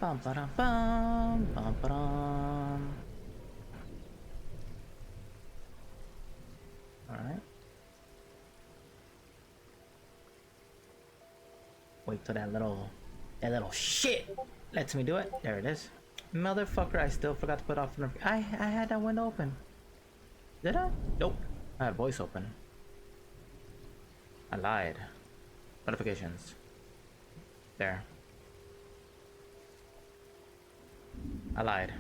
Bum, ba-dum, bum, bum, ba-dum. All right. Wait till that little shit lets me do it. There it is. Motherfucker, I still forgot to put off the... I had that window open. Did I? Nope. I had voice open. I lied. Notifications. There. I lied.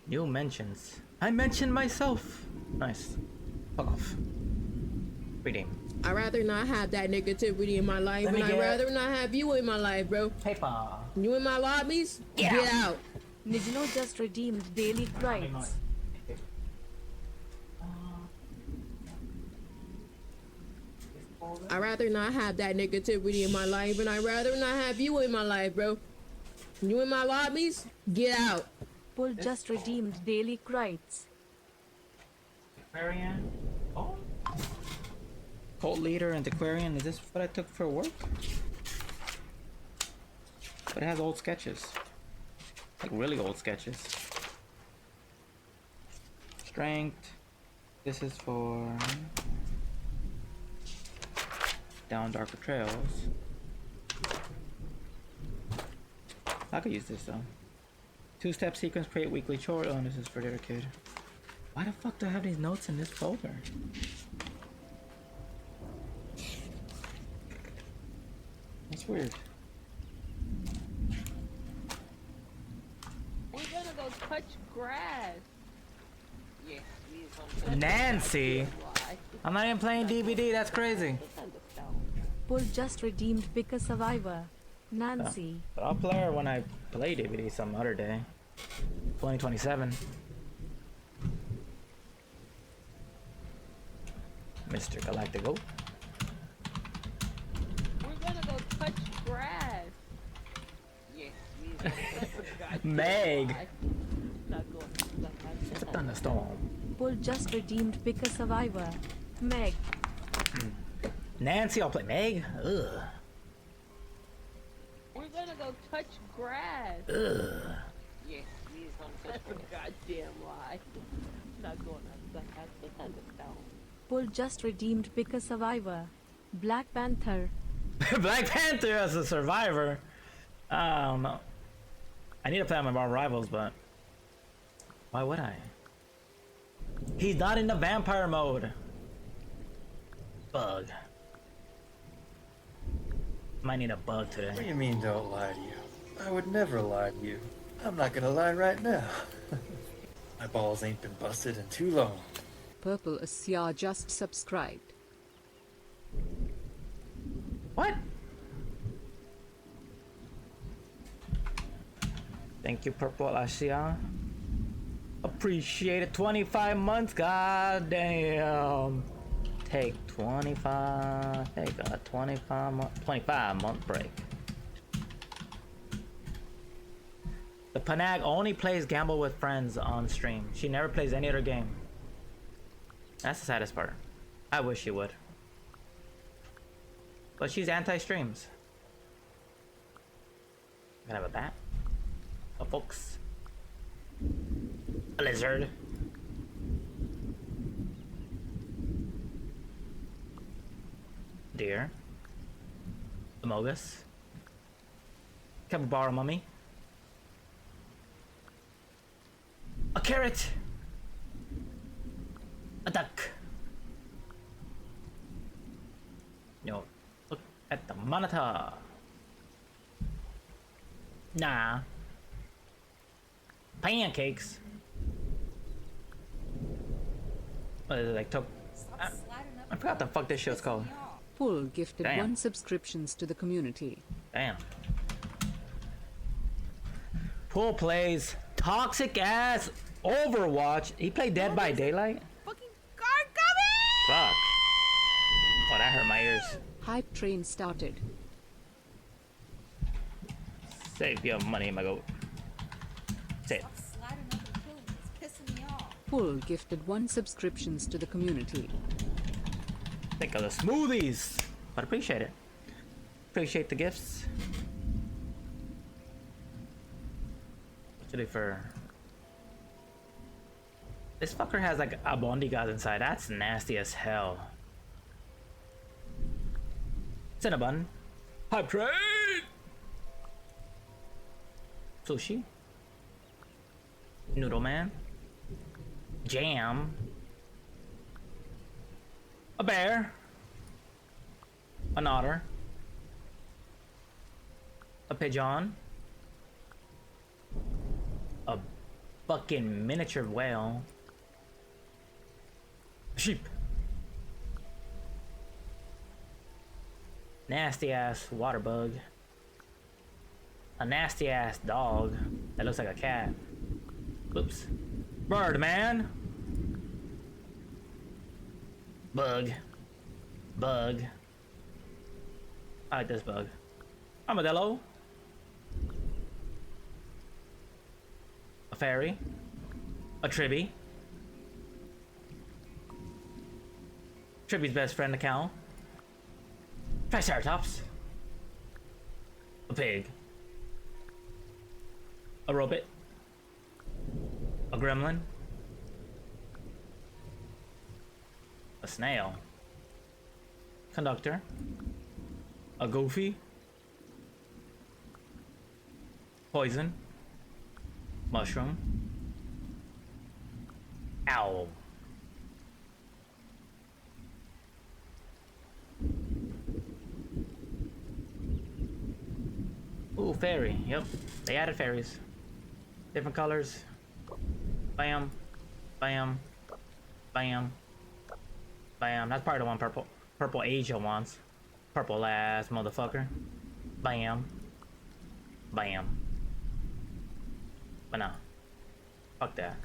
New mentions. I mentioned myself. Nice. Fuck off. Redeem. I'd rather not have that negativity in my life, and I'd rather not have you in my life, bro. Paper. You in my lobbies? Get out. Nijno just redeemed daily cries. I'd rather not have that negativity in my life, and I'd rather not have you in my life, bro. You in my lobbies? Get out. Pull just redeemed daily cries. Aquarian. Oh. Cult leader and Aquarian. Is this what I took for work? But it has old sketches. Like really old sketches. Strength. This is for Down Darker Trails. I could use this though. 2-step sequence, create weekly chore. Oh, this is for their kid. Why the fuck do I have these notes in this folder? That's weird. We're gonna go touch grass. Yes, Nancy! I'm not even playing DVD, that's crazy. Pull just redeemed pick a survivor. Nancy. But I'll play her when I play DVD some other day. 2027. Mr. Galactico. We're gonna go touch grass. Yes, Meg! not going. It's a thunderstorm. Pull just redeemed pick a survivor. Meg. Nancy, I'll play Meg? Ugh. We're gonna go touch grass. Ugh. Yes, that's a goddamn lie. Not going outside. That's the thunderstorm. Pull just redeemed pick a survivor. Black Panther. Black Panther as a survivor? I don't know. I need to play on my Marvel Rivals, but why would I? He's not in the vampire mode. Bug. Might need a bug today. What do you mean don't lie to you? I would never lie to you. I'm not gonna lie right now. My balls ain't been busted in too long. Purple Asia just subscribed. What? Thank you, Purple Asia. Appreciate it. 25 months. God damn. Take 25. Take a 25-month break. The Panag only plays Gamble with Friends on stream. She never plays any other game. That's the saddest part. I wish she would. But she's anti-streams. Gonna have a bat. A fox. A lizard. Deer. Amogus. Capybara mummy. A carrot. A duck. No. Look at the monitor. Nah. Pancakes. What is it like? I forgot the fuck this shit's called. Pull gifted Damn. 1 subscriptions to the community. Damn. Pool plays toxic ass Overwatch. He played Dead by Daylight? Fucking car coming! Fuck. Oh, that hurt my ears. Hype train started. Save your money, my goat. Say it. Pull gifted 1 subscriptions to the community. Think of the smoothies. But appreciate it. Appreciate the gifts. City fur. This fucker has like a bondigas inside. That's nasty as hell. Cinnabon. Hype train! Sushi. Noodle man. Jam. A bear. An otter. A pigeon. A fucking miniature whale. A sheep. Nasty ass water bug. A nasty ass dog that looks like a cat. Oops. Bird man. Bug. Bug. I like this bug. Armadillo. A fairy. A tribby. Tribby's best friend, a cow. Triceratops. A pig. A robot. A gremlin. A snail. Conductor. A goofy. Poison. Mushroom. Owl. Ooh, fairy. Yep, they added fairies. Different colors. Bam. Bam. Bam. Bam. That's probably the one Purple Asia wants. Purple ass motherfucker. Bam. Bam. But nah. Fuck that.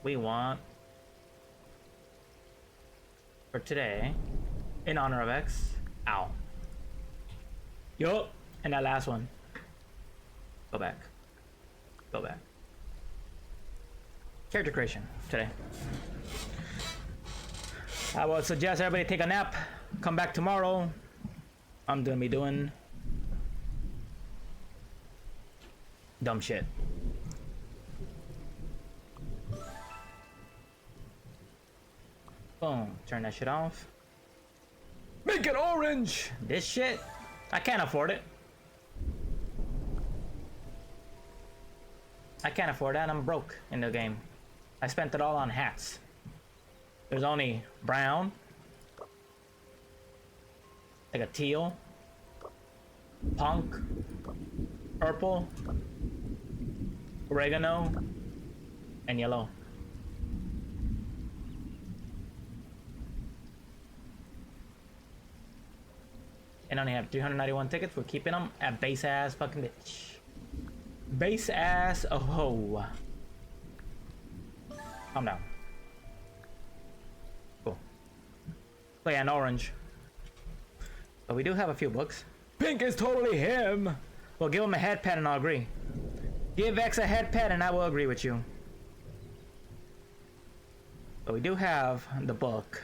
We want, for today, in honor of X, owl. Yup. And that last one. Go back. Go back. Character creation today. I would suggest everybody take a nap. Come back tomorrow. I'm gonna be doing dumb shit. Boom. Turn that shit off. Make it orange! This shit, I can't afford it. I can't afford that. I'm broke in the game. I spent it all on hats. There's only brown, like a teal, punk, purple, oregano, and yellow. And only have 391 tickets. We're keeping them at base ass fucking bitch. Base ass a hoe. Calm down. Cool. Play an orange. But we do have a few books. Pink is totally him. Well, give him a head pet and I'll agree. Give X a head pet and I will agree with you. But we do have the book.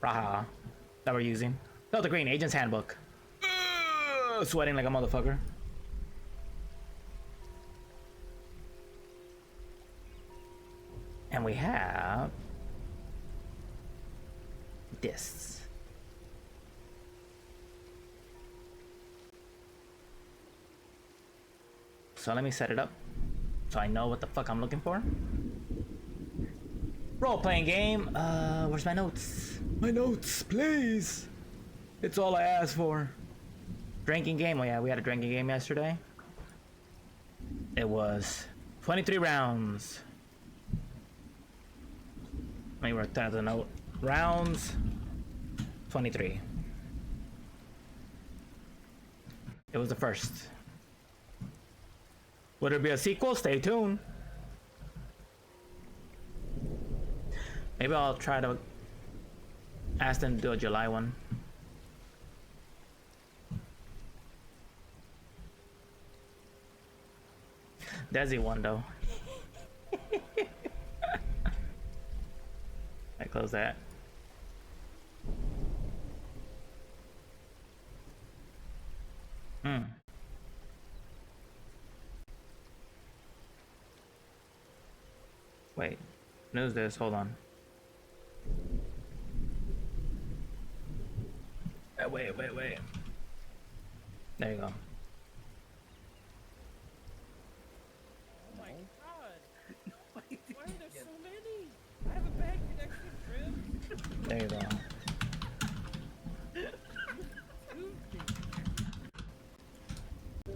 Raha. That we're using. Delta Green, Agent's Handbook. Sweating like a motherfucker. And we have this. So let me set it up so I know what the fuck I'm looking for. Role-playing game. Where's my notes? My notes, please. It's all I asked for. Drinking game. Oh yeah, we had a drinking game yesterday. It was 23 rounds. Let me write that as a note. Rounds 23. It was the first. Would there be a sequel? Stay tuned. Maybe I'll try to ask them to do a July one. Desi one though. I close that. Wait, news this. Hold on. Wait. There you go. Oh my god! Why are there so many? I have a bad connection, Grim. There you go.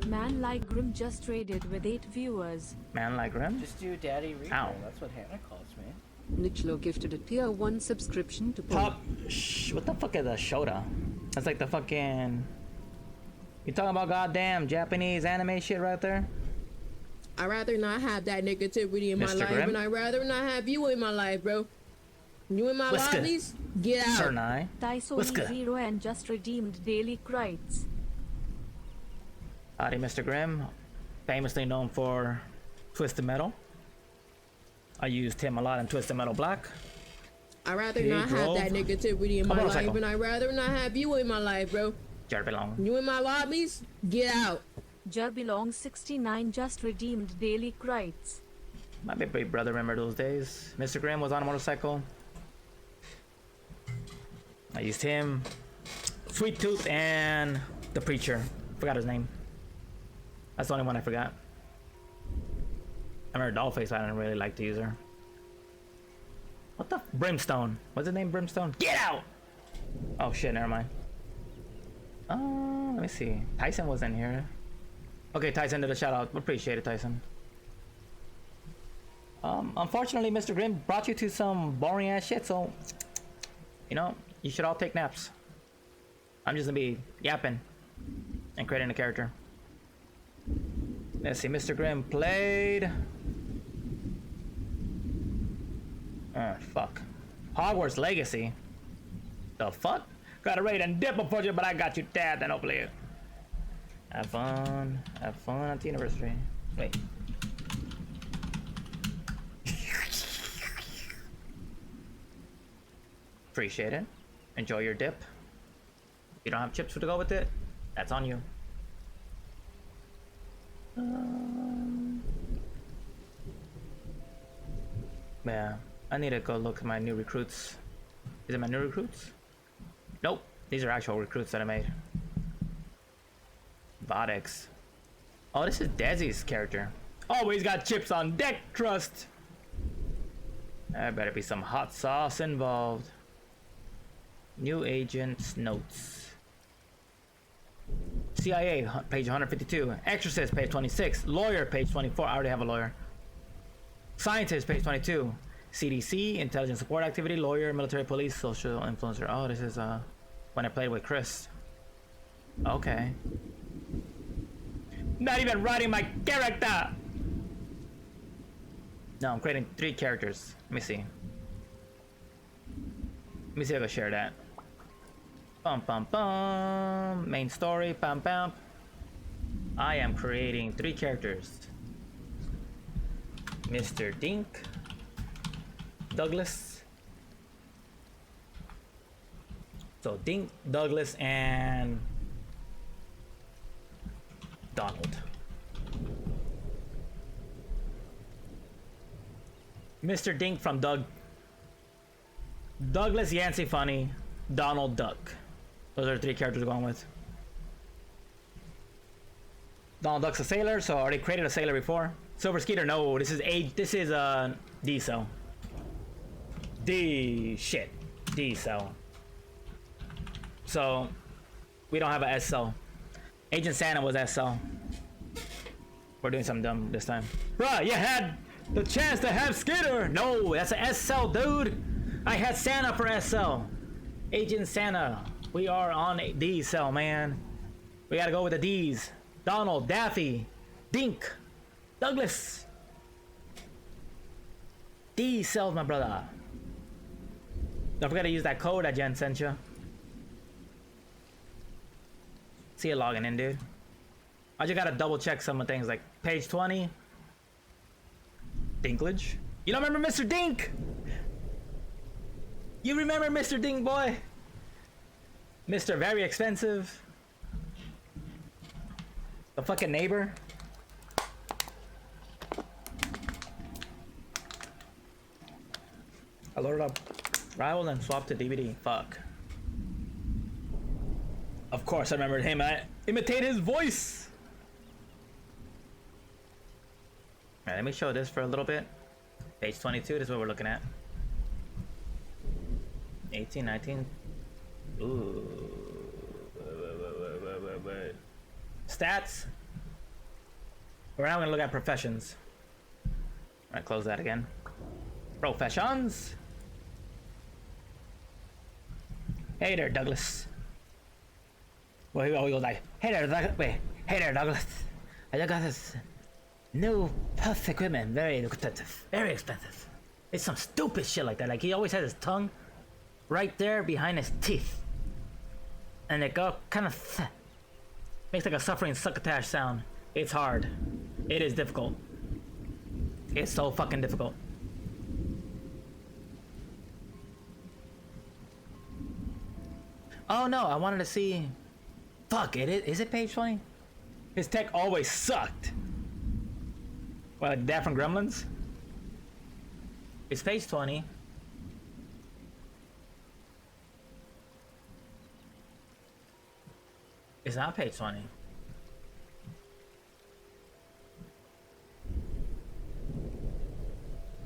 Man like Grim just raided with 8 viewers. Man like Grim? Just do Daddy Reaper. Ow. That's what Hannah calls me. Nichlo gifted a tier 1 subscription to Paul. Pop. What the fuck is a Shota? That's like the fucking. You talking about goddamn Japanese anime shit right there? I'd rather not have that negativity in my Mr. life, Grimm? and I'd rather not have you in my life, bro. You in my What's good? lobbies? Get out. Sir Nye. What's good? Taisoni0 and just redeemed daily credits. Howdy, Mr. Grimm. Famously known for Twisted Metal. I used him a lot in Twisted Metal Black. I'd rather He not have drove that negativity in a my life, motorcycle. and I'd rather not have you in my life, bro. Jared Belong. You in my lobbies? Get out. Jarbelong69 just redeemed daily credits. My big brother remember those days. Mr. Grimm was on a motorcycle. I used him. Sweet Tooth and the Preacher. Forgot his name. That's the only one I forgot. I remember Dollface, I didn't really like to use her. What the? Brimstone. What's his name? Brimstone? Get out! Oh shit, never mind. Let me see. Tyson was in here. Okay, Tyson did a shout out. Appreciate it, Tyson. Unfortunately, Mr. Grimm brought you to some boring ass shit, so you know, you should all take naps. I'm just gonna be yapping and creating a character. Let's see, Mr. Grimm played. Fuck. Hogwarts Legacy. The fuck? Got a raid and dip before you, but I got you tabbed and hopefully you. Have fun at the anniversary. Wait. Appreciate it. Enjoy your dip. If you don't have chips to go with it, that's on you. Yeah, I need to go look at my new recruits. Is it my new recruits? Nope, these are actual recruits that I made. Vodex. Oh, this is Desi's character. Always got chips on deck, trust. There better be some hot sauce involved. New agents notes. CIA, page 152. Exorcist, page 26. Lawyer, page 24. I already have a lawyer. Scientist, page 22. CDC, intelligence support activity. Lawyer, military police, social influencer. Oh, this is when I played with Chris. Okay. Not even writing my character! No, I'm creating 3 characters. Let me see. Let me see if I can share that. Bum bum bum. Main story. Bam bam. I am creating 3 characters. Mr. Dink. Douglas. So Dink, Douglas, and Donald. Mr. Dink from Douglas Yancey Funny, Donald Duck. Those are 3 characters we're going with. Donald Duck's a sailor, so I already created a sailor before. Silver Skeeter, no, this is D cell. D cell. So we don't have a S cell. Agent Santa was S cell. We're doing something dumb this time. Bruh, you had the chance to have Skeeter. No, that's an S cell, dude. I had Santa for S cell. Agent Santa. We are on a D cell, man. We gotta go with the D's. Donald, Daffy, Dink, Douglas. D cells, my brother. Don't forget to use that code that Jen sent you. See you logging in, dude. I just gotta double check some of the things like page 20. Dinklage. You don't remember Mr. Dink? You remember Mr. Dink, boy? Mr. Very Expensive. The fucking neighbor. I loaded up Rival and swapped to DVD. Fuck. Of course, I remembered him. I imitate his voice. Alright, let me show this for a little bit. Page 22, this is what we're looking at. 18, 19. Ooh. Stats. We're now gonna look at professions. Alright, close that again. Professions. Hey there, Douglas. Well, he goes like, hey there, hey there, Douglas. I got this new puff equipment, very expensive, very expensive. It's some stupid shit like that. Like he always has his tongue right there behind his teeth, and it go kind of makes like a suffering succotash sound. It's hard. It is difficult. It's so fucking difficult. Oh no, I wanted to see. Fuck, is it page 20? His tech always sucked. Well, like that from Gremlins? It's page 20. It's not page 20.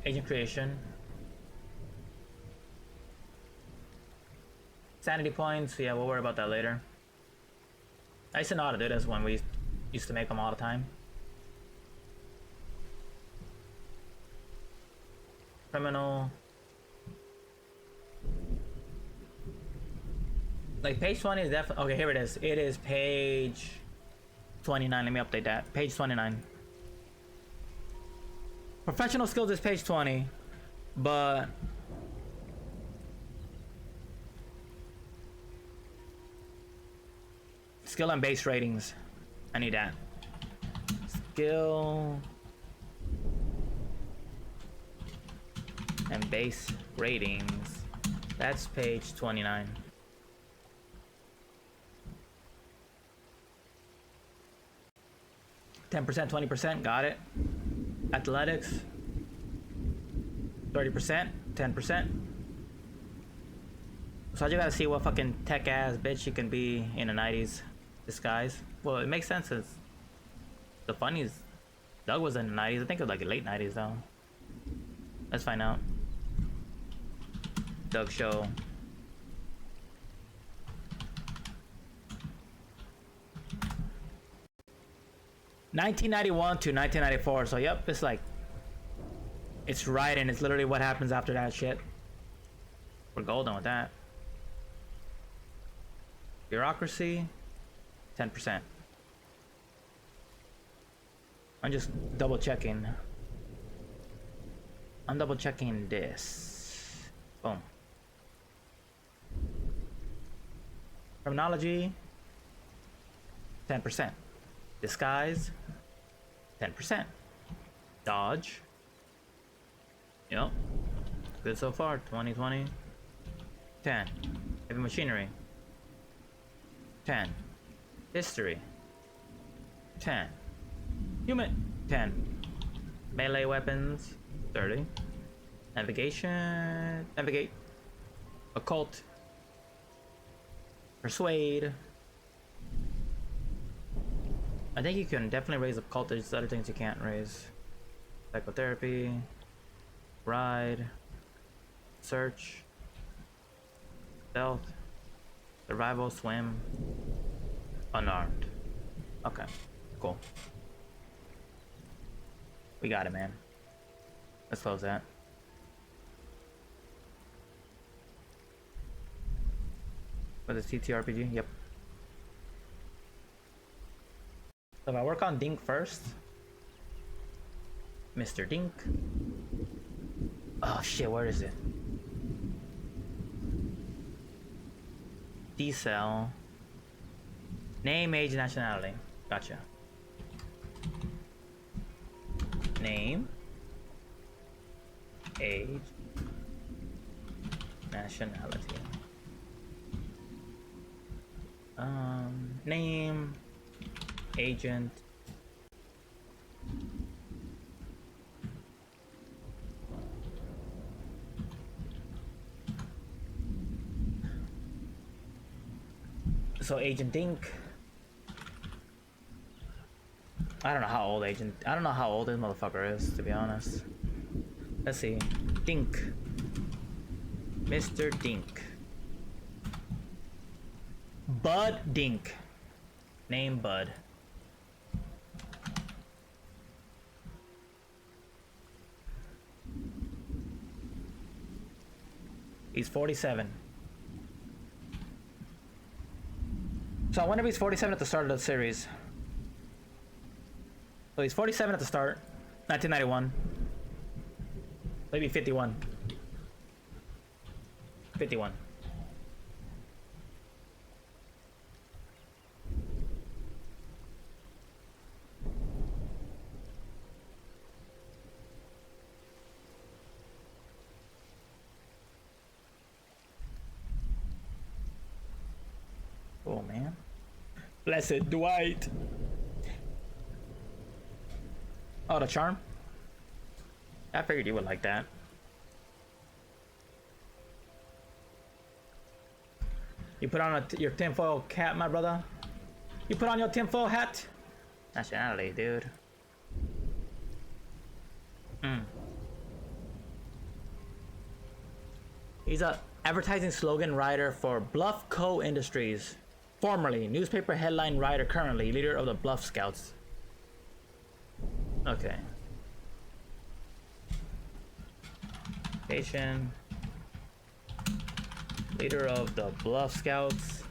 Agent creation. Sanity points, yeah, we'll worry about that later. I used to know how to do this when we used to make them all the time. Criminal. Like page 20 is definitely, okay, here it is. It is page 29, let me update that. Page 29. Professional skills is page 20, but skill and base ratings, I need that. Skill and base ratings, that's page 29. %, 20%, got it. Athletics, 30%, 10%. So I just gotta see what fucking tech ass bitch you can be in the 90s disguise. Well, it makes sense as the funnies. Doug was in the 90s. I think it was like late 90s though. Let's find out. Doug show. (1991 to 1994). So yep, it's like it's right, and it's literally what happens after that shit. We're golden with that. Bureaucracy, 10%. I'm just double checking. I'm double checking this. Boom. Criminology, 10%. Disguise, 10%. Dodge. Yep. Good so far. 2020. 10. Heavy machinery. 10. History. 10. Human. 10. Melee weapons. 30. Navigation. Navigate. Occult. Persuade. I think you can definitely raise occult. There's other things you can't raise. Psychotherapy. Ride. Search. Stealth. Survival. Swim. Unarmed. Okay. Cool. We got it, man. Let's close that. For the TTRPG? Yep. So if I work on Dink first. Mr. Dink. Oh shit, where is it? D-cell. Name, age, nationality. Gotcha. Name. Age. Nationality. Name. Agent. So Agent Dink. I don't know how old this motherfucker is, to be honest. Let's see. Dink. Mr. Dink. Bud Dink. Name Bud. He's 47. So I wonder if he's 47 at the start of the series. So he's 47 at the start, 1991. Maybe 51. 51. Oh man. Blessed Dwight. Oh, the charm? I figured you would like that. You put on your tinfoil cap, my brother? You put on your tinfoil hat? Nationality, dude. He's a advertising slogan writer for Bluff Co. Industries. Formerly newspaper headline writer, currently leader of the Bluff Scouts. Okay. Location. Leader of the Bluff Scouts.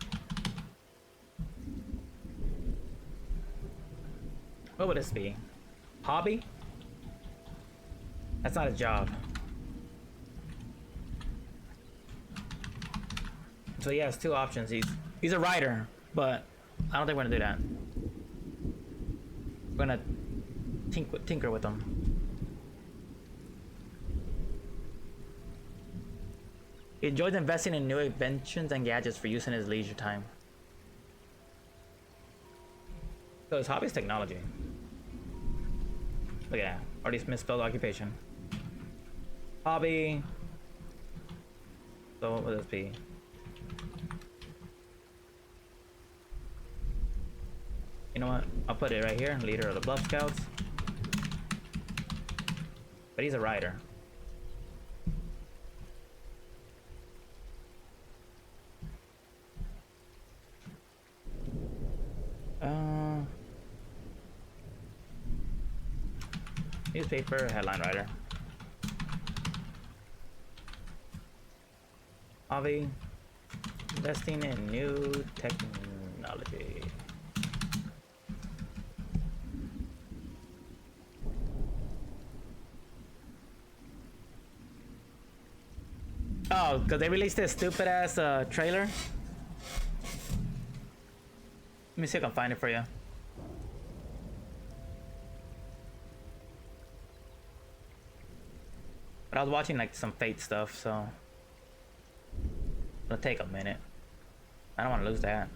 What would this be? Hobby? That's not a job. So he has two options. He's a writer, but I don't think we're gonna do that. We're gonna tinker with them. He enjoys investing in new inventions and gadgets for use in his leisure time. So his hobby is technology. Look at that. Already misspelled occupation. Hobby. So what would this be? You know what? I'll put it right here. Leader of the Bluff Scouts. But he's a writer. Newspaper headline writer. Hobby. Investing in new technology. Oh, because they released this stupid ass trailer. Let me see if I can find it for you. But I was watching like some Fate stuff, so it'll take a minute. I don't want to lose that.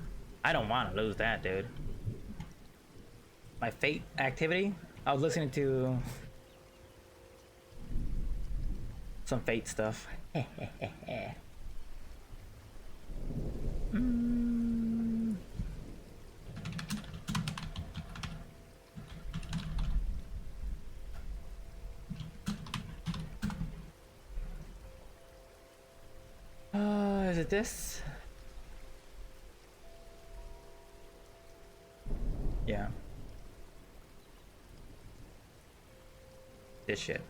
I don't want to lose that, dude. My Fate activity. I was listening to some Fate stuff. Is it this? Yeah. This shit.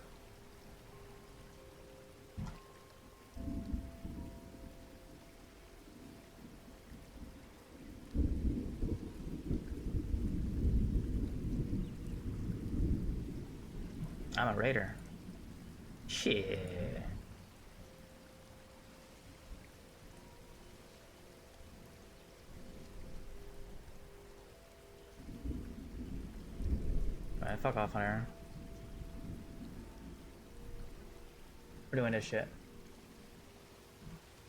I'm a raider. Shit. Alright, fuck off on her. We're doing this shit.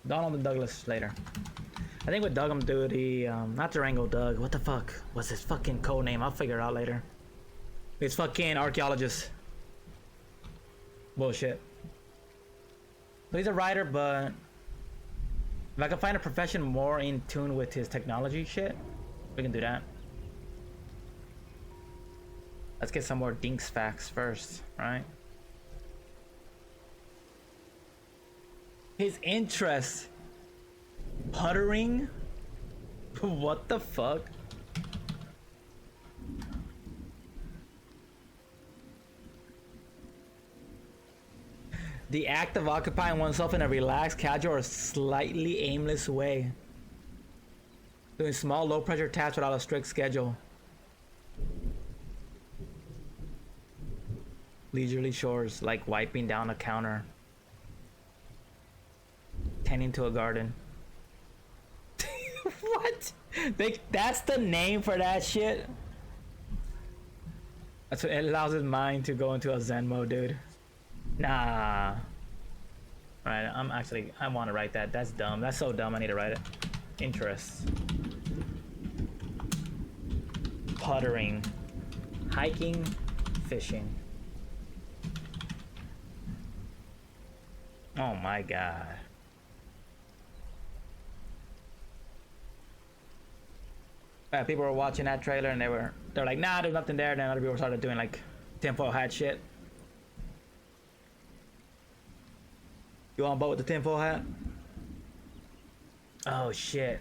Donald and Douglas later. I think with Doug I'm doing the not Durango Doug. What the fuck? What's his fucking code name? I'll figure it out later. It's fucking archaeologist. Bullshit. So he's a writer, but If I can find a profession more in tune with his technology shit, we can do that. Let's get some more Dinks facts first, right? His interest, puttering? What the fuck? The act of occupying oneself in a relaxed, casual, or slightly aimless way. Doing small, low-pressure tasks without a strict schedule. Leisurely chores, like wiping down a counter. Tending to a garden. What? That's the name for that shit? That's what it allows his mind to go into a Zen mode, dude. Nah. Alright, I want to write that. That's dumb. That's so dumb, I need to write it. Interests. Puttering. Hiking. Fishing. Oh my god. People were watching that trailer and they're like, nah, there's nothing there. Then other people started doing like tinfoil hat shit. You on boat with the tinfoil hat? Oh shit.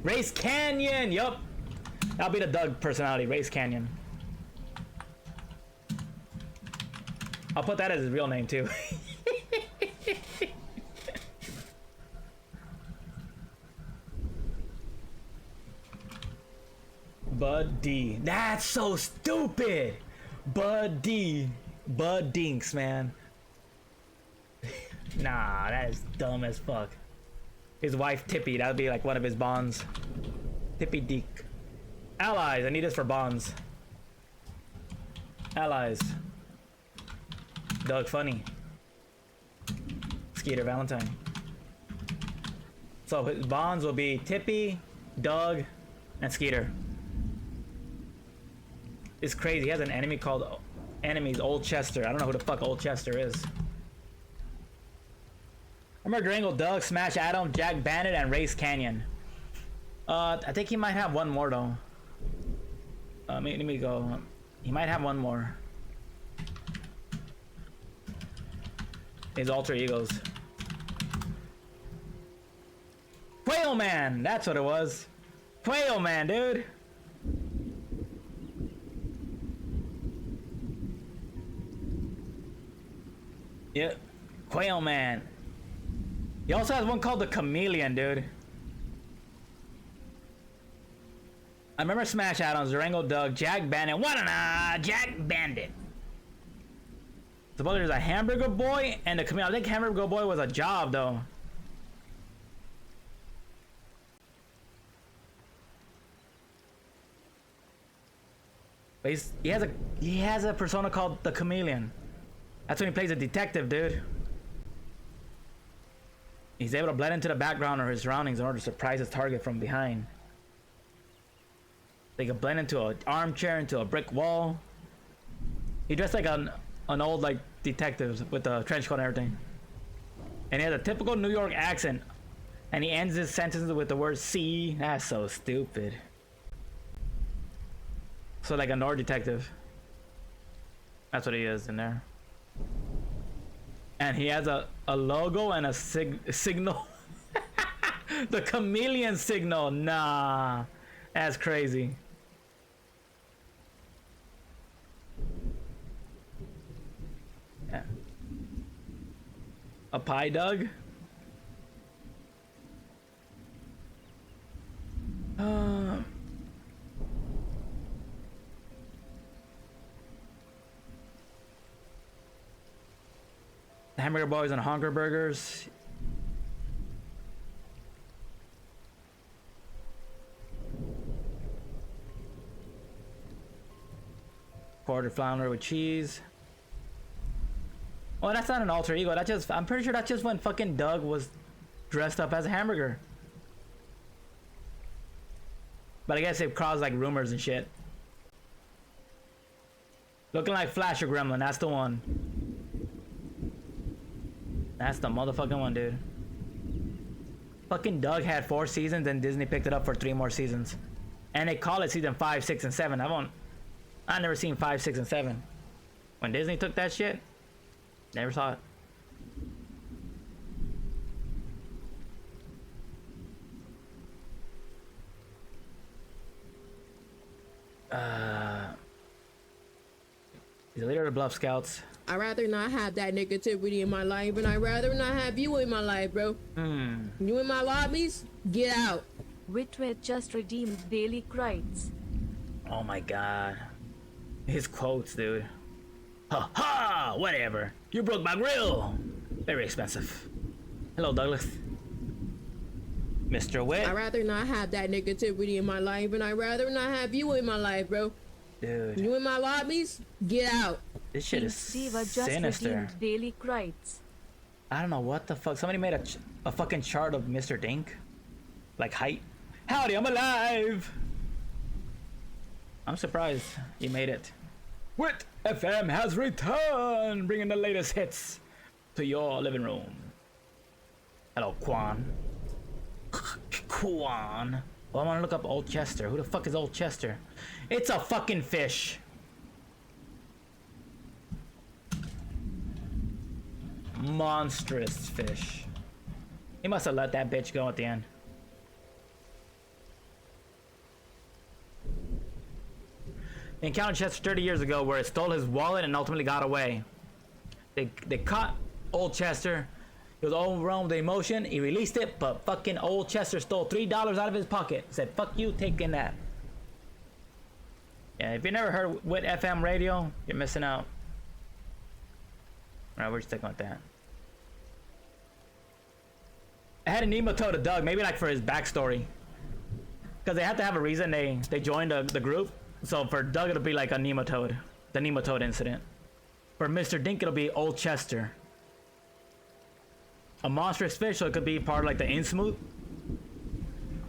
Race Canyon, yup. That'll be the Doug personality, Race Canyon. I'll put that as his real name too. Bud D. That's so stupid. Bud D. Bud Dinks, man. Nah, that is dumb as fuck. His wife Tippy, that would be like one of his bonds. Tippy Dink. Allies, I need this for bonds. Allies. Doug Funny. Skeeter Valentine. So his bonds will be Tippy, Doug, and Skeeter. It's crazy. He has an enemy called Old Chester. I don't know who the fuck Old Chester is. Remember Durango Doug, Smash Adam, Jack Bandit, and Race Canyon. I think he might have one more though. Let me go. He might have one more. His alter egos. Quail Man! That's what it was. Quail Man, dude! Yep. Quail Man. He also has one called the Chameleon, dude. I remember Smash Adams, Durango Doug, Jack Bandit. What an Jack Bandit. Supposedly there's a Hamburger Boy and a Chameleon. I think Hamburger Boy was a job though. But he has a persona called the Chameleon. That's when he plays a detective, dude. He's able to blend into the background or his surroundings in order to surprise his target from behind. They can blend into an armchair, into a brick wall. He dressed like an old like detective with a trench coat and everything. And he has a typical New York accent. And he ends his sentences with the word "see." That's so stupid. So like a Nord detective. That's what he is in there. And he has a logo and a signal. The Chameleon signal. Nah. That's crazy. Yeah. A pie Doug? Hamburger Boys and Honker Burgers. Quarter flounder with cheese. Oh, that's not an alter ego. That just, I'm pretty sure that's just when fucking Doug was dressed up as a hamburger. But I guess it caused like rumors and shit. Looking like Flash or Gremlin, that's the one. That's the motherfucking one, dude. Fucking Doug had 4 seasons, and Disney picked it up for 3 more seasons. And they call it season 5, 6, and 7. I never seen 5, 6, and 7. When Disney took that shit, never saw it. He's the leader of the Bluff Scouts. I'd rather not have that negativity in my life, and I'd rather not have you in my life, bro. You in my lobbies? Get out. Witwit just redeemed daily credits. Oh my god. His quotes, dude. Ha ha! Whatever. You broke my grill! Very expensive. Hello, Douglas. Mr. Wit. I'd rather not have that negativity in my life, and I'd rather not have you in my life, bro. Dude. You in my lobbies? Get out. This shit is Steva just sinister. redeemed daily credits. I don't know what the fuck. Somebody made a fucking chart of Mr. Dink. Like height. Howdy, I'm alive! I'm surprised you made it. Wit FM has returned, bringing the latest hits to your living room. Hello, Quan. Quan. Well, I want to look up Old Chester. Who the fuck is Old Chester? It's a fucking fish. Monstrous fish. He must have let that bitch go at the end. They encountered Chester 30 years ago where it stole his wallet and ultimately got away. They caught Old Chester. He was overwhelmed with emotion. He released it, but fucking Old Chester stole $3 out of his pocket. Said, fuck you, taking that. Yeah, if you never heard Wit FM radio, you're missing out. Alright, we're sticking with that. I had a nematode of Doug, maybe like for his backstory. Because they had to have a reason they joined the group. So for Doug, it'll be like a nematode. The nematode incident. For Mr. Dink, it'll be Old Chester. A monstrous fish, so it could be part of like the Innsmouth.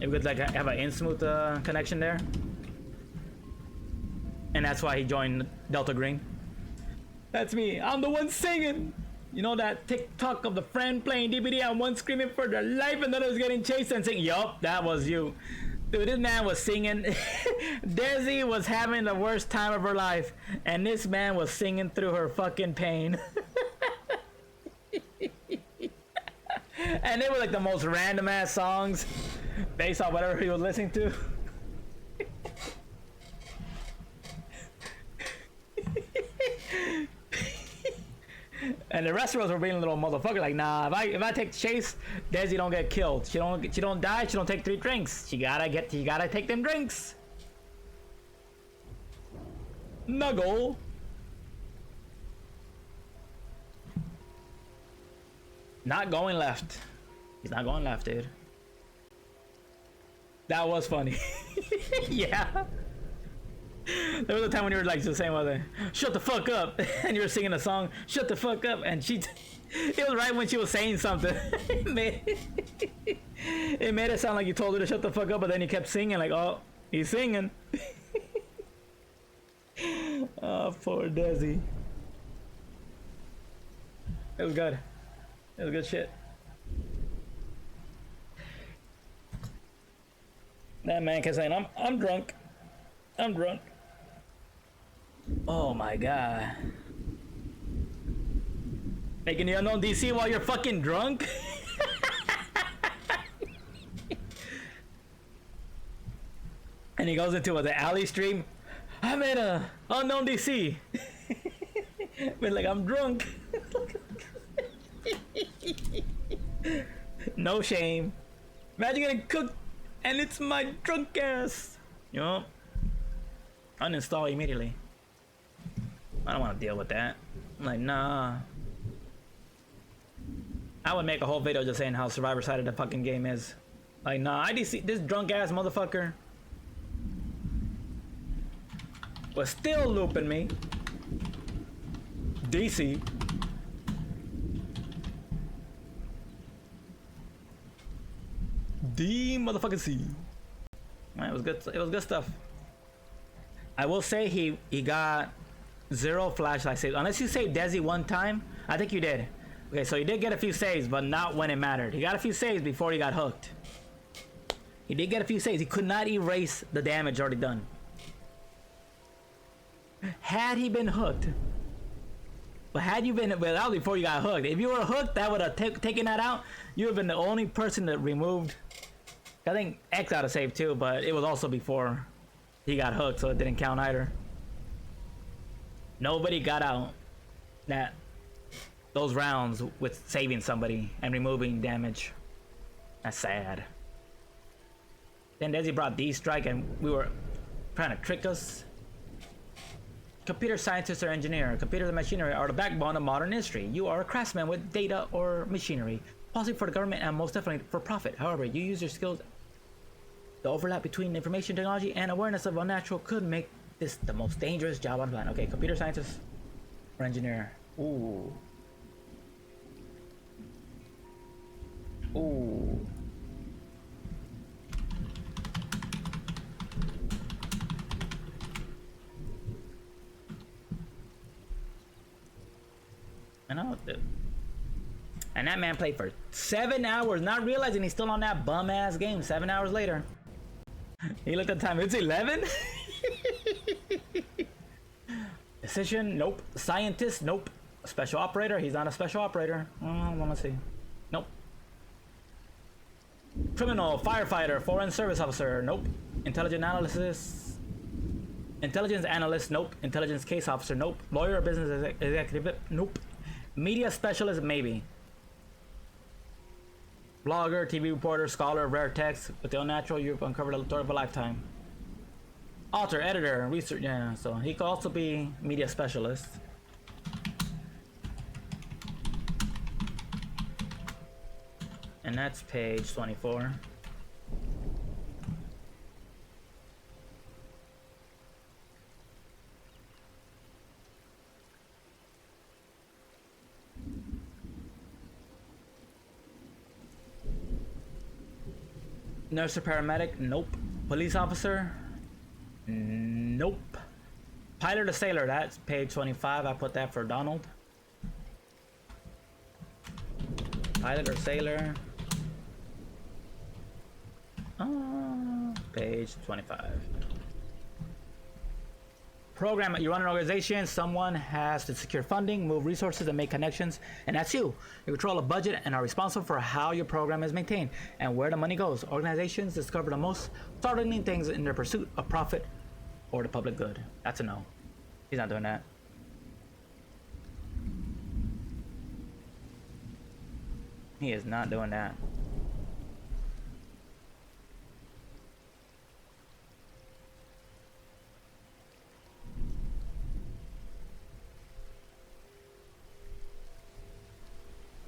It could like have an Innsmouth connection there. And that's why he joined Delta Green. That's me. I'm the one singing. You know that TikTok of the friend playing DVD and one screaming for their life and the other was getting chased and saying, yup, that was you. Dude, this man was singing. Desi was having the worst time of her life. And this man was singing through her fucking pain. And they were like the most random ass songs based on whatever he was listening to. And the rest of us were being a little motherfucker, like, nah, if I take Chase, Desi don't get killed. She don't die, she don't take 3 drinks. You gotta take them drinks. Nuggle. Not going left. He's not going left, dude. That was funny. Yeah. There was a time when you were like the same way, shut the fuck up, and you were singing a song, shut the fuck up, and it was right when she was saying something. It made it sound like you told her to shut the fuck up, but then you kept singing like, oh, he's singing. Oh, poor Desi. It was good. It was good shit. That man kept saying, I'm drunk. I'm drunk. Oh my god. Making the unknown DC while you're fucking drunk? And he goes into the alley stream. I made a unknown DC. But like, I'm drunk. No shame. Imagine getting cooked and it's my drunk ass. You know? Uninstall immediately. I don't want to deal with that. I'm like, nah. I would make a whole video just saying how Survivor side of the fucking game is. Like, nah, IDC, this drunk ass motherfucker was still looping me. DC. D motherfucking C. Man, it was good. It was good stuff. I will say he got 0 flashlight saves. Unless you saved Desi one time. I think you did. Okay, so he did get a few saves, but not when it mattered. He got a few saves before he got hooked. He did get a few saves. He could not erase the damage already done. Had he been hooked, but had you been, well, that was before you got hooked. If you were hooked, that would have taken that out. You would have been the only person that removed. I think X out of save too, but it was also before he got hooked, so it didn't count either. Nobody got out those rounds with saving somebody and removing damage. That's sad. Then Desi brought D-Strike and we were trying to trick us. Computer scientist or engineer. Computers and machinery are the backbone of modern industry. You are a craftsman with data or machinery, possibly for the government and most definitely for profit. However, you use your skills. The overlap between information technology and awareness of unnatural could make this the most dangerous job on the planet. Okay, computer scientist or engineer. Ooh. Ooh. I know. And that man played for 7 hours, not realizing he's still on that bum ass game. 7 hours later, he looked at the time. It's 11. Decision, nope. Scientist, nope. Special operator, he's not a special operator. Let me see. Nope. Criminal, firefighter, foreign service officer, nope. Intelligence analyst, nope. Intelligence case officer, nope. Lawyer or business executive, nope. Media specialist, maybe. Blogger, TV reporter, scholar, rare text. With the unnatural, you've uncovered a story of a lifetime. Author, editor, research, yeah, so he could also be media specialist. And that's page 24. Nurse or paramedic? Nope. Police officer? Nope. Pilot or sailor? That's page 25. I put that for Donald. Pilot or sailor? Page 25. Program. You run an organization. Someone has to secure funding, move resources, and make connections. And that's you. You control a budget and are responsible for how your program is maintained and where the money goes. Organizations discover the most startling things in their pursuit of profit or the public good. That's a no. He's not doing that. He is not doing that.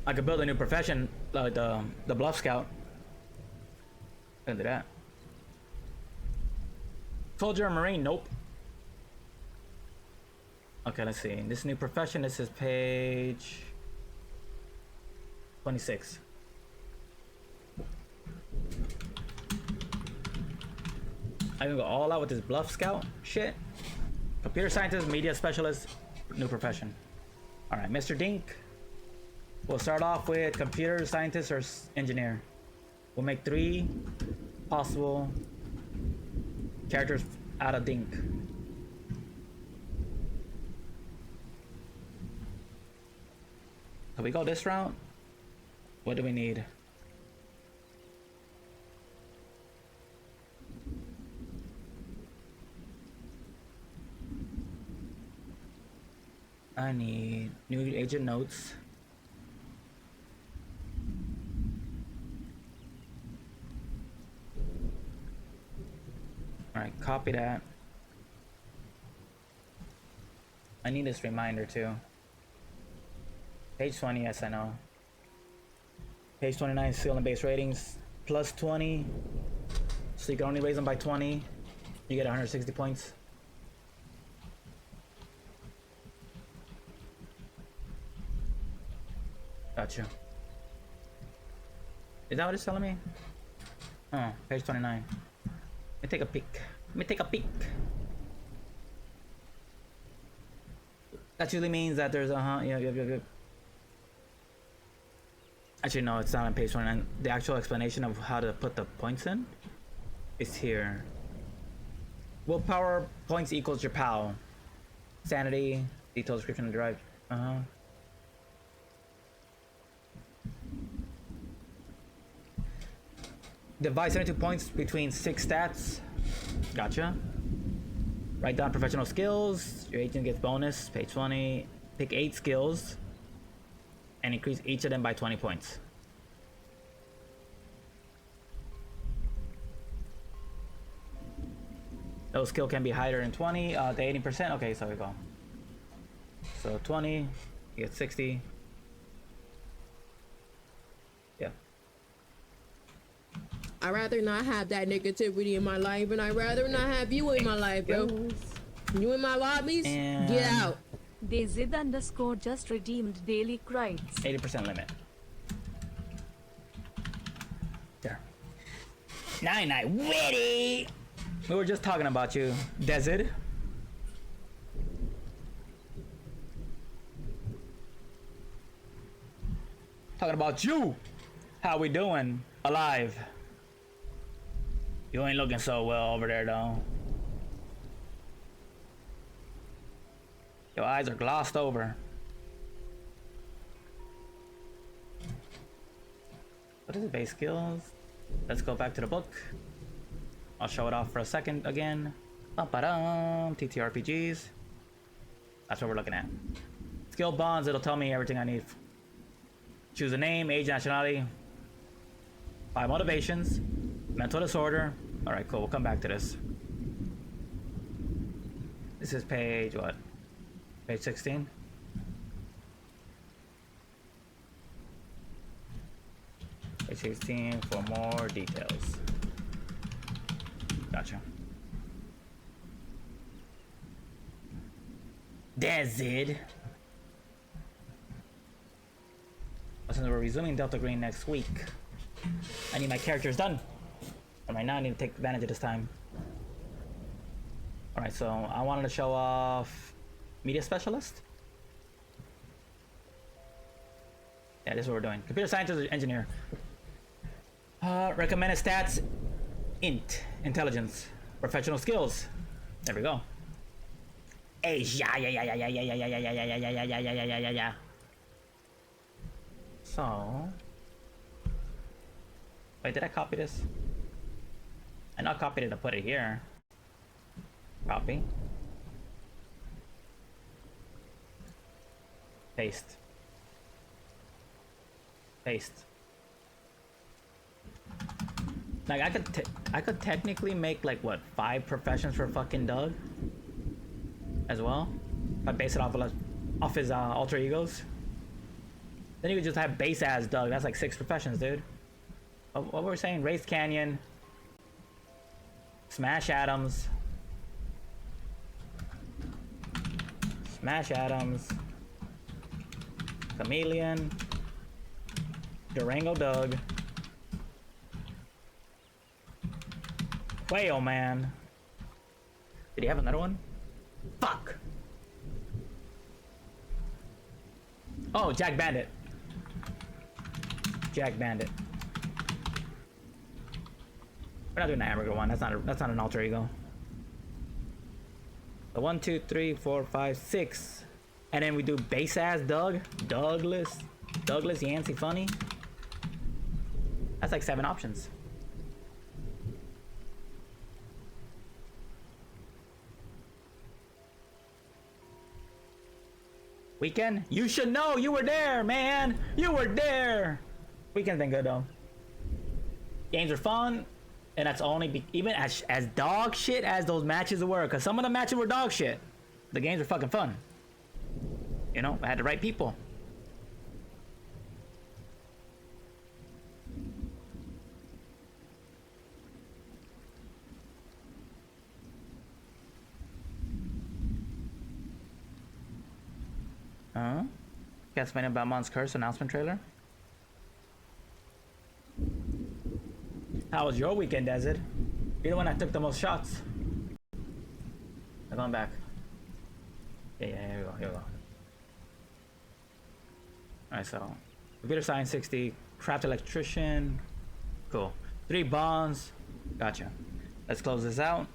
I could build a new profession, like the Bluff Scout. Couldn't do that. Soldier or Marine? Nope. Okay, let's see. This new profession, this is page 26. I can go all out with this Bluff Scout shit. Computer scientist, media specialist, new profession. All right, Mr. Dink. We'll start off with computer scientist or engineer. We'll make 3 possible characters out of Dink. So we go this route. What do we need? I need new agent notes. Alright, copy that. I need this reminder too. Page 20, yes I know. Page 29, skill and base ratings. Plus 20. So you can only raise them by 20. You get 160 points. Gotcha. Is that what it's telling me? Oh, page 29. Let me take a peek. Let me take a peek. That usually means that there's a yep. Actually, no, it's not on page 29. The actual explanation of how to put the points in is here. Willpower points equals your POW. Sanity, detailed description derived. Divide 72 points between 6 stats. Gotcha. Write down professional skills. Your agent gets bonus. Page 20. Pick 8 skills and increase each of them by 20 points. Those skill can be higher than 20 to 80%. Okay, so we go. So 20, you get 60. Yeah. I'd rather not have that negativity in my life, and I'd rather not have you in my life, bro. You in my lobbies? And Get out. Dazid underscore just redeemed daily credits. 80% limit. There. 99 witty. We were just talking about you, Desert. Talking about you. How we doing? Alive. You ain't looking so well over there, though. Your eyes are glossed over. What is it? Base skills? Let's go back to the book. I'll show it off for a second again. TTRPGs. That's what we're looking at. Skill bonds, it'll tell me everything I need. Choose a name, age, nationality. 5 motivations. Mental disorder. Alright, cool. We'll come back to this. This is page what? Page 16. Page 16 for more details. Gotcha. Dazid. Since we're resuming Delta Green next week, I need my characters done. And right now I need to take advantage of this time. Alright, so I wanted to show off Media Specialist. Yeah, this is what we're doing. Computer scientist or engineer. Recommended stats. Int. Intelligence. Professional skills. There we go. Yeah. So. Wait, did I copy this? I not copied it to put it here. Copy. Paste. Paste. Like I could technically make like what 5 professions for fucking Doug as well. If I base it off his alter egos. Then you could just have base ass Doug. That's like 6 professions, dude. What were we saying? Race Canyon. Smash Adams. Smash Adams. Chameleon. Durango Doug. Whale Man. Did he have another one? Fuck! Oh, Jack Bandit. Jack Bandit. We're not doing the hamburger one. That's not an alter ego. The 1, 2, 3, 4, 5, 6. And then we do base ass Doug. Douglas Yancey Funny. That's like 7 options. Weekend? You should know. You were there, man. You were there. Weekend's been good though. Games are fun, and that's only even as dog shit as those matches were. Cause some of the matches were dog shit. The games are fucking fun. You know, I had the right people. Castlevania Belmont's Curse announcement trailer. How was your weekend, Desert? You're the one that took the most shots. I'm going back. Yeah, here we go. Alright, so computer science 60, Craft electrician. Cool. 3 bonds. Gotcha. Let's close this out.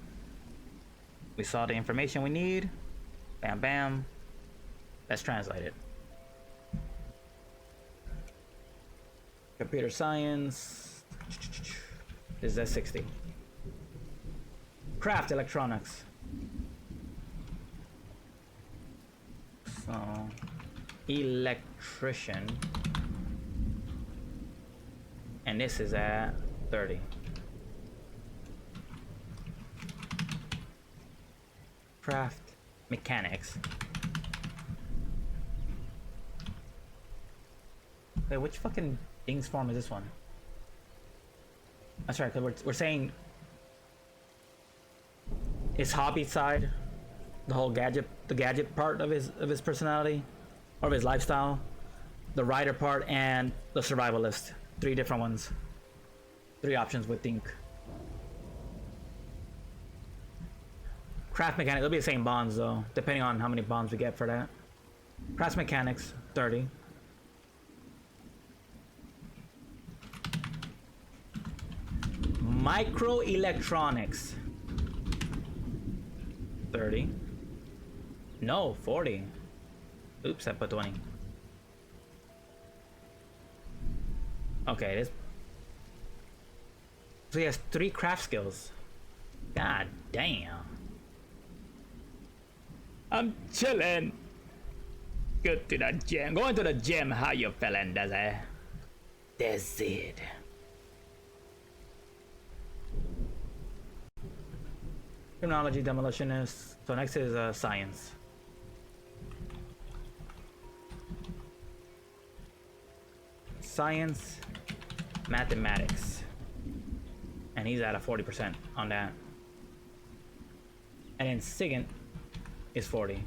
We saw the information we need. Bam, bam. Let's translate it. Computer science. This is at 60. Craft electronics. So, electrician. And this is at 30. Craft mechanics. Wait, which fucking things form is this one? That's right, because we're saying his hobby side, the whole gadget part of his personality, or of his lifestyle, the writer part, and the survivalist. 3 different ones. 3 options we think. Craft mechanics, it'll be the same bonds though, depending on how many bonds we get for that. Craft mechanics, 30. Microelectronics, 30. No, 40. Oops, I put 20. Okay, this. So he has 3 craft skills. God damn. I'm chilling. Go to the gym. Going to the gym. How you feeling, Desi? That's it. Criminology, demolitionist. So next is science. Science, mathematics. And he's at a 40% on that. And then SIGINT is 40.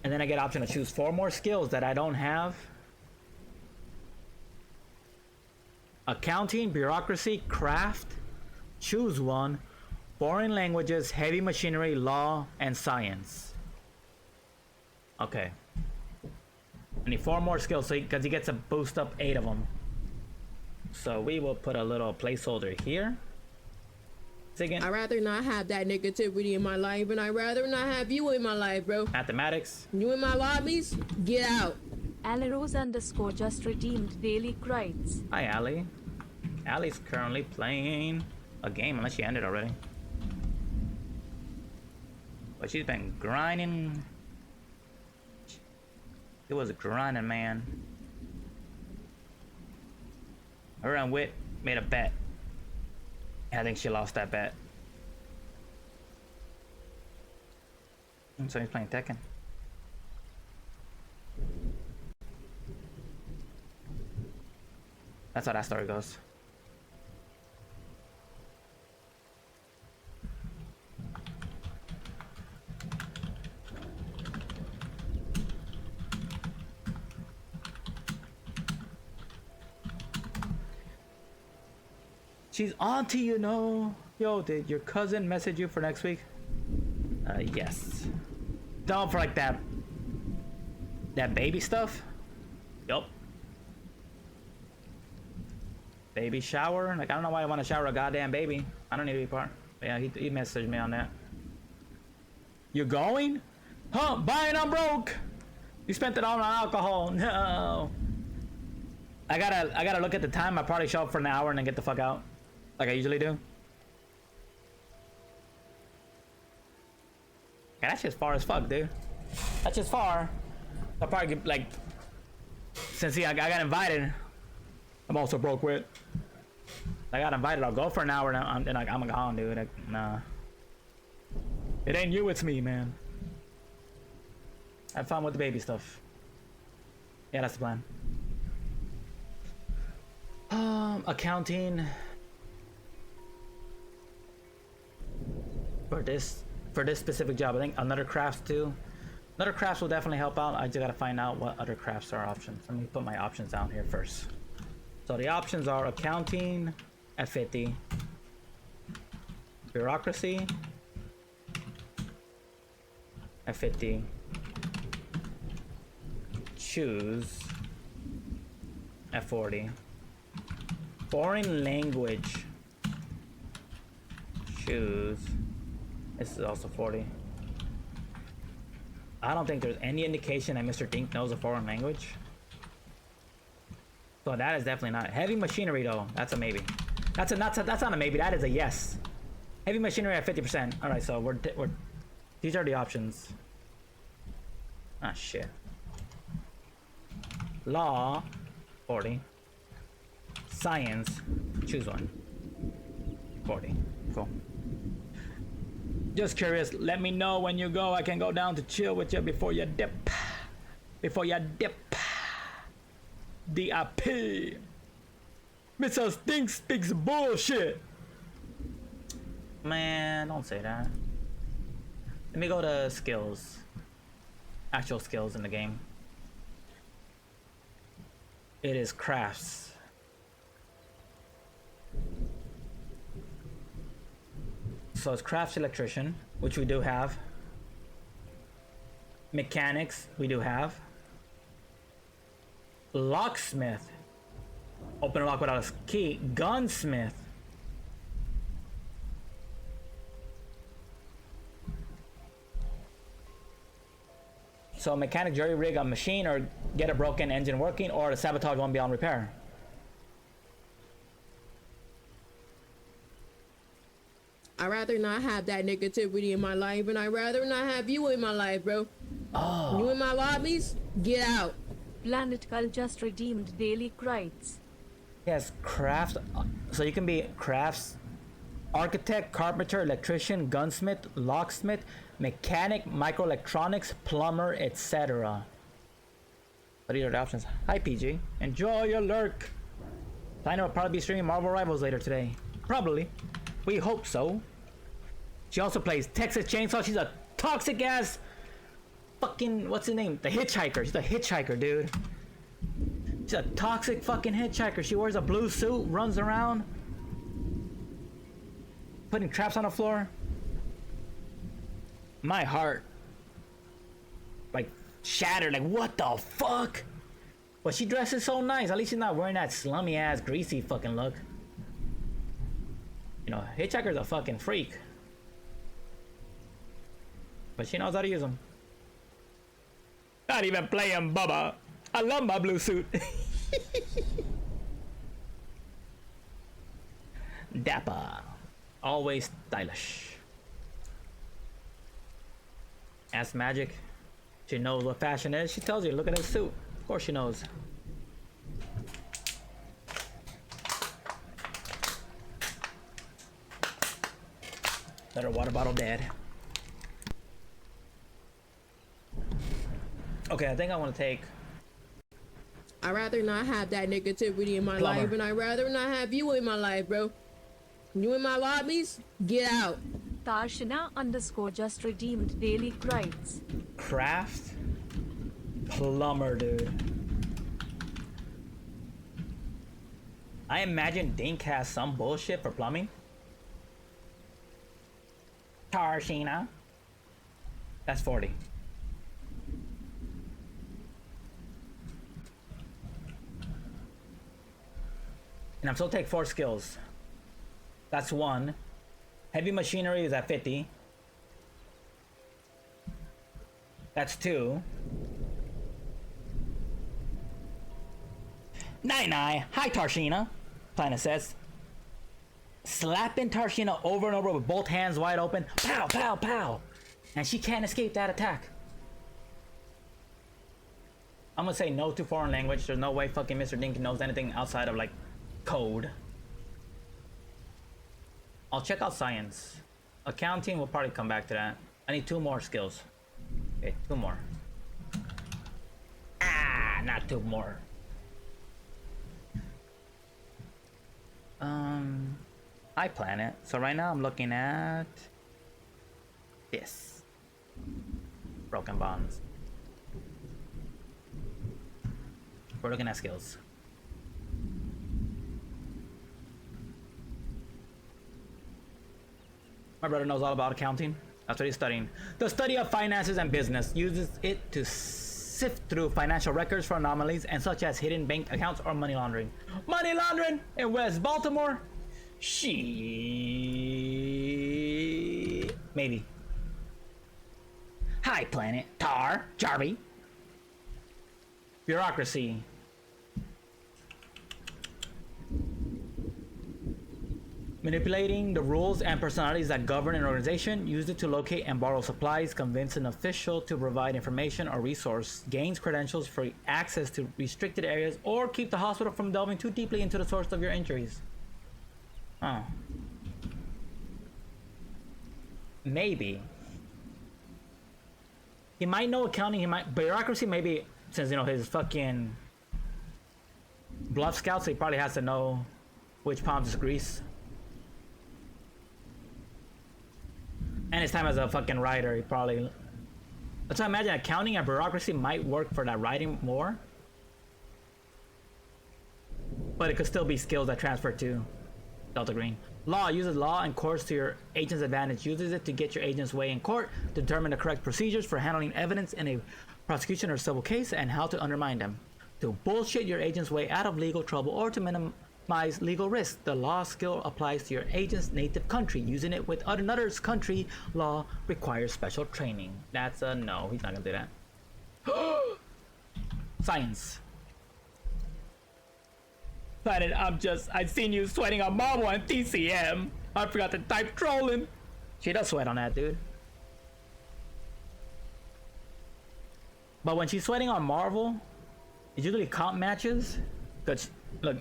And then I get option to choose 4 more skills that I don't have. Accounting, bureaucracy, craft. Choose one. Foreign languages, heavy machinery, law, and science. Okay. I need 4 more skills because he gets to boost up 8 of them. So we will put a little placeholder here. SIGINT. I'd rather not have that negativity in my life, and I'd rather not have you in my life, bro. Mathematics. You in my lobbies? Get out. Alaros _ just redeemed daily credits. Hi, Allie. Allie's currently playing a game, unless she ended already. But she's been grinding. It was grinding, man. Her and Wit made a bet. I think she lost that bet. So he's playing Tekken. That's how that story goes. She's auntie, you know. Yo, did your cousin message you for next week? Yes. Don't for like that baby stuff? Yup. Baby shower? Like, I don't know why I want to shower a goddamn baby. I don't need to be part. But yeah, he messaged me on that. You going? Huh, buying I'm broke. You spent it all on alcohol. No. I gotta look at the time. I probably show up for an hour and then get the fuck out. Like I usually do. Yeah, that's just far as fuck, dude. That's just far. I'll probably get, like, since I got invited. I'm also broke with. I got invited. I'll go for an hour now. I'm gone, dude. Like, nah. It ain't you, it's me, man. Have fun with the baby stuff. Yeah, that's the plan. Accounting. For this specific job, I think another crafts too. Another crafts will definitely help out. I just gotta find out what other crafts are options. Let me put my options down here first. So the options are accounting at 50, bureaucracy, at 50. Choose at 40. Foreign language. Choose. This is also 40. I don't think there's any indication that Mr. Dink knows a foreign language. So that is definitely not. Heavy machinery though, that's a maybe. That's not a maybe, that is a yes. Heavy machinery at 50%. Alright, so we're these are the options. Ah shit. Law, 40. Science, choose one. 40. Cool. Just curious, let me know when you go. I can go down to chill with you before you dip. Before you dip. DIP. Mr. Stink speaks bullshit. Man, don't say that. Let me go to skills. Actual skills in the game. It is crafts. So it's crafts electrician, which we do have. Mechanics, we do have. Locksmith. Open a lock without a key. Gunsmith. So mechanic, jury rig a machine or get a broken engine working, or the sabotage one beyond repair. I'd rather not have that negativity in my life, and I'd rather not have you in my life, bro. Oh. You in my lobbies? Get out. Planet Cull just redeemed daily credits. Yes, crafts. So you can be crafts, architect, carpenter, electrician, gunsmith, locksmith, mechanic, microelectronics, plumber, etc. What are your options? Hi PG, enjoy your lurk. Dino will probably be streaming Marvel Rivals later today. Probably. We hope so. She also plays Texas Chainsaw. She's a toxic ass fucking, what's his name? The hitchhiker. She's a hitchhiker, dude. She's a toxic fucking hitchhiker. She wears a blue suit, runs around, putting traps on the floor. My heart, like, shattered. Like, what the fuck? But she dresses so nice. At least she's not wearing that slummy ass, greasy fucking look. You know, hitchhiker's a fucking freak. But she knows how to use them. Not even playing Bubba. I love my blue suit. Dapper. Always stylish. Ask Magic. She knows what fashion is. She tells you, look at his suit. Of course she knows. Let her water bottle dead. Okay, I think I want to take... I'd rather not have that negativity in my Plumber. life, and I'd rather not have you in my life, bro. You in my lobbies? Get out. Tarshina _ just redeemed daily credits. Craft? Plumber, dude. I imagine Dink has some bullshit for plumbing. Tarshina. That's 40. And I'm still take 4 skills. That's 1. Heavy machinery is at 50. That's 2. Nine. Hi Tarshina. Planet says. Slapping Tarshina over and over with both hands wide open. Pow, pow, pow. And she can't escape that attack. I'm gonna say no to foreign language. There's no way fucking Mr. Dink knows anything outside of like code. I'll check out science. Accounting, will probably come back to that. I need 2 more skills. Okay, 2 more. Ah, not 2 more. Hi planet. So right now I'm looking at this. Broken bonds. We're looking at skills. My brother knows all about accounting. That's what he's studying. The study of finances and business uses it to sift through financial records for anomalies and such as hidden bank accounts or money laundering. Money laundering in West Baltimore? Maybe. Hi, Planet. Tar. Jarvie. Bureaucracy. Manipulating the rules and personalities that govern an organization, use it to locate and borrow supplies, convince an official to provide information or resource, gains credentials for access to restricted areas, or keep the hospital from delving too deeply into the source of your injuries. Oh. Maybe. He might know accounting, he might... Bureaucracy, maybe, since, you know, his fucking... Bluff Scout, so he probably has to know which palms is grease. And his time as a fucking writer, he probably... So I imagine accounting and bureaucracy might work for that writing more. But it could still be skills that transfer to Delta Green. Law uses law and courts to your agent's advantage. Uses it to get your agent's way in court, determine the correct procedures for handling evidence in a prosecution or civil case, and how to undermine them. To bullshit your agent's way out of legal trouble or to minimize legal risk. The law skill applies to your agent's native country. Using it with another's country law requires special training. That's a no. He's not gonna do that. Science. Planet, I've seen you sweating on Marvel and TCM. I forgot to type trolling. She does sweat on that, dude. But when she's sweating on Marvel, it's usually comp matches. Cause look,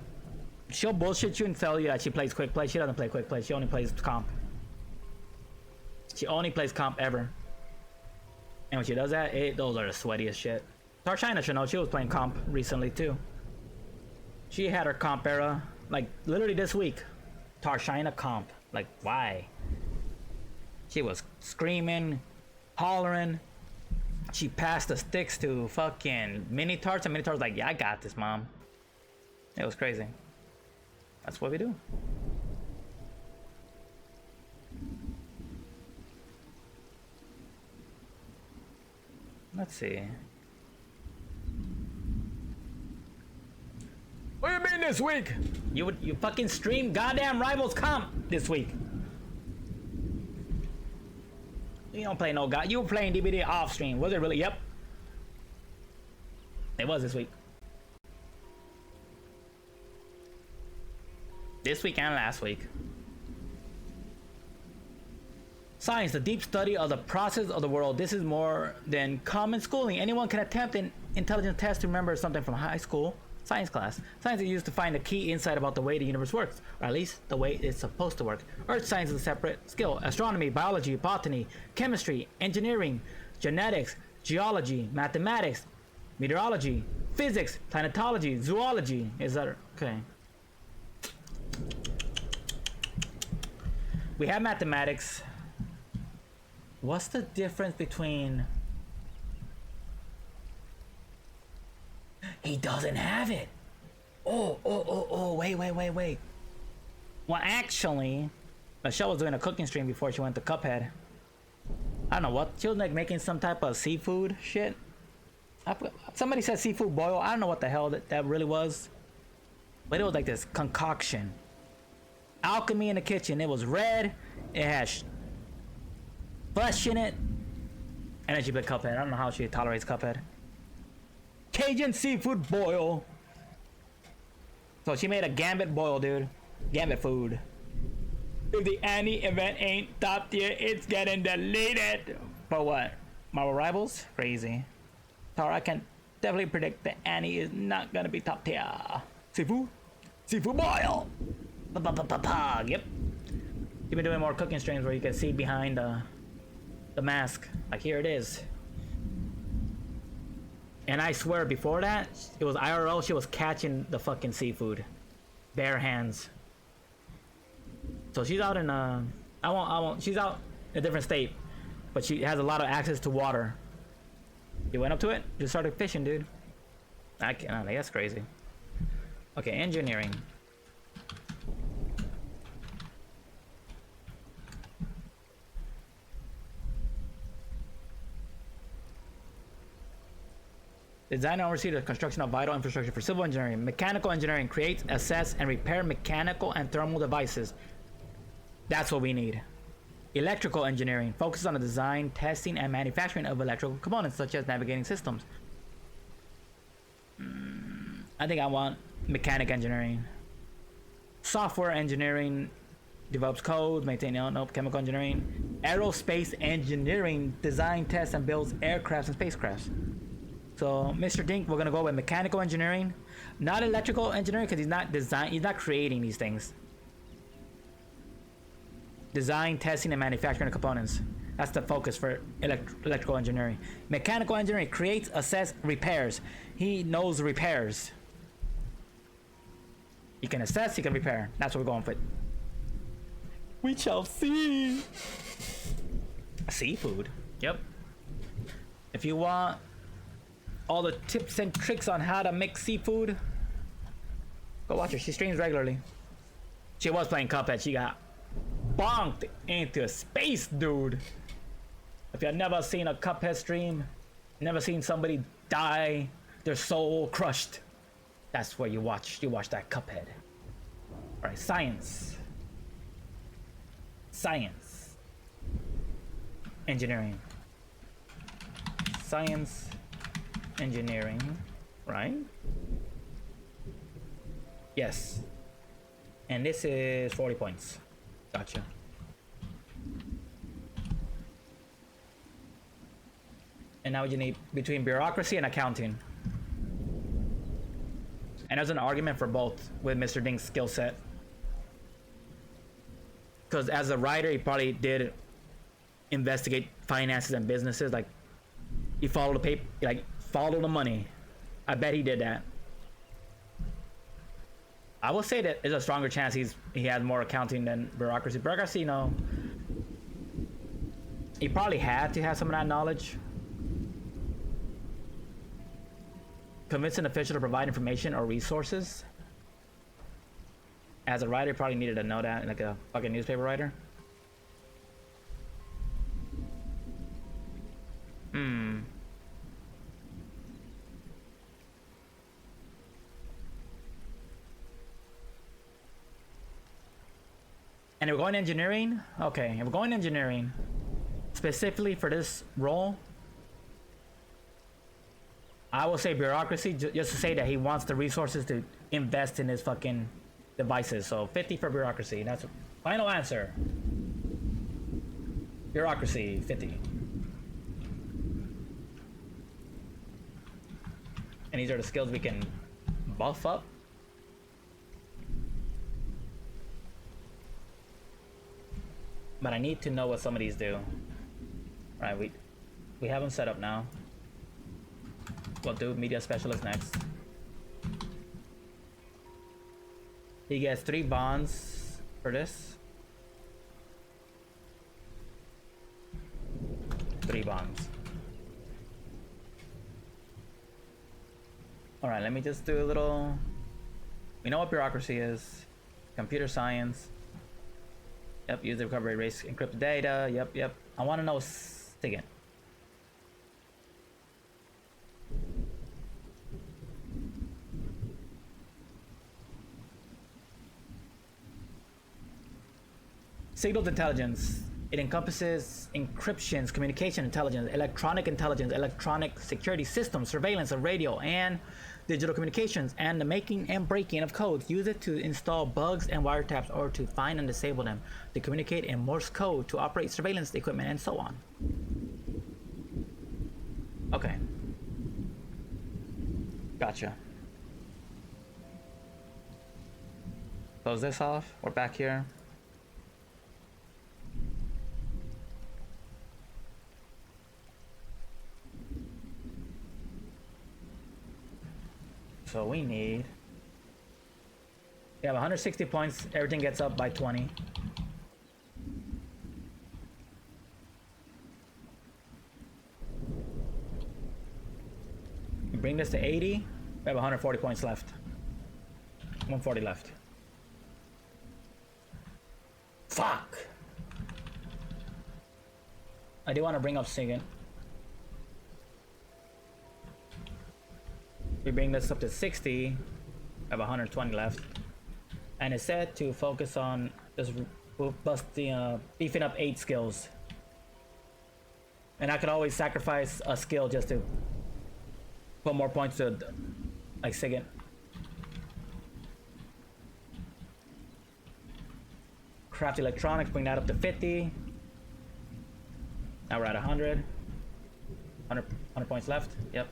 she'll bullshit you and tell you that she plays quick play. She doesn't play quick play. She only plays comp. She only plays comp ever. And when she does that, those are the sweatiest shit. Tarshina should know. She was playing comp recently too. She had her comp era, like literally this week. Tarshina comp. Like, why? She was screaming, hollering. She passed the sticks to fucking Mini-Tarts, and Mini-Tarts was like, yeah, I got this, mom. It was crazy. That's what we do. Let's see. What do you mean this week? You fucking stream goddamn Rivals comp this week. You don't play no god. You were playing DBD off stream. Was it really? Yep. It was this week. This week and last week. Science, the deep study of the process of the world. This is more than common schooling. Anyone can attempt an intelligence test to remember something from high school science class. Science is used to find a key insight about the way the universe works, or at least the way it's supposed to work. Earth science is a separate skill. Astronomy, biology, botany, chemistry, engineering, genetics, geology, mathematics, meteorology, physics, planetology, zoology. Is that okay? We have mathematics. What's the difference between... He doesn't have it. Oh, wait. Well, actually, Michelle was doing a cooking stream before she went to Cuphead. I don't know what. She was like making some type of seafood shit. Somebody said seafood boil. I don't know what the hell that really was. But it was like this concoction. Alchemy in the kitchen. It was red. It has flesh in it. And then she put Cuphead. I don't know how she tolerates Cuphead. Cajun seafood boil. So she made a Gambit boil, dude. Gambit food. If the Annie event ain't top tier, it's getting deleted. For what? Marvel Rivals? Crazy. Tara, I can definitely predict that Annie is not gonna be top tier. Seafood? Seafood boil! Yep. You've been doing more cooking streams where you can see behind the mask. Like, here it is. And I swear, before that, it was IRL, she was catching the fucking seafood. Bare hands. So she's out in, I won't, she's out in a different state. But she has a lot of access to water. You went up to it, just started fishing, dude. I can't, that's crazy. Okay, engineering. Design and oversee the construction of vital infrastructure for civil engineering. Mechanical engineering creates, assess, and repair mechanical and thermal devices. That's what we need. Electrical engineering focuses on the design, testing, and manufacturing of electrical components such as navigating systems. I think I want mechanic engineering. Software engineering develops code, maintain, nope. Chemical engineering. Aerospace engineering design, tests, and builds aircrafts and spacecrafts. So Mr. Dink, we're gonna go with mechanical engineering, not electrical engineering, because he's not creating these things. Design, testing, and manufacturing of components. That's the focus for electrical engineering. Mechanical engineering creates, assess, repairs. He knows repairs. He can assess, he can repair. That's what we're going with. We shall see. Seafood. Yep. If you want all the tips and tricks on how to make seafood, go watch her. She streams regularly. She was playing Cuphead. She got bonked into space, dude. If you've never seen a Cuphead stream, never seen somebody die, their soul crushed, that's where you watch that Cuphead. All right, science. Science. Engineering. Science. Engineering. Right? Yes. And this is 40 points. Gotcha. And now you need between bureaucracy and accounting. And there's an argument for both with Mr. Dink's skill set. Because as a writer, he probably did investigate finances and businesses. Like, he followed the paper, like, follow the money. I bet he did that. I will say that there's a stronger chance he has more accounting than bureaucracy. Bureaucracy, you know, he probably had to have some of that knowledge. Convince an official to provide information or resources. As a writer, probably needed to know that, like a fucking newspaper writer. And if we're going engineering, okay, if we're going engineering, specifically for this role, I will say bureaucracy, just to say that he wants the resources to invest in his fucking devices. So 50 for bureaucracy. That's final answer. Bureaucracy, 50. And these are the skills we can buff up. But I need to know what some of these do. All right, we have them set up now. We'll do media specialist next. He gets 3 bonds for this. 3 bonds. All right, let me just do a little. We know what bureaucracy is. Computer science. Yep, use the recovery erase encrypted data. Yep. I want to know SIGINT. Signals intelligence. It encompasses encryptions, communication intelligence, electronic security systems, surveillance of radio and digital communications, and the making and breaking of codes. Use it to install bugs and wiretaps or to find and disable them, to communicate in Morse code, to operate surveillance equipment, and so on. Okay. Gotcha. Close this off. We're back here. So we need. We have 160 points. Everything gets up by 20. We bring this to 80. We have 140 points left. 140 left. Fuck! I do want to bring up SIGINT. We bring this up to 60. I have 120 left. And it's said to focus on just beefing up 8 skills. And I could always sacrifice a skill just to put more points to like Sigint. Craft electronics, bring that up to 50. Now we're at 100. 100 points left. Yep.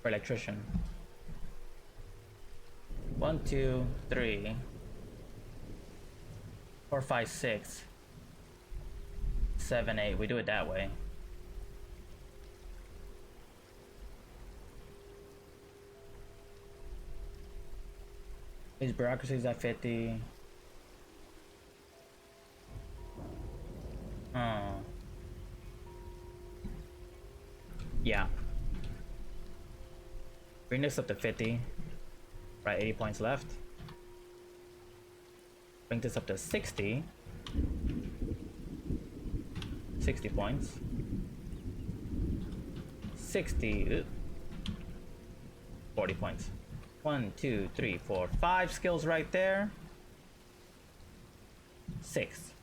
For electrician. 1, 2, 3, 4, 5, 6, 7, 8. We do it that way. His bureaucracy is at 50. Oh. Yeah. Bring this up to 50. Right, 80 points left. Bring this up to 60. 60 points. 60. 40 points. 1, 2, 3, 4, 5 skills right there. 6.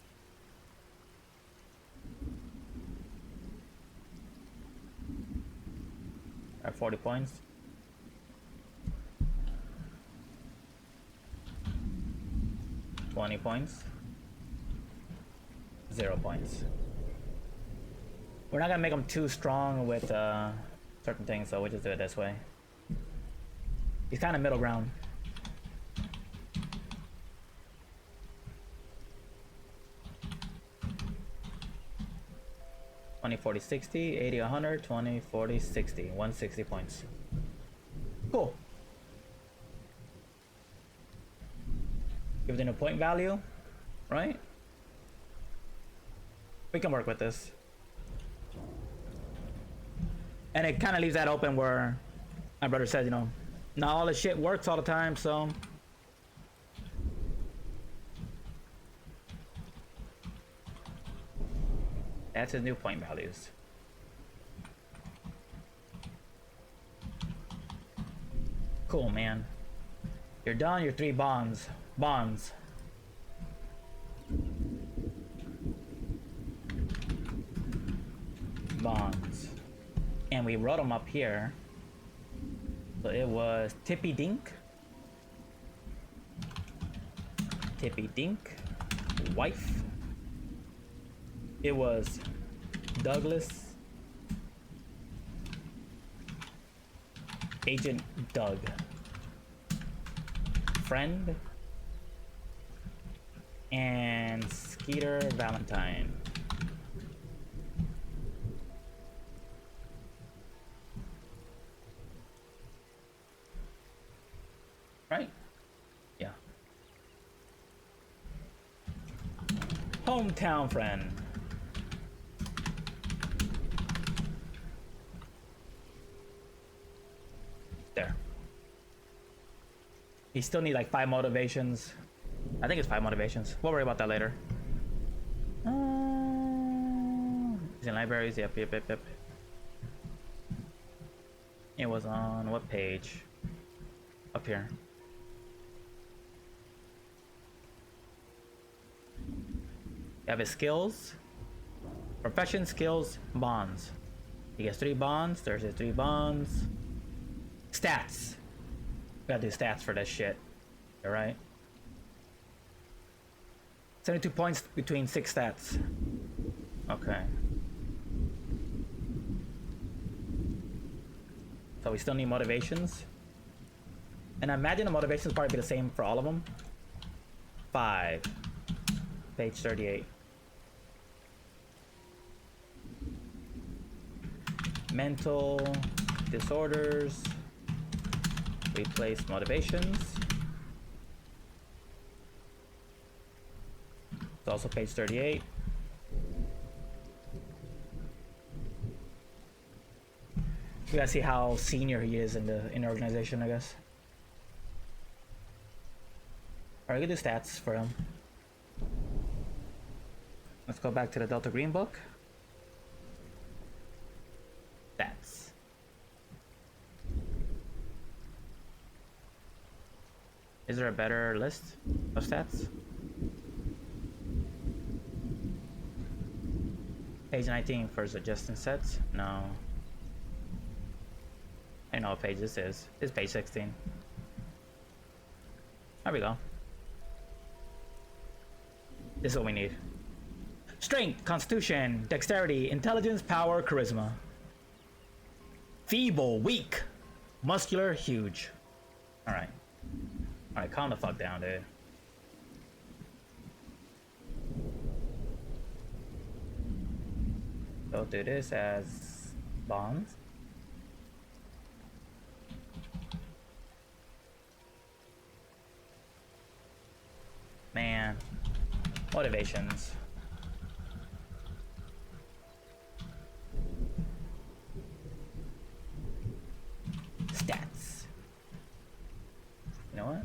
At 40 points. 20 points. 0 points. We're not gonna make them too strong with certain things, so we'll just do it this way. He's kind of middle ground. $20, $40, $60, $80, $100, $20, $40, $60, 160 points. Cool. Give it a point value, right? We can work with this. And it kind of leaves that open where my brother says, you know, not all this shit works all the time, so. That's his new point values. Cool, man. You're done, your 3 bonds. Bonds. Bonds. And we wrote them up here. So it was Tippy Dink. Tippy Dink. Wife. It was Douglas. Agent Doug. Friend. And Skeeter Valentine. Right? Yeah. Hometown friend. There. You still need like 5 motivations. I think it's 5 motivations. We'll worry about that later. He's in libraries. Yep. It was on what page? Up here. You have his skills, profession, skills, bonds. He gets 3 bonds. There's his 3 bonds. Stats. We gotta do stats for this shit. All right. 72 points between 6 stats. Okay. So we still need motivations. And I imagine the motivations probably be the same for all of them. 5. Page 38. Mental disorders. Replace motivations. It's also page 38. We gotta see how senior he is in the organization, I guess. Alright, we can do stats for him. Let's go back to the Delta Green book. Stats. Is there a better list of stats? Page 19 for suggestion sets? No. I know what page this is. It's page 16. There we go. This is what we need. Strength, constitution, dexterity, intelligence, power, charisma. Feeble, weak, muscular, huge. Alright. Alright, calm the fuck down, dude. So do this as bonds. Man. Motivations. Stats. You know what?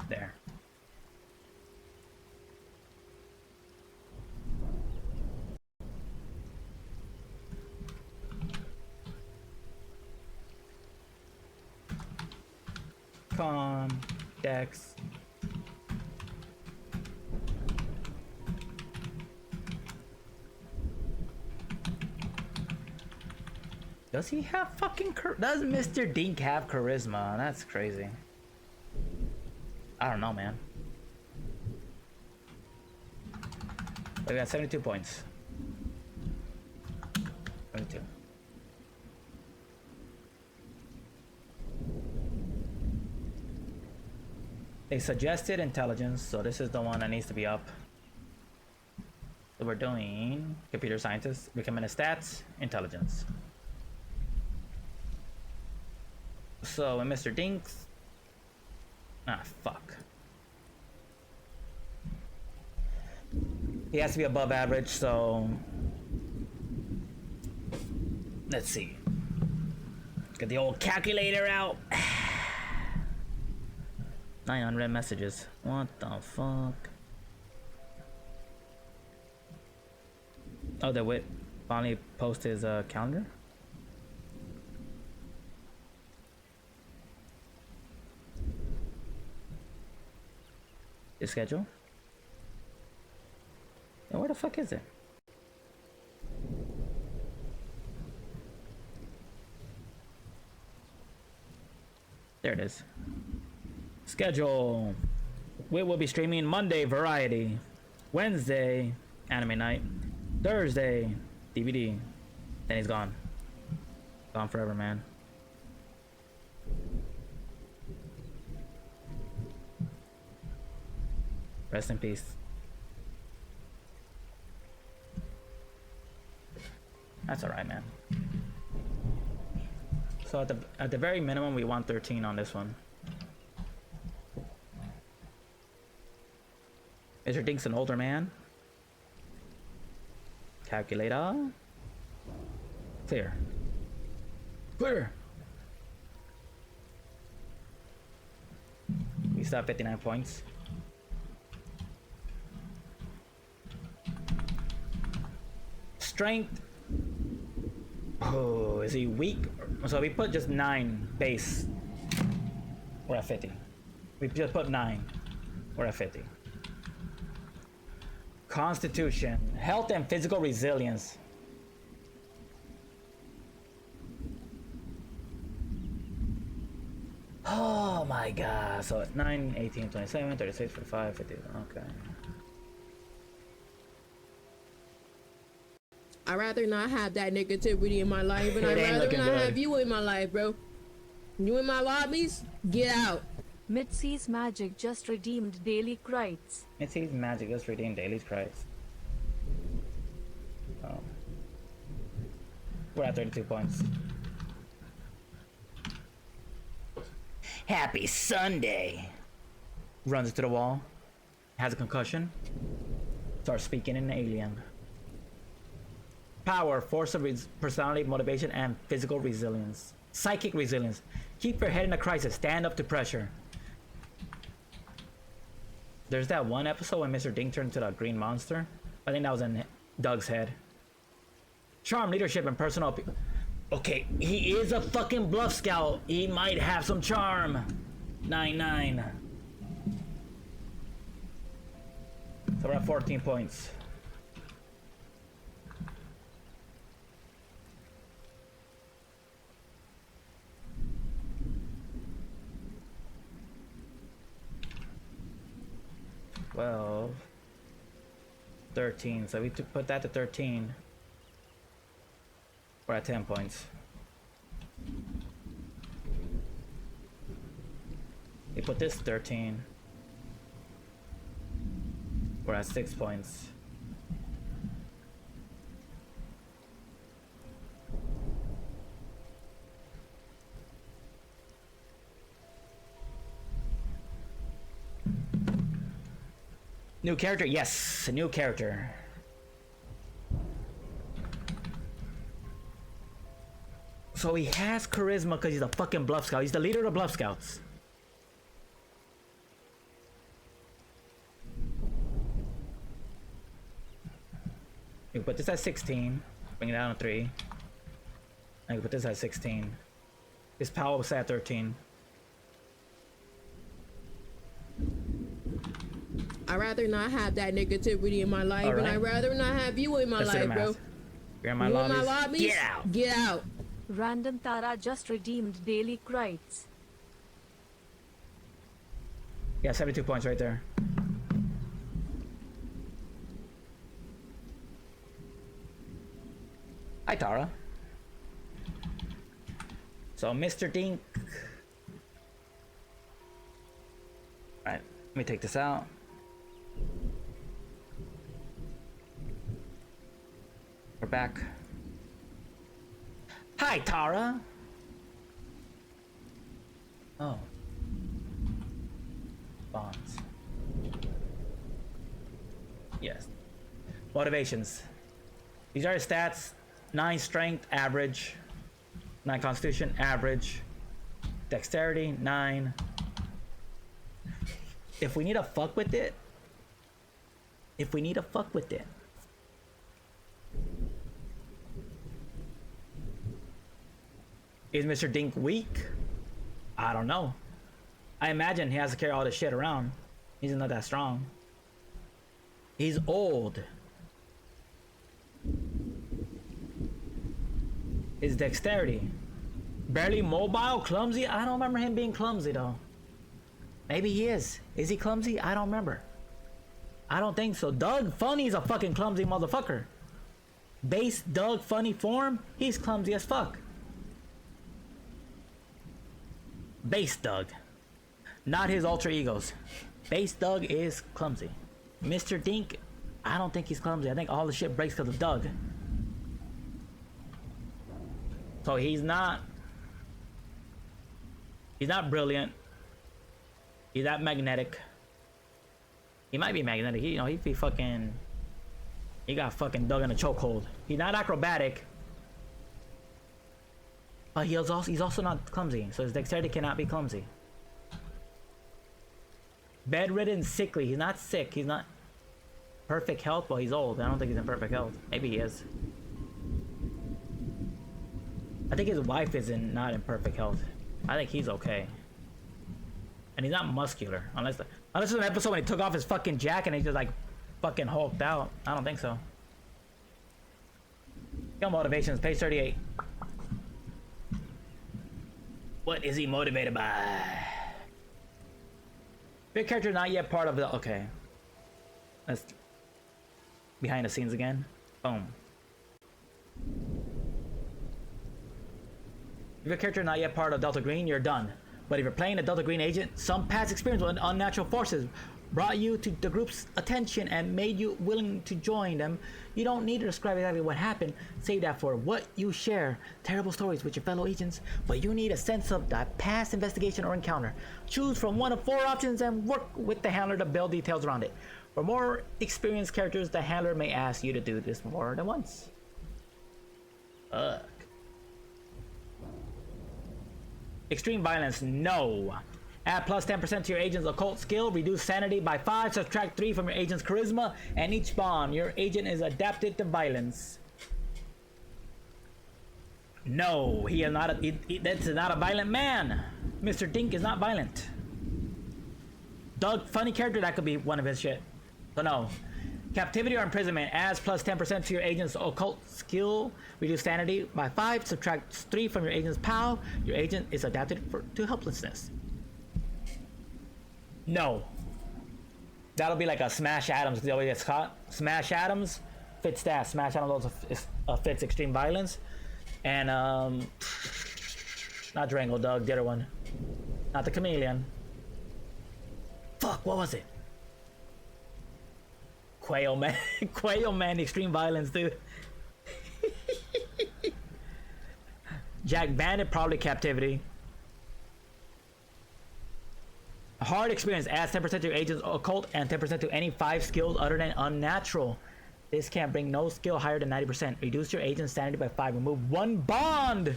There. Con, Dex. Does he have fucking does Mr. Dink have charisma? That's crazy. I don't know, man. We got 72 points. 72. They suggested intelligence, so this is the one that needs to be up. So we're doing computer scientist, recommended stats, intelligence. So, and Mr. Dinks. Ah, fuck. He has to be above average, so. Let's see. Get the old calculator out. 900 messages. What the fuck? Oh, the Wit finally posted his calendar? His schedule? And where the fuck is it? There it is. Schedule. We will be streaming Monday, Variety. Wednesday, Anime Night. Thursday, DVD. Then he's gone. Gone forever, man. Rest in peace. That's alright, man. So at the very minimum, we want 13 on this one. Mr. Dink's an older man. Calculator. Clear. Clear. We still have 59 points. Strength. Oh, is he weak? So we put just 9 base. We're at 50. We just put 9. We're at 50. Constitution, health and physical resilience. Oh my god. So it's 9, 18, 27, 36, 45, 50. Okay. I'd rather not have that negativity in my life, and It I'd ain't rather looking not good. have you in my life, bro. You in my lobbies? Get out. Mitzi's Magic just redeemed daily credits. Mitzi's Magic just redeemed Daily's price. Oh. We're at 32 points. Happy Sunday! Runs to the wall. Has a concussion. Starts speaking in alien. Power, force of personality, motivation, and physical resilience. Psychic resilience. Keep your head in a crisis. Stand up to pressure. There's that one episode when Mr. Dink turned into the green monster. I think that was in Doug's head. Charm, leadership, and personal. Okay, he is a fucking bluff scout. He might have some charm. 9-9. So we're at 14 points. Well, 13. So we put that to 13. We're at 10 points. We put this 13. We're at 6 points. New character? Yes, a new character. So he has charisma because he's a fucking bluff scout. He's the leader of the bluff scouts. You can put this at 16, bring it down to 3. And you can put this at 16. His power was at 13. I'd rather not have that negativity in my life, All and right. I'd rather not have you in my Let's do the life, bro. math. You're in my You in lobbies. my lobbies? Get out! Get out. Random Tara just redeemed daily credits. Yeah, 72 points right there. Hi, Tara. So, Mr. Dink. Alright, let me take this out. We're back. Hi, Tara. Oh. Bonds. Yes. Motivations. These are his stats. 9 strength, average. 9 constitution, average. Dexterity, 9. If we need to fuck with it. If we need to fuck with it. Is Mr. Dink weak? I don't know. I imagine he has to carry all this shit around. He's not that strong. He's old. His dexterity. Barely mobile, clumsy? I don't remember him being clumsy though. Maybe he is. Is he clumsy? I don't remember. I don't think so. Doug Funny's a fucking clumsy motherfucker. Base Doug Funny form, he's clumsy as fuck. Base Doug. Not his alter egos. Base Doug is clumsy. Mr. Dink, I don't think he's clumsy. I think all the shit breaks because of Doug. So he's not brilliant. He's not magnetic. He might be magnetic. He be fucking. He got fucking dug in a chokehold. He's not acrobatic. But he's also not clumsy. So his dexterity cannot be clumsy. Bedridden, sickly. He's not sick. He's not perfect health. Well, he's old. I don't think he's in perfect health. Maybe he is. I think his wife is not in perfect health. I think he's okay. And he's not muscular. Unless there's an episode when he took off his fucking jacket and he just like fucking hulked out. I don't think so. Skill motivations, page 38. What is he motivated by? Big character not yet part of the... Okay. That's behind the scenes again. Boom. If your character not yet part of Delta Green, you're done. But if you're playing a Delta Green agent, some past experience with unnatural forces brought you to the group's attention and made you willing to join them. You don't need to describe exactly what happened. Save that for what you share. Terrible stories with your fellow agents, but you need a sense of that past investigation or encounter. Choose from one of 4 options and work with the handler to build details around it. For more experienced characters, the handler may ask you to do this more than once. Extreme violence, no. Add plus 10% to your agent's occult skill. Reduce sanity by 5. Subtract 3 from your agent's charisma. And each bond, your agent is adapted to violence. No, he is not that's not a violent man. Mr. Dink is not violent. Doug, funny character, that could be one of his shit. So no. Captivity or imprisonment adds plus 10% to your agent's occult skill. Reduce sanity by 5. Subtract 3 from your agent's POW. Your agent is adapted to helplessness. No. That'll be like a Smash Adams. He always gets caught. Smash Adams fits that. Smash Adams also fits extreme violence. And not Drango, Doug, the other one. Not the chameleon. Fuck, what was it? Quail Man. Quail Man, extreme violence, dude. Jack Bandit, probably captivity. Hard experience adds 10% to your agent's occult and 10% to any 5 skills other than unnatural. This can bring no skill higher than 90%. Reduce your agent's sanity by 5. Remove 1 bond.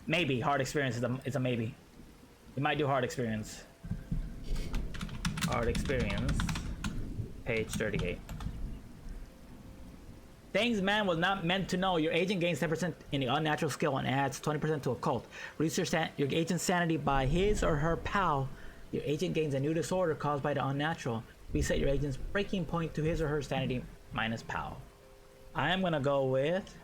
Maybe hard experience is a maybe. You might do hard experience. Hard experience. Page 38. Things man was not meant to know. Your agent gains 10% in the unnatural skill and adds 20% to occult. Reduce your agent's sanity by his or her POW. Your agent gains a new disorder caused by the unnatural. Reset your agent's breaking point to his or her sanity minus POW. I am gonna go with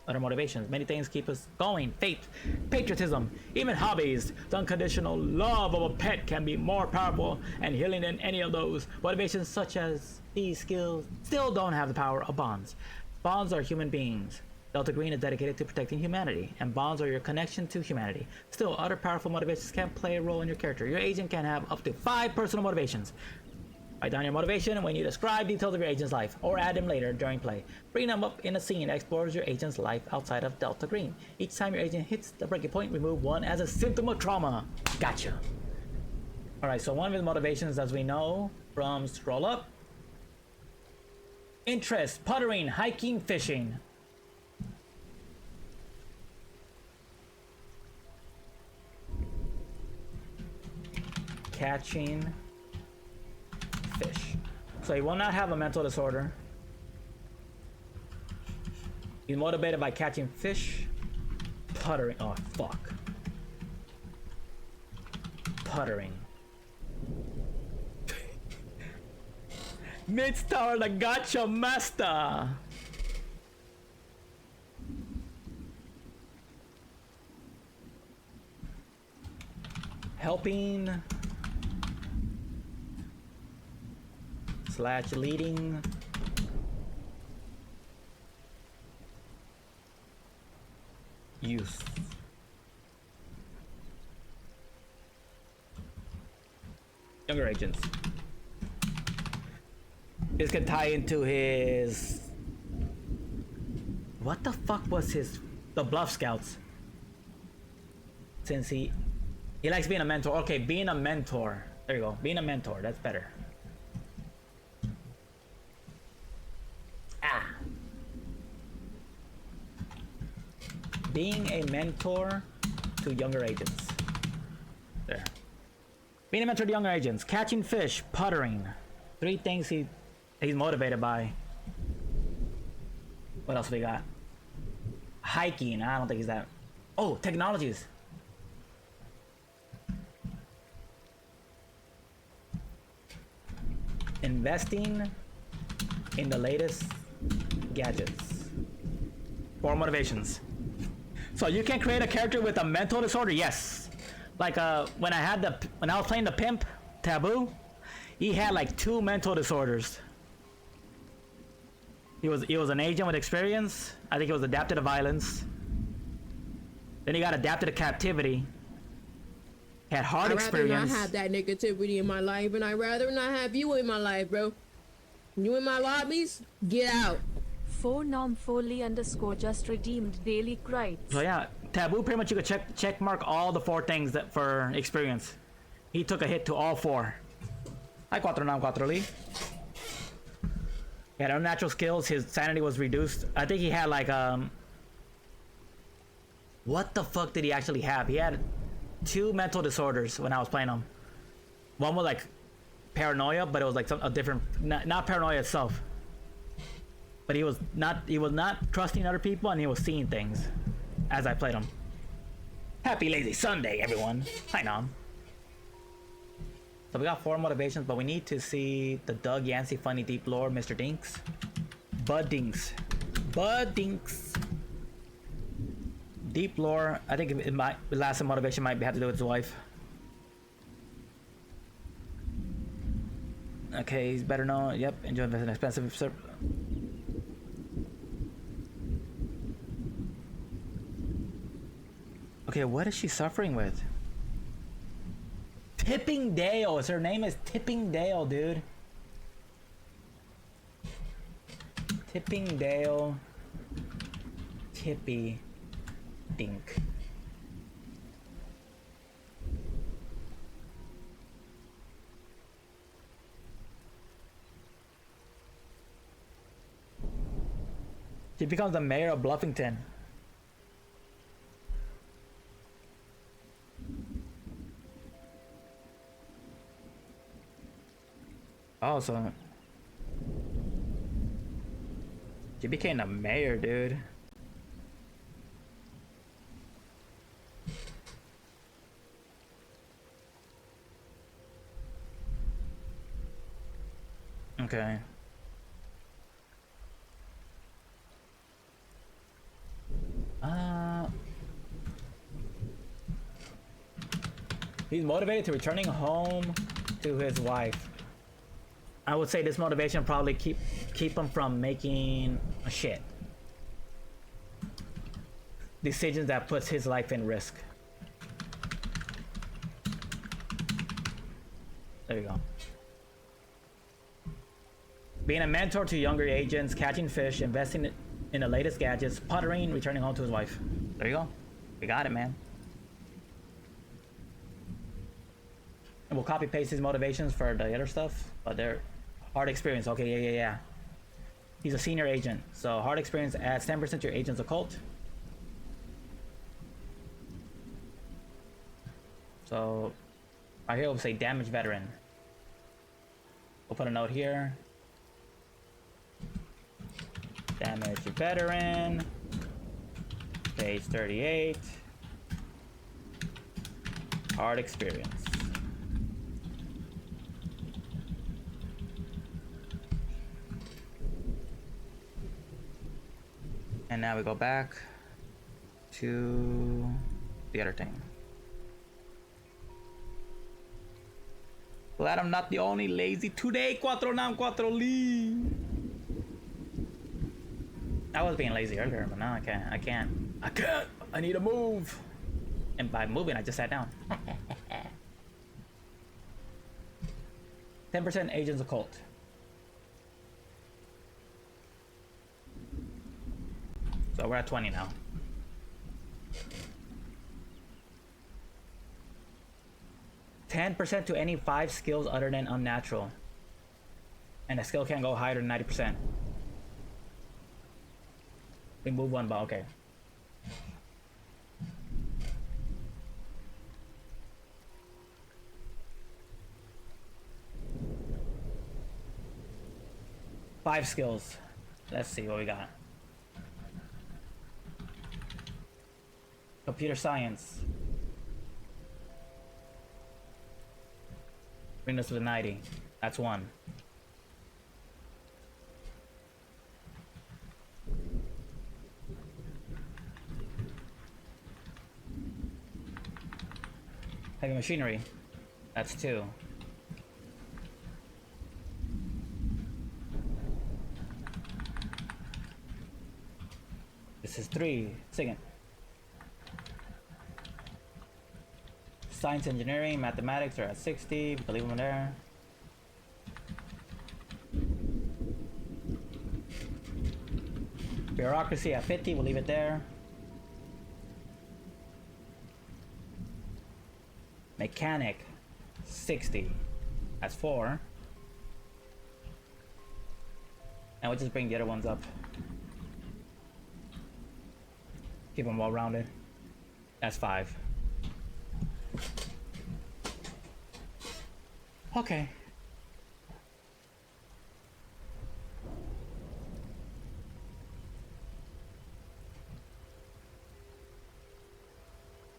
other motivations. Many things keep us going. Faith, patriotism, even hobbies. The unconditional love of a pet can be more powerful and healing than any of those. Motivations such as these skills still don't have the power of bonds. Bonds are human beings. Delta Green is dedicated to protecting humanity, and bonds are your connection to humanity. Still, other powerful motivations can play a role in your character. Your agent can have up to 5 personal motivations. Write down your motivation when you describe details of your agent's life, or add them later during play. Bring them up in a scene that explores your agent's life outside of Delta Green. Each time your agent hits the breaking point, remove 1 as a symptom of trauma. Gotcha. Alright, so one of his motivations, as we know from Scroll Up. Interest, puttering, hiking, fishing. Catching fish. So he will not have a mental disorder. He's motivated by catching fish. Puttering. Oh, fuck. Puttering. Midstar the Gotcha Master. Helping / leading youth. Younger agents. This could tie into his... What the fuck was his... The Bluff Scouts. Since he likes being a mentor. Okay, being a mentor. There you go. Being a mentor. That's better. Being a mentor to younger agents. There. Being a mentor to younger agents. Catching fish. Puttering. 3 things he's motivated by. What else we got? Hiking. I don't think he's that. Oh, technologies. Investing in the latest gadgets. 4 motivations. So you can create a character with a mental disorder, yes. Like when I was playing the pimp Taboo, he had like 2 mental disorders. He was an agent with experience. I think he was adapted to violence. Then he got adapted to captivity. Had hard experience. I'd rather not have that negativity in my life, and I'd rather not have you in my life, bro. You in my lobbies? Get out. 4norm4lee_ just redeemed daily credits. So yeah, Taboo, pretty much you could check mark all the 4 things that for experience. He took a hit to all 4. Hi 4norm4lee. He had unnatural skills. His sanity was reduced. I think he had like what the fuck did he actually have? He had 2 mental disorders when I was playing him. One was like paranoia, but it was like a different, not paranoia itself. But he was not trusting other people, and he was seeing things as I played him. Happy lazy Sunday, everyone. Hi, Nom. So we got 4 motivations, but we need to see the Doug Yancey funny deep lore, Mr. Dinks. Bud Dinks. Bud Dinks. Deep lore. I think it might, the last motivation might have to do with his wife. Okay, he's better known. Yep, enjoy an expensive. Okay, what is she suffering with? Tipping Dale. Her name is Tipping Dale, dude. Tipping Dale. Tippy. Dink. She becomes the mayor of Bluffington. Oh, so she became the mayor, dude. Okay. He's motivated to returning home to his wife. I would say this motivation probably keep him from making a shit decisions that puts his life in risk. There you go. Being a mentor to younger agents, catching fish, investing in the latest gadgets, puttering, returning home to his wife. There you go. We got it, man. And we'll copy paste his motivations for the other stuff, but they're hard experience. Okay, yeah. He's a senior agent, so hard experience adds 10% to your agent's occult. So right here we'll say damage veteran. We'll put a note here. Damage veteran. Page 38. Hard experience. And now we go back to the other thing. Glad I'm not the only lazy today. Cuatro nam, cuatro li. I was being lazy earlier, but now I can't. I need to move. And by moving, I just sat down. 10% agents occult. So we're at 20 now. %10 to any 5 skills other than unnatural. And the skill can't go higher than 90%. We move one, but okay. Five skills. Let's see what we got. Computer science. Bring us to the 90. That's one. Heavy machinery. That's 2. This is 3. Second. Science, engineering, mathematics are at 60. We can leave them there. Bureaucracy at 50. We'll leave it there. Mechanic, 60. That's 4. And we'll just bring the other ones up. Keep them well rounded. That's 5. Okay.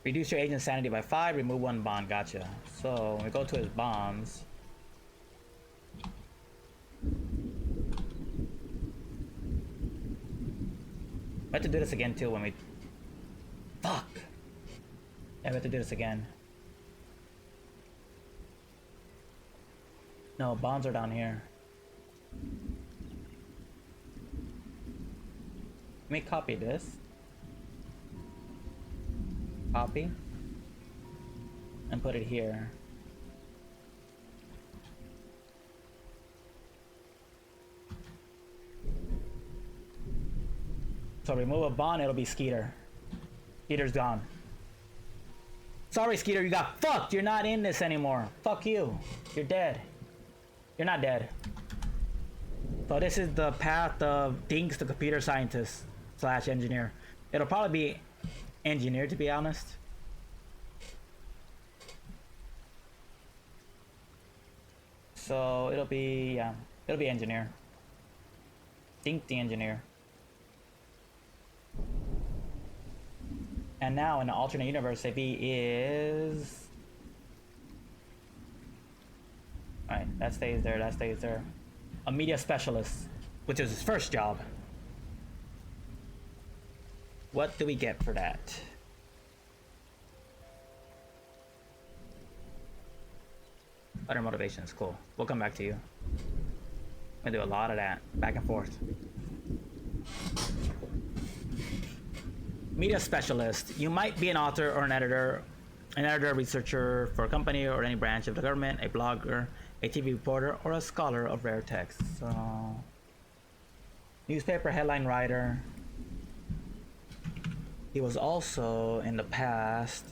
Reduce your agent's sanity by 5, remove 1 bond, gotcha. So when we go to his bonds. We have to do this again too when we... Fuck! Yeah, we have to do this again. No, bonds are down here. Let me copy this. Copy. And put it here. So remove a bond, it'll be Skeeter. Skeeter's gone. Sorry, Skeeter, you got fucked. You're not in this anymore. Fuck you. You're dead. You're not dead. So this is the path of Dinks, the computer scientist / engineer. It'll probably be engineer, to be honest. So it'll be, yeah, it'll be engineer. Dink the engineer. And now in the alternate universe, if he is... Alright, that stays there, that stays there. A media specialist, which is his first job. What do we get for that? Better motivations, cool. We'll come back to you. I'm gonna do a lot of that, back and forth. Media specialist. You might be an author or an editor, researcher for a company or any branch of the government, a blogger, a TV reporter, or a scholar of rare texts. So, newspaper headline writer. He was also in the past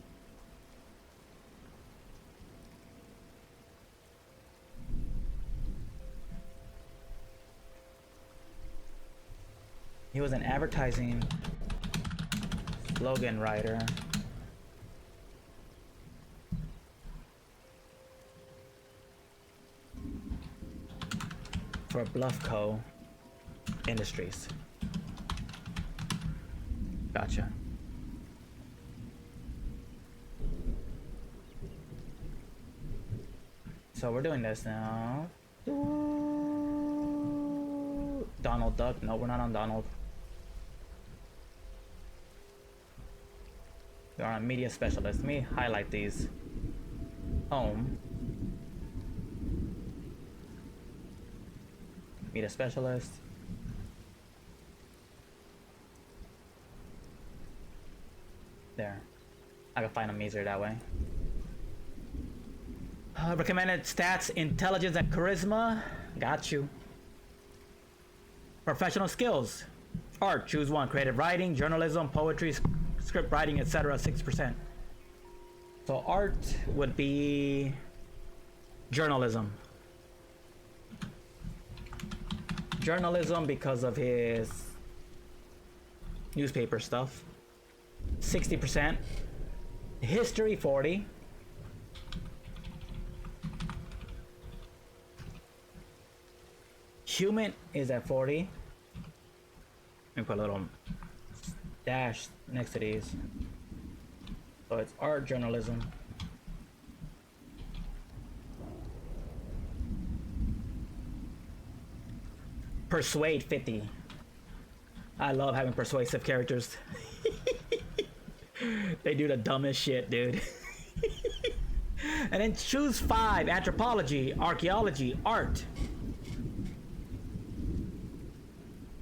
he was an advertising slogan writer. For Bluffco Industries. Gotcha. So we're doing this now. Donald Duck. No, we're not on Donald. We are on media specialist. Let me highlight these. Home. Media specialist. There. I can find them easier that way. Recommended stats, intelligence, and charisma. Got you. Professional skills. Art, choose one. Creative writing, journalism, poetry, script writing, etc. 6%. So art would be journalism. Journalism because of his newspaper stuff. 60%. History 40. Human is at 40. Let me put a little dash next to these. So it's art, journalism. Persuade 50. I love having persuasive characters. They do the dumbest shit, dude. And then choose 5. Anthropology, archaeology, art.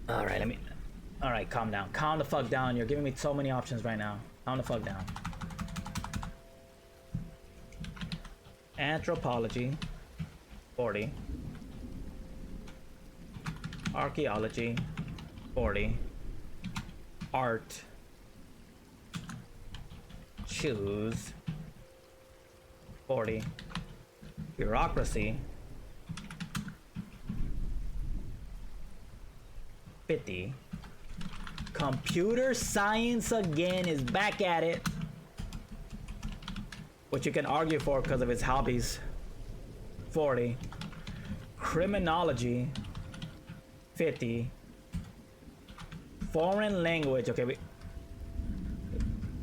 Alright, calm down. Calm the fuck down. You're giving me so many options right now. Calm the fuck down. Anthropology, 40. Archaeology, 40. Art. Choose 40. Bureaucracy 50. Computer science again is back at it, which you can argue for because of his hobbies. 40. Criminology, 50. Foreign language, okay,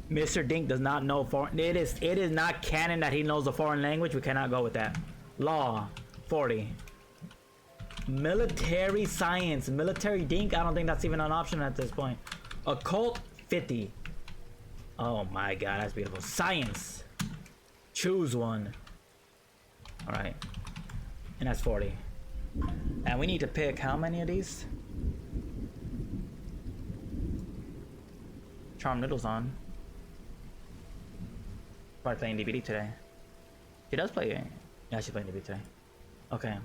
Mr. Dink does not know foreign. It is not canon that he knows the foreign language. We cannot go with that. Law, 40. Military science, military Dink. I don't think that's even an option at this point. Occult, 50. Oh my god, that's beautiful. Science, choose one. All right, and that's 40. And we need to pick how many of these? Charm Noodle's on. Probably playing DVD today. She does play. Yeah, she's playing DVD today. Okay.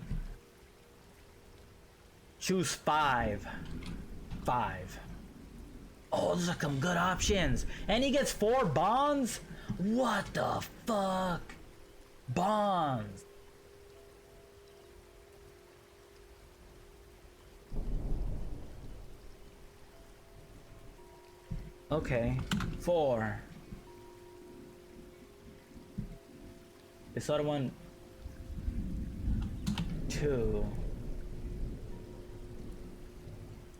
Choose 5. 5. Oh, those are some good options. And he gets 4 bonds? What the fuck? Bonds. Okay. 4. This other one, 2.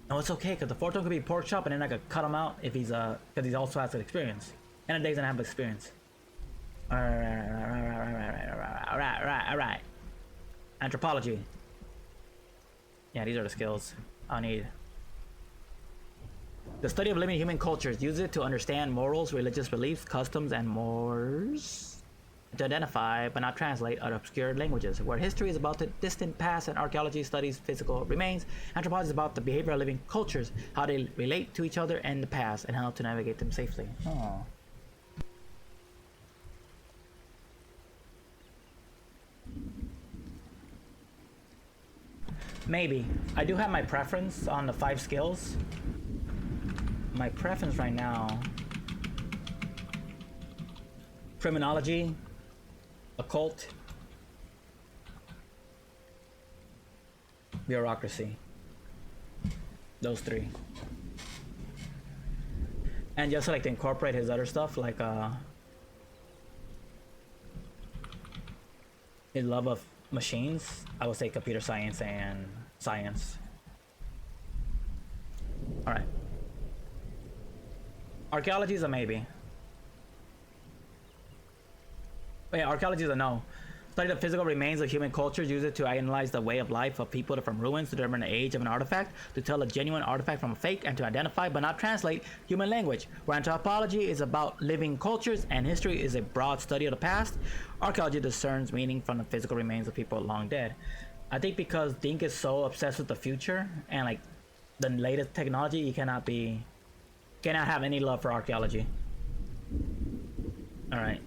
No, it's okay, because the fourth one could be pork chop, and then I could cut him out if he's because he also has an experience, and the doesn't have experience. All right. Anthropology. Yeah, these are the skills I need. The study of living human cultures. Use it to understand morals, religious beliefs, customs, and mores. To identify but not translate obscure languages. Where history is about the distant past and archaeology studies physical remains, anthropology is about the behavior of living cultures, how they relate to each other and the past, and how to navigate them safely. Oh. Maybe. I do have my preference on the 5 skills. My preference right now: criminology, occult, bureaucracy. Those 3. And just like to incorporate his other stuff, like his love of machines, I would say computer science and science. Alright. Archaeology is a maybe. Oh yeah, archaeology is a no. Study the physical remains of human cultures. Use it to analyze the way of life of people from ruins, to determine the age of an artifact, to tell a genuine artifact from a fake, and to identify but not translate human language. Where anthropology is about living cultures and history is a broad study of the past, archaeology discerns meaning from the physical remains of people long dead. I think because Dink is so obsessed with the future and like the latest technology, he cannot have any love for archaeology. Alright.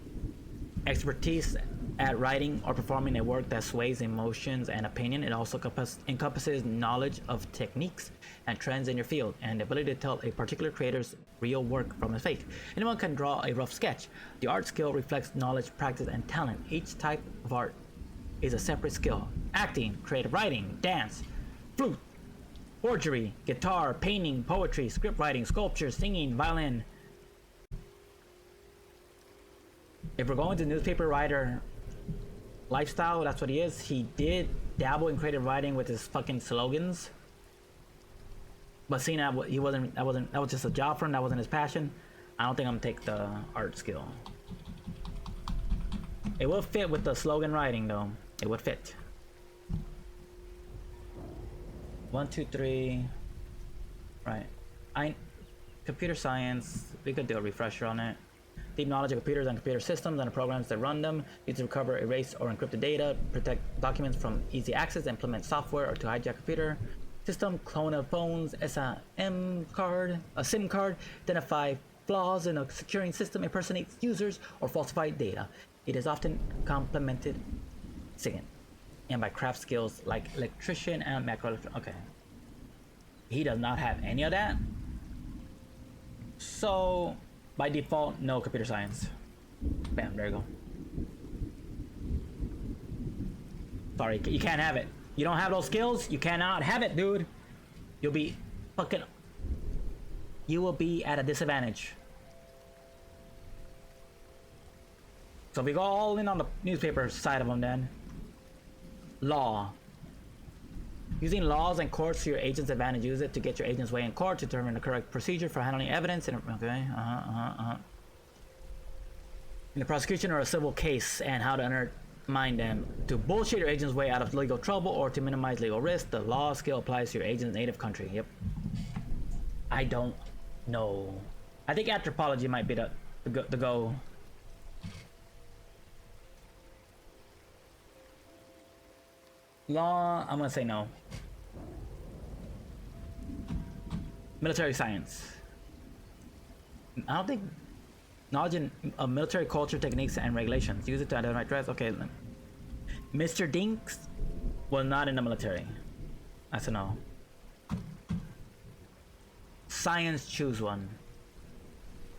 Expertise at writing or performing a work that sways emotions and opinion. It also encompasses knowledge of techniques and trends in your field, and the ability to tell a particular creator's real work from a fake. Anyone can draw a rough sketch. The art skill reflects knowledge, practice, and talent. Each type of art is a separate skill. Acting, creative writing, dance, flute, forgery, guitar, painting, poetry, script writing, sculpture, singing, violin. If we're going to newspaper writer lifestyle, that's what he is. He did dabble in creative writing with his fucking slogans, but seeing that that was just a job for him, that wasn't his passion. I don't think I'm gonna take the art skill. It will fit with the slogan writing though. It would fit. 1, 2, 3. Right. Computer science. We could do a refresher on it. Deep knowledge of computers and computer systems and the programs that run them. Needs to recover, erase, or encrypted data, protect documents from easy access, implement software or to hijack computer system, clone of phones, SIM card, identify flaws in a securing system, impersonate users, or falsify data. It is often complemented and by craft skills like electrician and macro. Okay. He does not have any of that. So by default, no computer science. Bam, there you go. Sorry, you can't have it. You don't have those skills, you cannot have it, dude. You'll be fucking... You will be at a disadvantage. So we go all in on the newspaper side of them then. Law. Using laws and courts to your agent's advantage. Use it to get your agent's way in court to determine the correct procedure for handling evidence. In the prosecution or a civil case, and how to undermine them. To bullshit your agent's way out of legal trouble or to minimize legal risk. The law skill applies to your agent's native country. Yep. I don't know. I think anthropology might be the go. Law, I'm gonna say no. Military science. I don't think knowledge of military culture, techniques, and regulations. Use it to identify threats. Okay. Mr. Dinks was not in the military. That's a no. Science, choose one.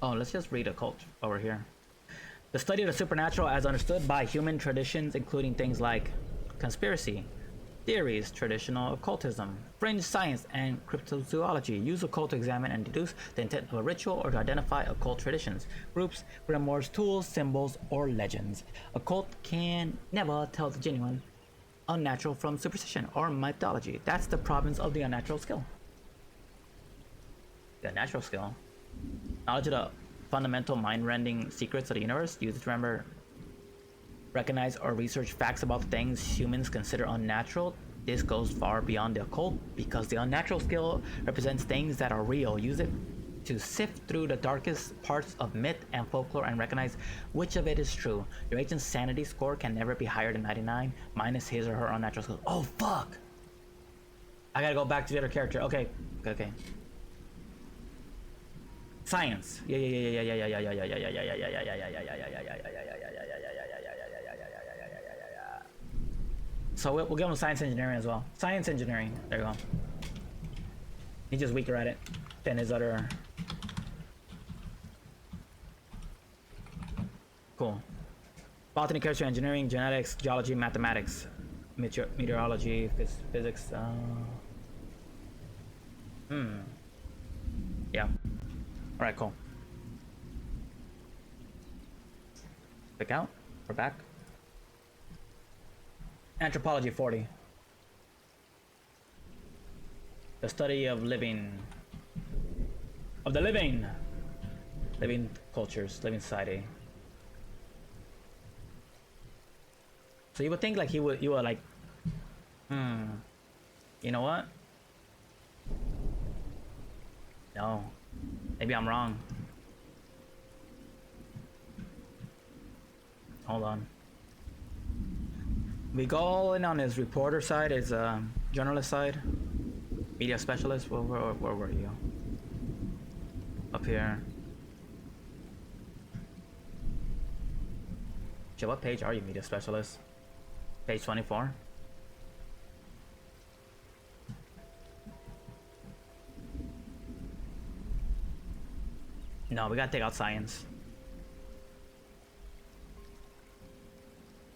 Oh, let's just read a cult over here. The study of the supernatural as understood by human traditions, including things like conspiracy theories, traditional occultism, fringe science, and cryptozoology. Use occult to examine and deduce the intent of a ritual or to identify occult traditions, groups, grimoires, tools, symbols, or legends. Occult can never tell the genuine unnatural from superstition or mythology. That's the province of the unnatural skill. The unnatural skill. Knowledge of the fundamental mind-rending secrets of the universe. Use it to remember, recognize, or research facts about things humans consider unnatural. This goes far beyond the occult because the unnatural skill represents things that are real. Use it to sift through the darkest parts of myth and folklore and recognize which of it is true. Your agent's sanity score can never be higher than 99 minus his or her unnatural skill. Oh fuck! I gotta go back to the other character. Okay. Science. So we'll give him science engineering as well. Science engineering. There you go. He's just weaker at it than his other. Cool. Botany, chemistry, engineering, genetics, geology, mathematics, meteorology, physics. Yeah. All right, cool. Pick out. We're back. Anthropology 40. The study of living cultures, living society. So you would think like you would like, you know what? No, maybe I'm wrong. Hold on. We go all in on his reporter side, his journalist side, media specialist. Where were you? Up here. Shit, what page are you, media specialist? Page 24. No, we gotta take out science.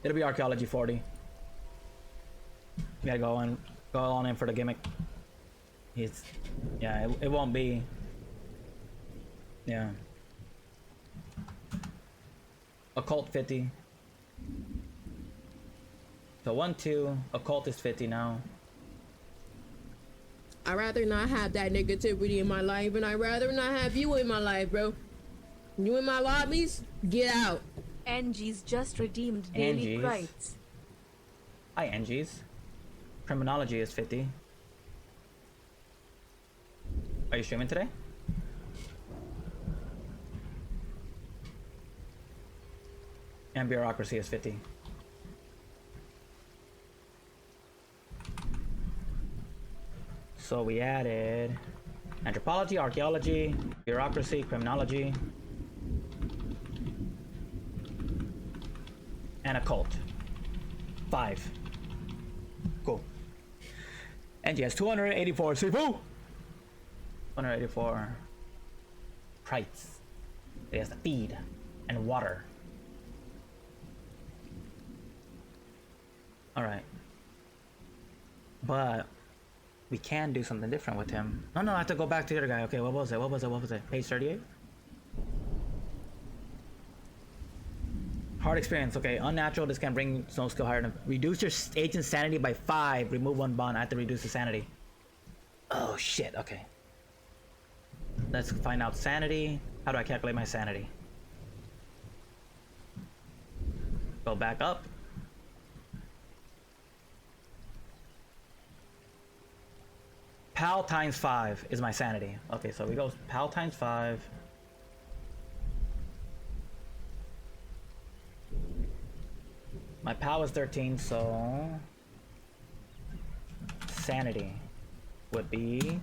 It'll be archaeology 40. You gotta go on in for the gimmick. Yeah, it won't be. Yeah. Occult 50. So 1, 2, occult is 50 now. I'd rather not have that negativity in my life, and I'd rather not have you in my life, bro. You in my lobbies? Get out. Angie's just redeemed daily Angie's. rights. Hi, Angie's. Criminology is 50. Are you streaming today? And bureaucracy is 50. So we added anthropology, archaeology, bureaucracy, criminology, and occult. 5. Cool. And he has 284 Sifu! 284 prites. He has the feed and water. Alright. But we can do something different with him. No, I have to go back to the other guy. Okay, what was it? Page 38? Hard experience. Okay, unnatural. This can bring no skill higher than. Reduce your agent's sanity by 5. Remove 1 bond. I have to reduce the sanity. Oh shit. Okay. Let's find out sanity. How do I calculate my sanity? Go back up. PAL times 5 is my sanity. Okay, so we go PAL times 5. My PAL is 13, so sanity would be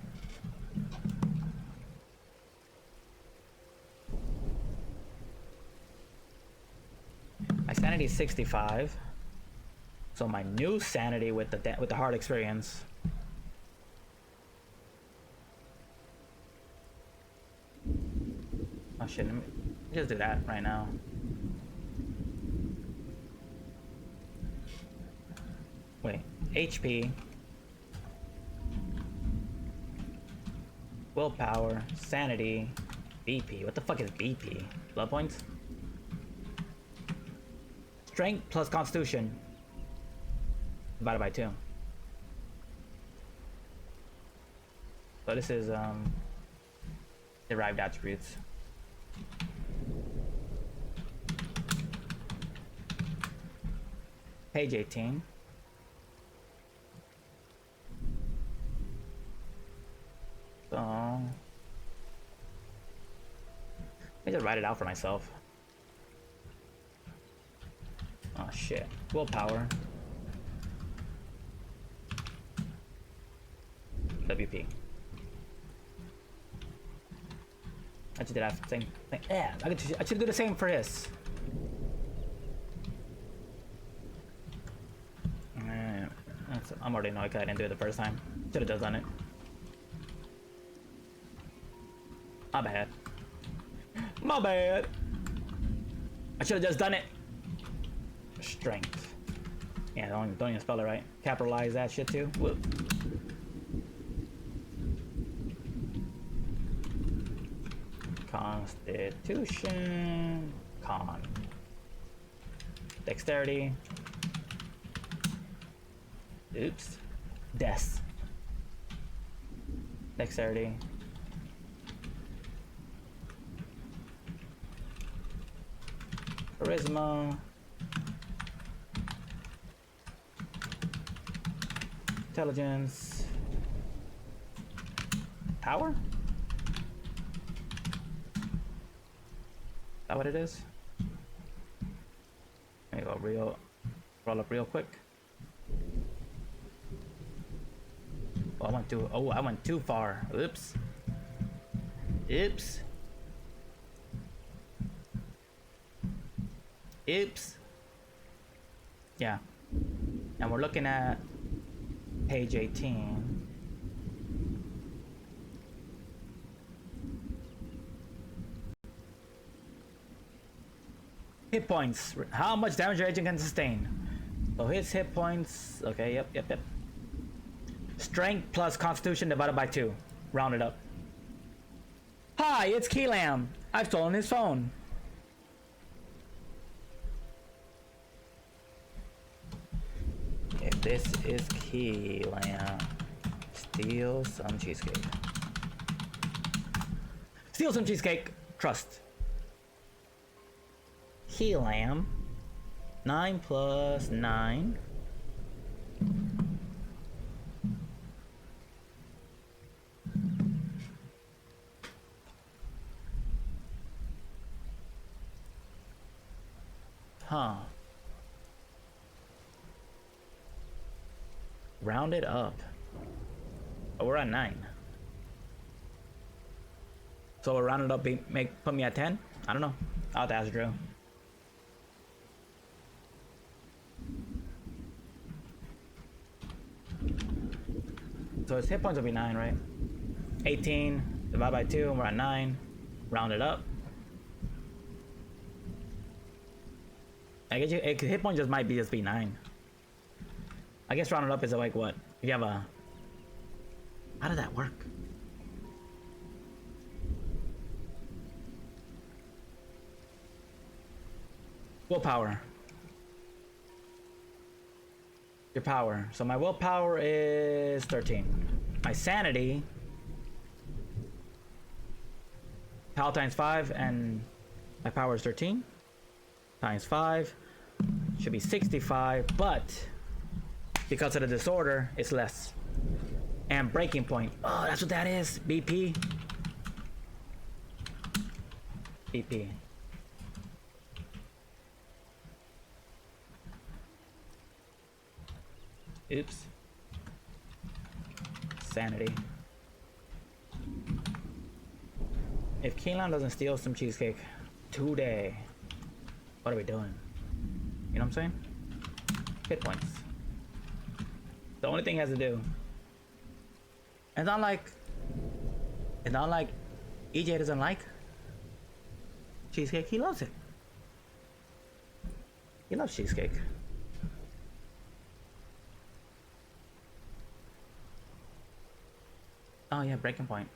my sanity is 65. So my new sanity with the hard experience oh shit, let me just do that right now. Wait, HP, willpower, sanity, BP. What the fuck is BP? Blood points? Strength plus constitution divided by 2. So this is derived attributes. Page 18. So let me just write it out for myself. Oh shit. Willpower. WP. I just did that same thing. Yeah, I should do the same for his. I'm already annoyed because I didn't do it the first time. Should have just done it. My bad. My bad. I should have just done it. Strength. Yeah, don't even spell it right. Capitalize that shit too. Whoop. Constitution. Con. Dexterity. Oops. Death. Dexterity. Charisma. Intelligence. Power? Is that what it is? Let me go roll up real quick. Oh, I went too far. Oops. Oops. Oops. Yeah. And we're looking at page 18. Hit points. How much damage your agent can sustain. So his hit points. Okay, yep. Strength plus constitution divided by 2. Round it up. Hi, it's Keelam. I've stolen his phone. If this is Keelam, steal some cheesecake. Steal some cheesecake. Trust. Keelam. 9 plus 9. Huh. Round it up. Oh, we're at 9. So we'll round it up, put me at 10? I don't know. I'll have to ask Drew. So his hit points will be 9, right? 18 divided by 2, and we're at 9. Round it up. I guess hit point just might just be 9. I guess rounded up is like what? If you have a... How does that work? Willpower. Your power. So my willpower is 13. My sanity, power times 5, and my power is 13 times 5 should be 65, but because of the disorder, it's less. And breaking point. Oh, that's what that is. BP. BP. Oops. Sanity. If Keelan doesn't steal some cheesecake today, what are we doing? You know what I'm saying? Hit points. The only thing he has to do. It's not like EJ doesn't like cheesecake. He loves it. He loves cheesecake. Oh yeah, breaking point.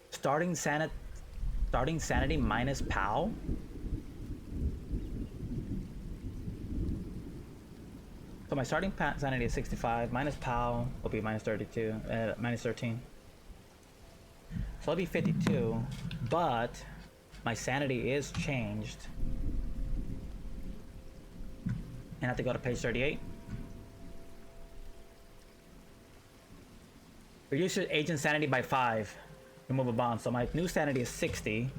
Starting sanity minus POW. So my starting sanity is 65, minus POW will be minus 32, minus 13. So it'll be 52, but my sanity is changed. And I have to go to page 38. Reduce your agent sanity by 5. Remove a bond. So my new sanity is 60.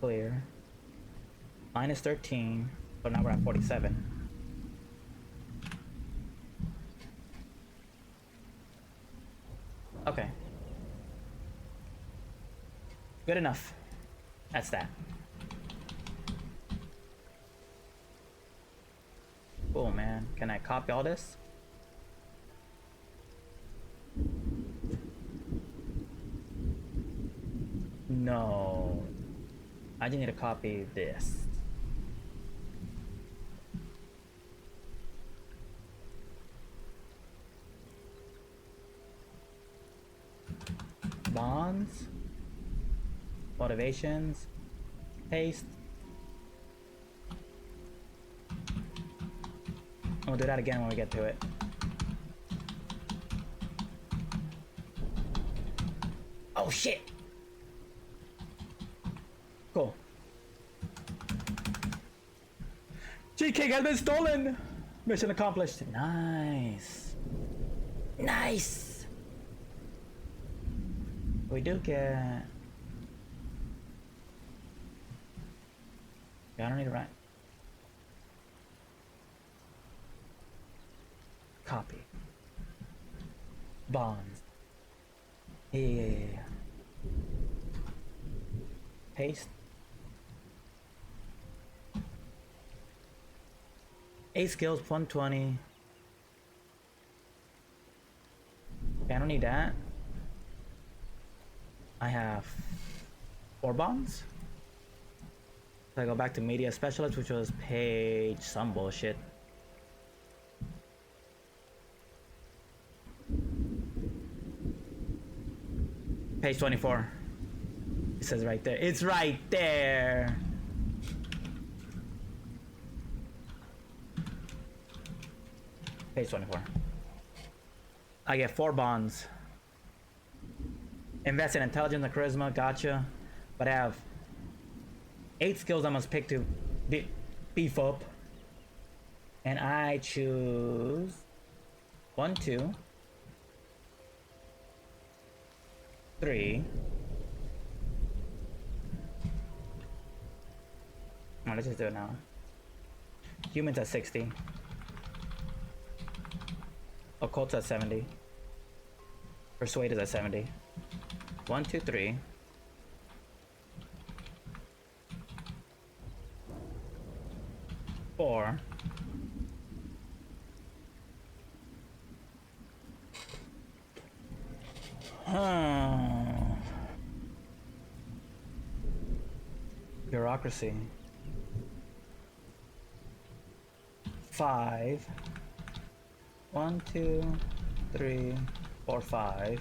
Clear. Minus 13. So now we're at 47. Okay. Good enough. That's that. Cool, man. Can I copy all this? No. I just need to copy this. Bonds. Motivations. Paste. We'll do that again when we get to it. Oh shit! Cool. GK has been stolen! Mission accomplished. Nice. Nice! We do get... Yeah, I don't need to write. Copy. Bonds. Yeah. Paste. 8 skills, 120. Okay, I don't need that. I have 4 bonds. So I go back to media specialist, which was page some bullshit. Page 24. It says right there. It's right there. Page 24. I get 4 bonds. Invest in intelligence and charisma, gotcha. But I have 8 skills I must pick to beef up. And I choose 1, 2, 3. Oh, let's just do it now. Humans at 60. Occult's at 70. Persuade is at 70. 1, 2, 3. Four. Bureaucracy. 5. 1, 2, 3, 4, 5.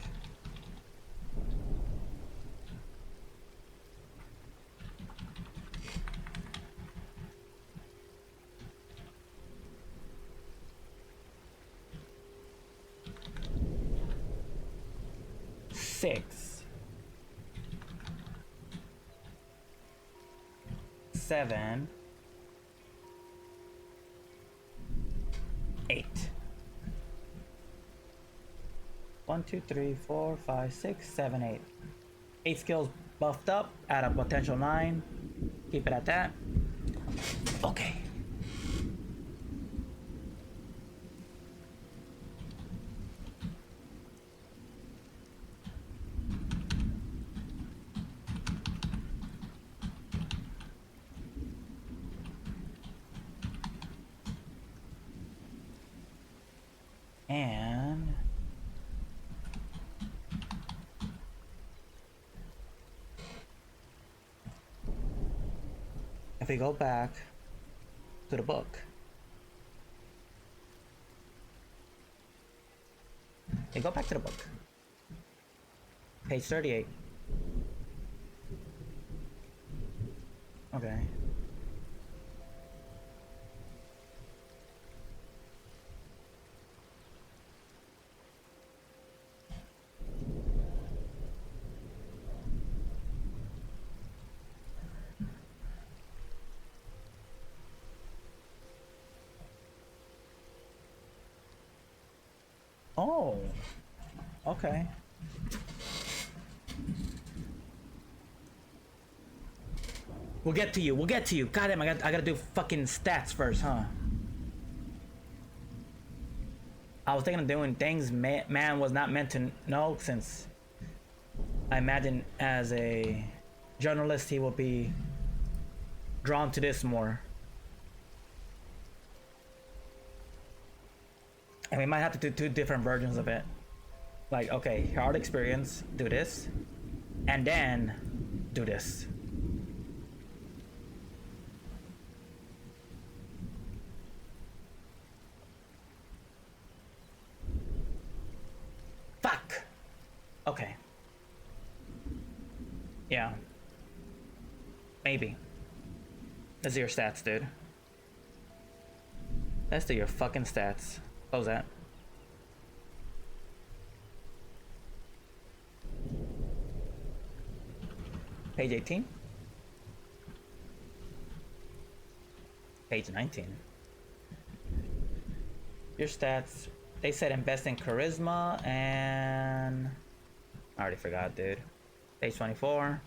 6, 7, 8. 1, 2, 3, 4, 5, 6, 7, 8. 8 skills buffed up at a potential 9. Keep it at that. Okay. And if we go back to the book, go back to the book, page 38. Okay. Oh, okay. We'll get to you. We'll get to you. God damn, I gotta do fucking stats first, huh? I was thinking of doing things man was not meant to know, since I imagine as a journalist he will be drawn to this more. And we might have to do 2 different versions of it. Like, okay, hard experience, do this, and then do this. Fuck! Okay. Yeah. Maybe. Let's do your stats, dude. Let's do your fucking stats. Close that. Page 18. Page 19. Your stats. They said invest in charisma and... I already forgot, dude. Page 24.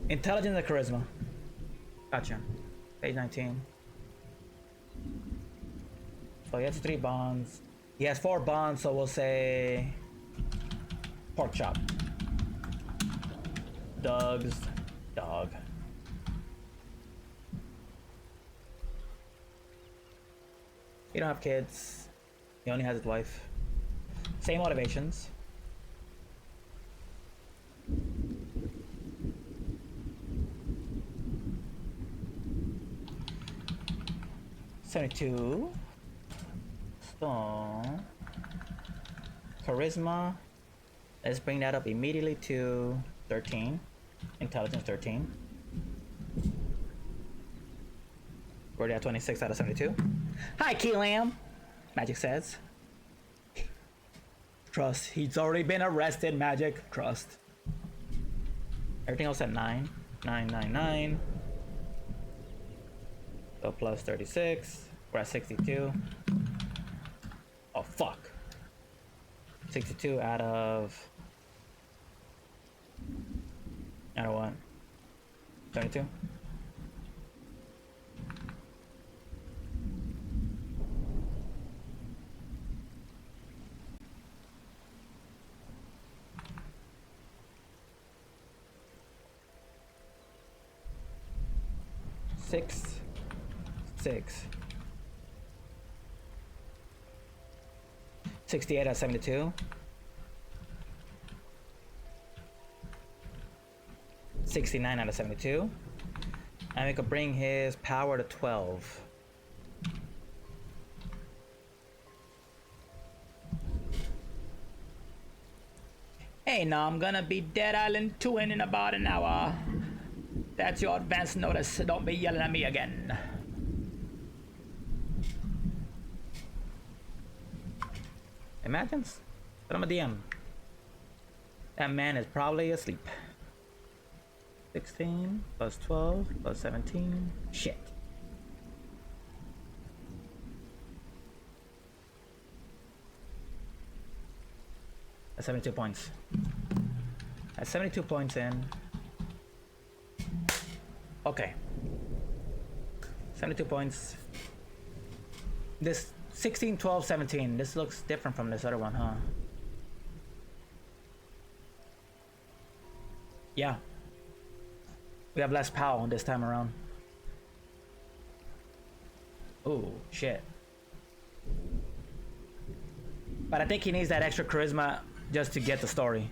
Intelligence and charisma. Gotcha. Page 19. So he has 3 bonds. He has 4 bonds, so we'll say pork chop. Doug's dog. He don't have kids. He only has his wife. Same motivations. $72. So charisma, let's bring that up immediately to 13. Intelligence 13. We're at 26 out of 72. Hi, Keelam. Magic says. Trust. He's already been arrested. Magic. Trust. Everything else at 9. 9, 9, 9. So plus 36. We're at 62. Oh, fuck. 62 out of what? 72? Six. 68 out of 72. 69 out of 72. And we could bring his power to 12. Hey, now I'm gonna be Dead Island 2 in about an hour. That's your advance notice. Don't be yelling at me again. Imagines? Put him a DM. That man is probably asleep. 16 plus 12 plus 17. Shit. That's 72 points. That's 72 points in. Okay. 72 points. This 16, 12, 17. This looks different from this other one, huh? Yeah. We have less POW this time around. Oh, shit. But I think he needs that extra charisma just to get the story.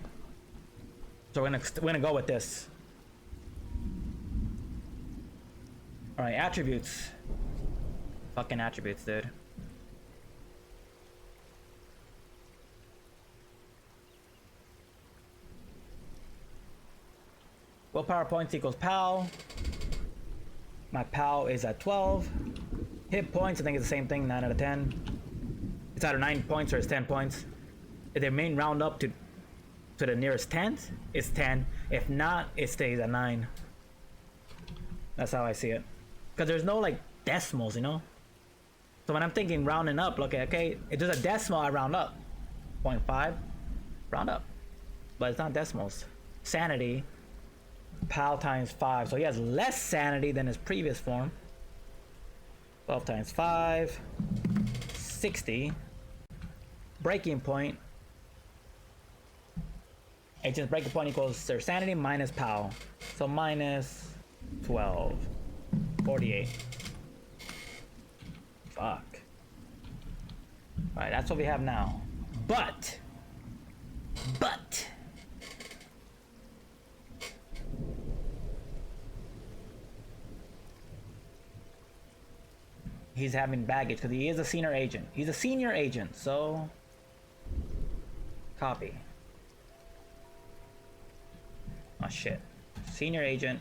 So we're gonna go with this. Alright, attributes. Fucking attributes, dude. Willpower points equals POW. My POW is at 12. Hit points, I think it's the same thing, 9 out of 10. It's either 9 points or it's 10 points. If they main round up to the nearest 10th, it's 10. If not, it stays at 9. That's how I see it. Because there's no like decimals, you know? So when I'm thinking rounding up, look, okay, if there's a decimal, I round up. 0.5, round up. But it's not decimals. Sanity, POW times 5. So he has less sanity than his previous form. 12 times 5, 60. Breaking point. Agent's breaking point equals their sanity minus POW. So minus 12. 48. Fuck. Alright, that's what we have now. But. He's having baggage because he is a senior agent. He's a senior agent, so. Copy. Oh shit. Senior agent.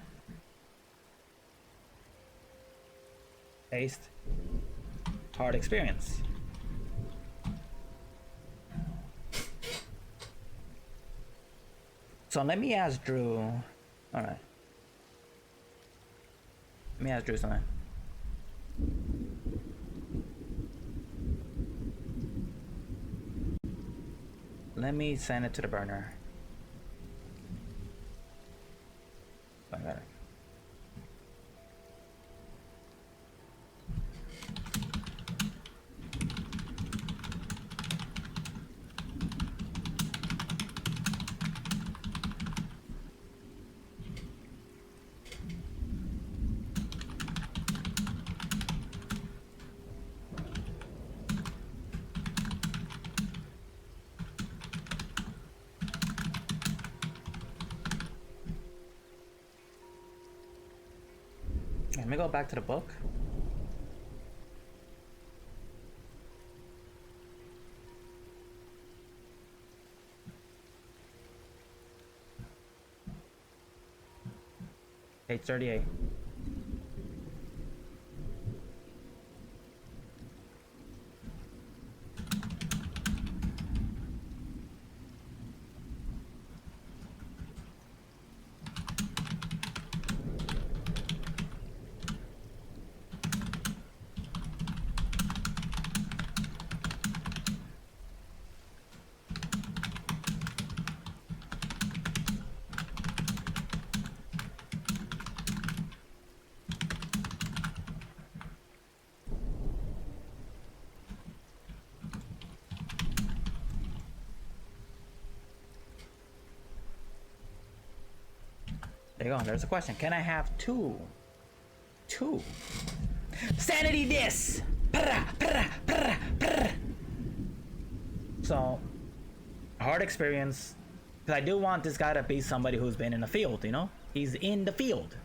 Paste. Hard experience. So let me ask Drew. Alright. Let me ask Drew something. Let me send it to the burner. I got it. Let me go back to the book. Page 38. There you go. There's a question. Can I have two? Two. Sanity this. So, hard experience. Because I do want this guy to be somebody who's been in the field, you know? He's in the field.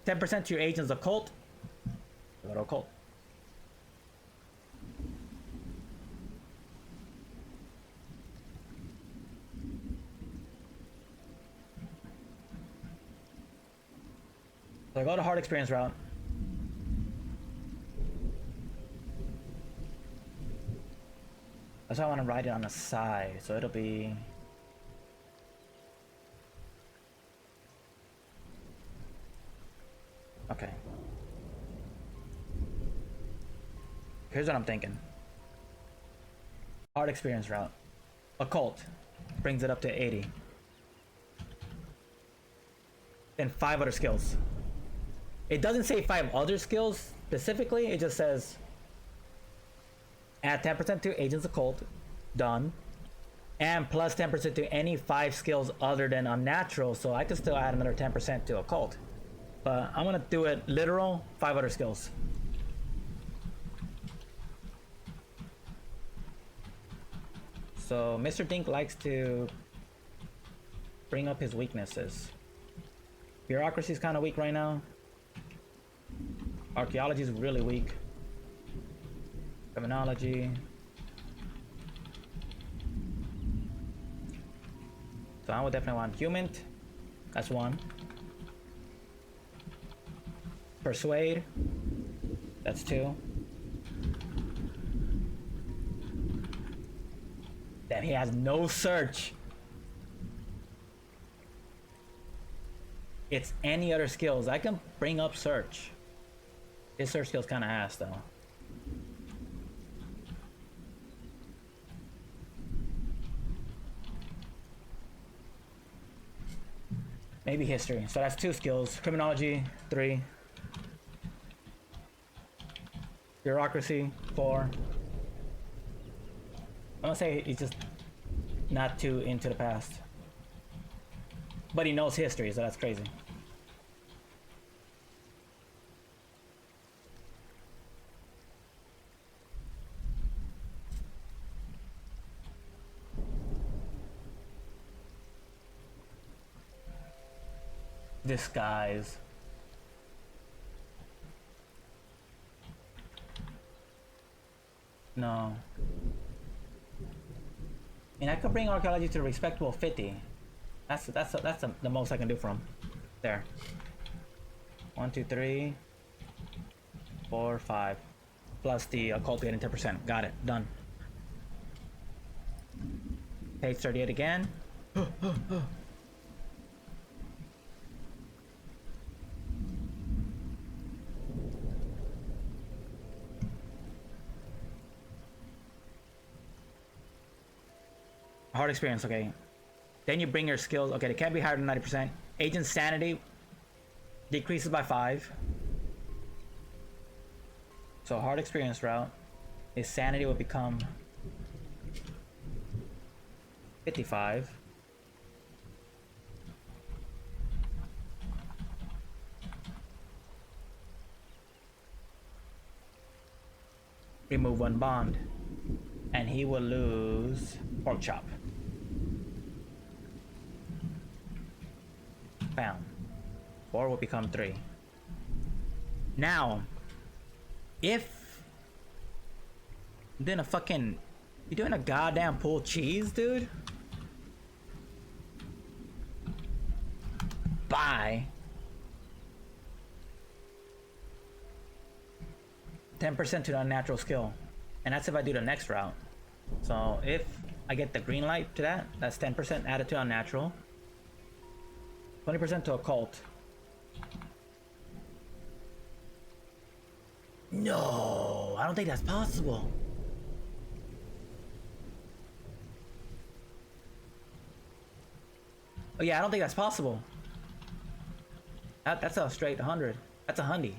10% to your agent's occult. Go to occult. So I go to hard experience route. That's why I want to write it on the side, so it'll be Here's what I'm thinking. Hard experience route. Occult brings it up to 80. Then 5 other skills. It doesn't say 5 other skills specifically, it just says add 10% to Agents Occult, done. And plus 10% to any 5 skills other than Unnatural, so I could still add another 10% to Occult. But I'm gonna do it literal, 5 other skills. So Mr. Dink likes to bring up his weaknesses. Bureaucracy is kind of weak right now. Archaeology is really weak. Criminology. So I would definitely want Human. That's 1. Persuade. That's 2. Then he has no search. It's any other skills. I can bring up search. His search skill's kind of ass though. Maybe history. So that's 2 skills. Criminology, 3. Bureaucracy, 4. I'm gonna say he's just not too into the past. But he knows history, so that's crazy. Disguise. No. And I could bring archaeology to a respectable 50. That's the most I can do for him. There. 1, 2, 3, 4, 5. Plus the occult getting 10%. Got it. Done. Page 38 again. Hard experience, okay. Then you bring your skills. Okay, they can't be higher than 90%. Agent sanity decreases by 5. So hard experience route, his sanity will become 55. Remove 1 bond. And he will lose pork chop. Found. 4 will become 3. Now, if you're doing a goddamn pulled cheese, dude. Buy 10% to the unnatural skill. And that's if I do the next route. So if I get the green light to that, that's 10% added to unnatural. 20% to occult. No, I don't think that's possible. Oh yeah, I don't think that's possible. That's a straight 100. That's a hundy.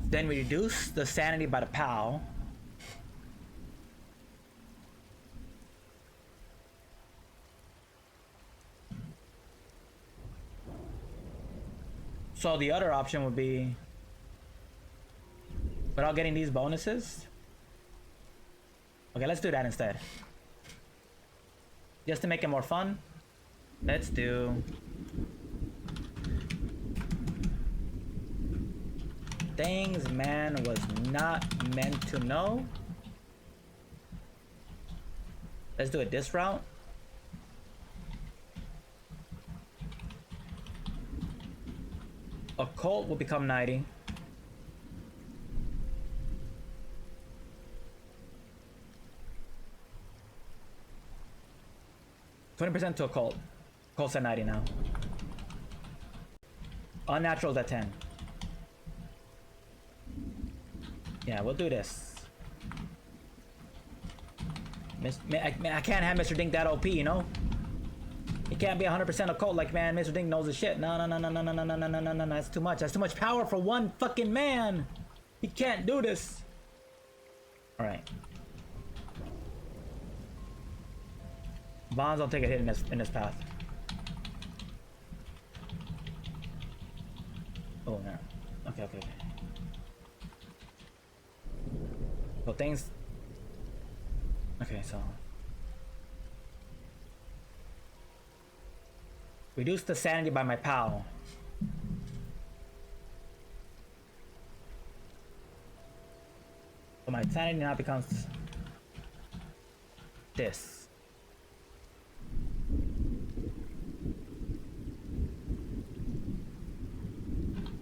Then we reduce the sanity by the POW. So the other option would be, without getting these bonuses. Okay, let's do that instead. Just to make it more fun, let's do things man was not meant to know. Let's do it this route. Occult will become 90. 20% to occult. Occult's at 90 now. Unnatural's at 10. Yeah, we'll do this. I can't have Mr. Dink that OP, you know? He can't be 100% occult like, man, Mr. Dink knows his shit. No, that's too much. That's too much power for one fucking man. He can't do this. All right. Bonds don't take a hit in this path. Oh no. Okay. So things. Okay, so reduce the sanity by my pal. So my sanity now becomes this.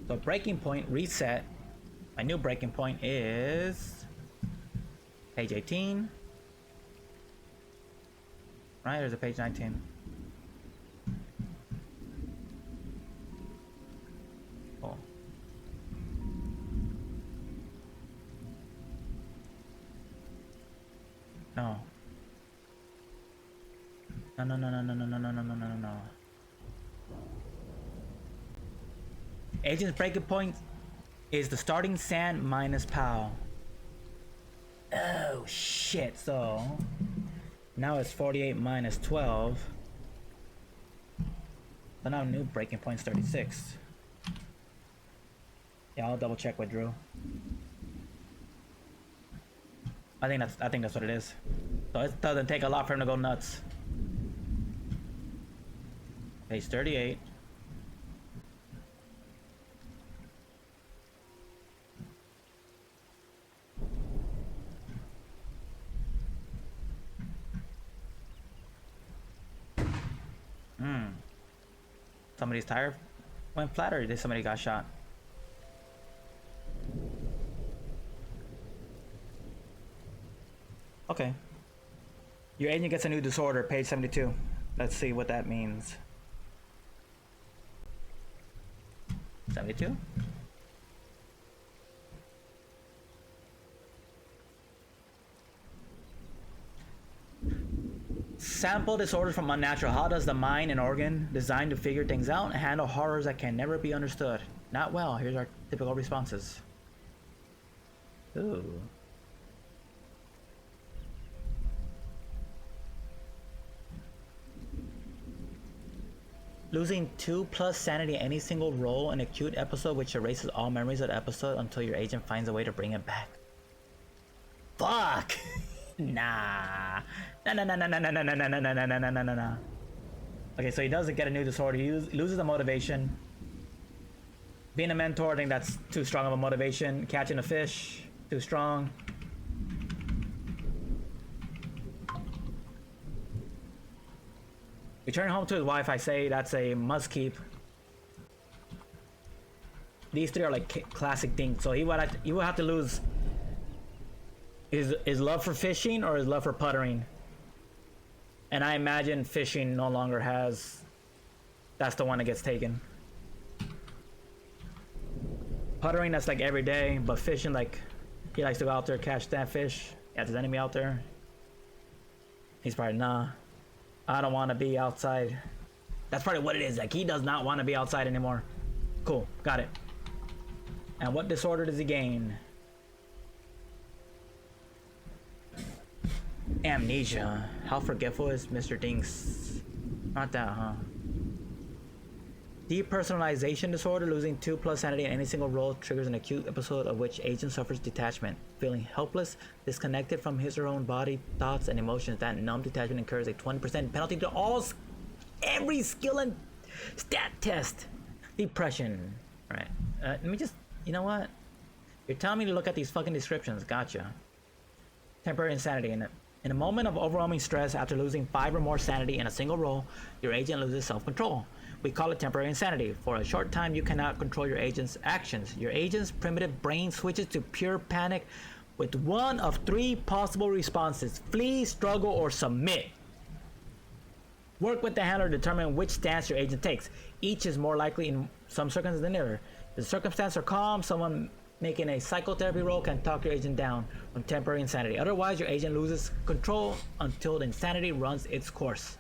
So breaking point reset. My new breaking point is page 18. Right, there's a page 19. Cool. No. No. Agent's breaking point is the starting sand minus POW. Oh shit, so now it's 48 minus 12. So now new breaking point's 36. Yeah, I'll double check with Drew. I think that's what it is. So it doesn't take a lot for him to go nuts. Page 38. Somebody's tire went flat, or did somebody got shot? Okay. Your agent gets a new disorder, page 72. Let's see what that means. 72? Sample disorders from unnatural. How does the mind and organ designed to figure things out and handle horrors that can never be understood? Not well. Here's our typical responses. Ooh. Losing 2+ sanity any single role in acute episode, which erases all memories of the episode until your agent finds a way to bring it back. Fuck! Nah. Nah. Okay, so he doesn't get a new disorder. He loses the motivation. Being a mentor, I think that's too strong of a motivation. Catching a fish, too strong. Return home to his wife, I say that's a must keep. These three are like classic things. So he would have to lose his love for fishing or his love for puttering. And I imagine fishing no longer has. That's the one that gets taken. Puttering, that's like every day, but fishing, like he likes to go out there catch that fish. Yeah, there's enemy out there. He's probably nah. I don't want to be outside. That's probably what it is. Like he does not want to be outside anymore. Cool, got it. And what disorder does he gain? Amnesia. How forgetful is Mr. Dinks? Not that, huh? Depersonalization disorder. Losing 2+ sanity in any single role triggers an acute episode of which agent suffers detachment. Feeling helpless, disconnected from his or her own body, thoughts, and emotions. That numb detachment incurs a 20% penalty to every skill and stat test. Depression. Alright. Let me just... You know what? You're telling me to look at these fucking descriptions. Gotcha. Temporary insanity. In a moment of overwhelming stress after losing 5 or more sanity in a single role, your agent loses self-control. We call it temporary insanity. For a short time, you cannot control your agent's actions. Your agent's primitive brain switches to pure panic with one of 3 possible responses: flee, struggle, or submit. Work with the handler to determine which stance your agent takes. Each is more likely in some circumstances than the other. If the circumstances are calm, someone making a psychotherapy roll can talk your agent down from temporary insanity. Otherwise, your agent loses control until the insanity runs its course.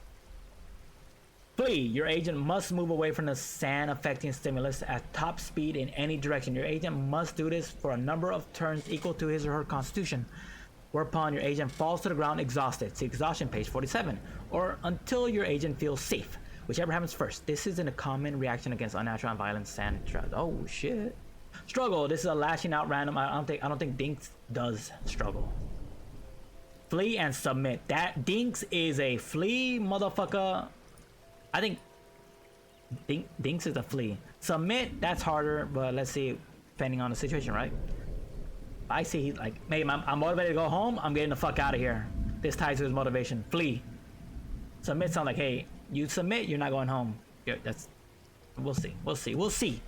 Flee. Your agent must move away from the sand affecting stimulus at top speed in any direction. Your agent must do this for a number of turns equal to his or her constitution, whereupon your agent falls to the ground exhausted. See exhaustion, page 47. Or until your agent feels safe, whichever happens first. This isn't a common reaction against unnatural and violent sand traps. Oh shit. Struggle. This is a lashing out random. I don't think Dinks does struggle. Flee and submit. That Dinks is a flee, motherfucker. I think Dinks is a flee. Submit, that's harder, but let's see, depending on the situation, right? I see he's like, maybe I'm motivated to go home, I'm getting the fuck out of here. This ties to his motivation. Flee. Submit sounds like, hey, you submit, you're not going home. Yeah, that's, we'll see.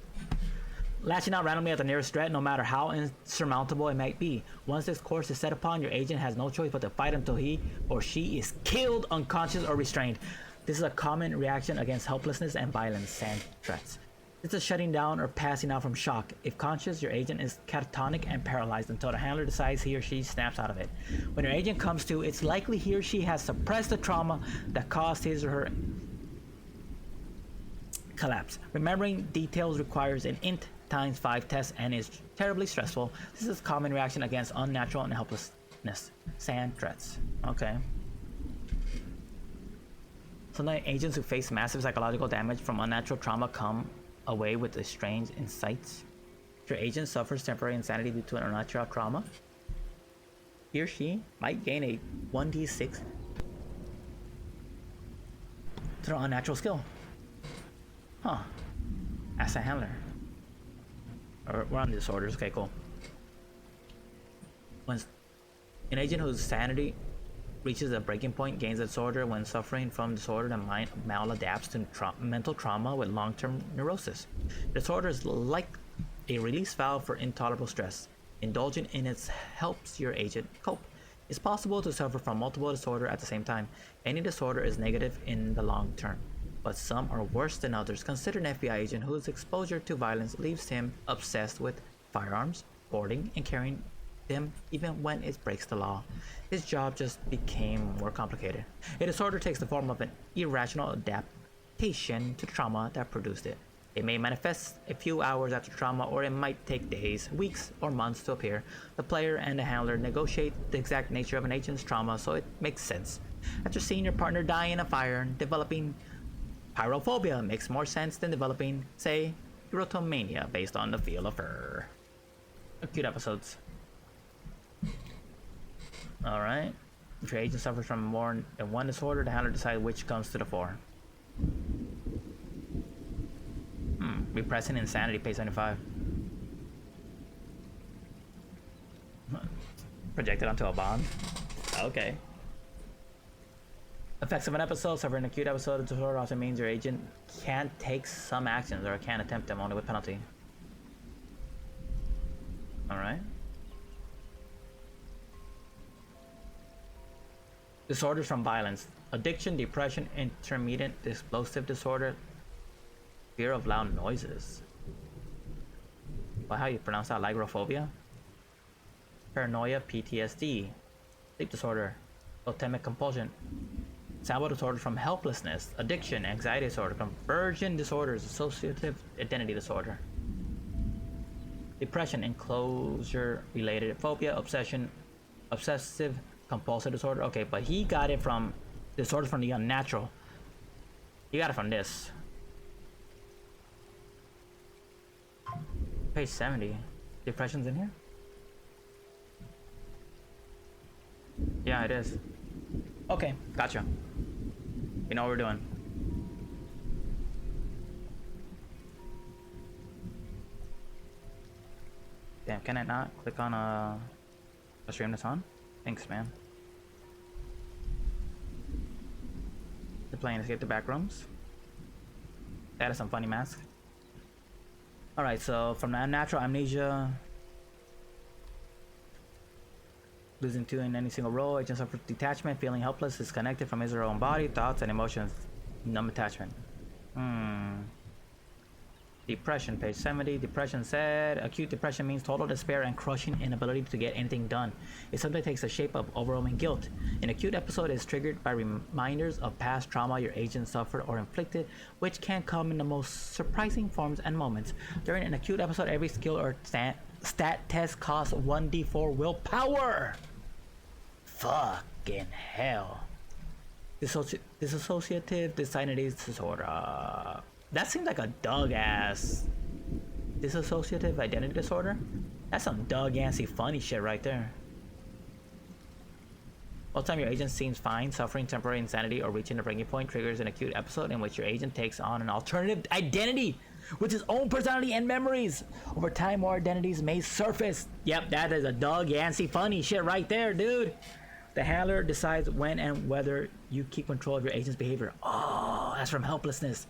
Lashing out randomly at the nearest threat, no matter how insurmountable it might be. Once this course is set upon, your agent has no choice but to fight until he or she is killed, unconscious, or restrained. This is a common reaction against helplessness and violence sand threats. This is shutting down or passing out from shock. If conscious, your agent is catatonic and paralyzed until the handler decides he or she snaps out of it. When your agent comes to, it's likely he or she has suppressed the trauma that caused his or her collapse. Remembering details requires an int times 5 test and is terribly stressful. This is a common reaction against unnatural and helplessness sand threats. Okay. Sometimes agents who face massive psychological damage from unnatural trauma come away with strange insights. If your agent suffers temporary insanity due to an unnatural trauma, he or she might gain a 1d6 to the unnatural skill. Huh. Ask the handler. We're on disorders. Okay, cool. When an agent whose sanity reaches a breaking point gains a disorder when suffering from disorder, the mind maladapts to mental trauma with long-term neurosis. Disorder is like a release valve for intolerable stress. Indulging in it helps your agent cope. It's possible to suffer from multiple disorder at the same time. Any disorder is negative in the long term, but some are worse than others. Consider an FBI agent whose exposure to violence leaves him obsessed with firearms, hoarding, and carrying them even when it breaks the law. His job just became more complicated. A disorder takes the form of an irrational adaptation to the trauma that produced it. It may manifest a few hours after trauma, or it might take days, weeks, or months to appear. The player and the handler negotiate the exact nature of an agent's trauma so it makes sense. After seeing your partner die in a fire, developing pyrophobia makes more sense than developing, say, erotomania based on the feel of fur. Cute episodes. Alright. If your agent suffers from more than one disorder, the handler decides which comes to the fore. Repressing insanity, page 75. Projected onto a bond? Okay. Effects of an episode. Suffering an acute episode of disorder also means your agent can't take some actions or can't attempt them only with penalty. Alright. Disorders from violence. Addiction, depression, intermittent explosive disorder, fear of loud noises. Well, how you pronounce that? Lygrophobia? Paranoia, PTSD. Sleep disorder. Totemic compulsion. Sample disorder from helplessness. Addiction, anxiety disorder. Conversion disorders. Associative identity disorder. Depression, enclosure related phobia, obsession, obsessive compulsive disorder. Okay, but he got it from disorders from the unnatural. He got it from this. Page 70. Depression's in here? Yeah, it is. Okay, gotcha. You know what we're doing. Damn, can I not click on a stream this on? Thanks, man. They're playing Escape the Backrooms. That is some funny mask. Alright, so from the unnatural amnesia, losing two in any single role, agent suffers detachment, feeling helpless, disconnected from his or her own body, thoughts and emotions. Numb attachment. Depression, page 70. Depression said, acute depression means total despair and crushing inability to get anything done. It sometimes takes the shape of overwhelming guilt. An acute episode is triggered by reminders of past trauma your agent suffered or inflicted, which can come in the most surprising forms and moments. During an acute episode, every skill or stat test costs 1d4 willpower. Fucking hell. Dissociative dissonance disorder. That seems like a Doug ass. Dissociative identity disorder? That's some Doug Yancey funny shit right there. All the time your agent seems fine, suffering temporary insanity or reaching a breaking point triggers an acute episode in which your agent takes on an alternative identity with his own personality and memories. Over time, more identities may surface. Yep, that is a Doug Yancey funny shit right there, dude. The handler decides when and whether you keep control of your agent's behavior. Oh, that's from helplessness.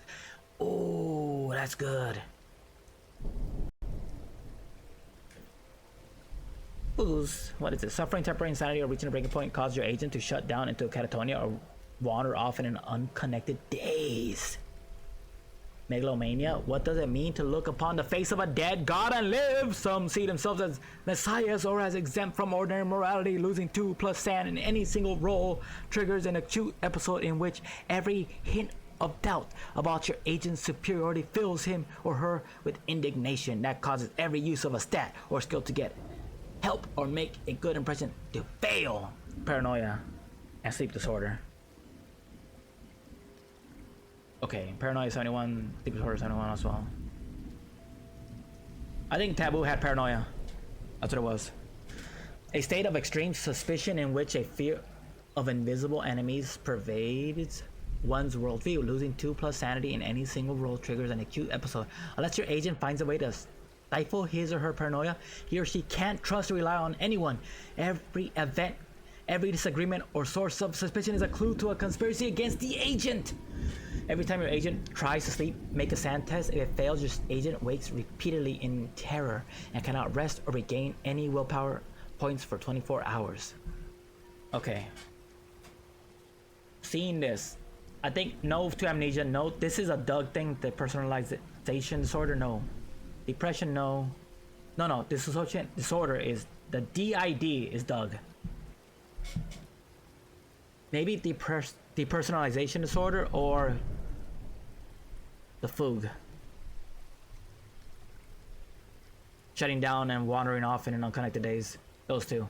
Oh, that's good. Ooze. What is it? Suffering temporary insanity or reaching a breaking point causes your agent to shut down into catatonia or wander off in an unconnected daze. Megalomania. What does it mean to look upon the face of a dead god and live? Some see themselves as messiahs or as exempt from ordinary morality. Losing 2+ sand in any single roll triggers an acute episode in which every hint of doubt about your agent's superiority fills him or her with indignation that causes every use of a stat or skill to get help or make a good impression to fail. Paranoia and sleep disorder. Okay, paranoia 71, sleep disorder 71 as well. I think Taboo had paranoia. That's what it was. A state of extreme suspicion in which a fear of invisible enemies pervades one's worldview. Losing 2+ sanity in any single roll triggers an acute episode. Unless your agent finds a way to stifle his or her paranoia, he or she can't trust or rely on anyone. Every event, every disagreement or source of suspicion is a clue to a conspiracy against the agent. Every time your agent tries to sleep, make a sand test. If it fails, your agent wakes repeatedly in terror and cannot rest or regain any willpower points for 24 hours. Okay. Seeing this, I think no to amnesia, no. This is a Doug thing, the personalization disorder, no. Depression, no. No, dissociation disorder is, the DID is Doug. Maybe depersonalization disorder or the Foog. Shutting down and wandering off in an unconnected daze. Those two.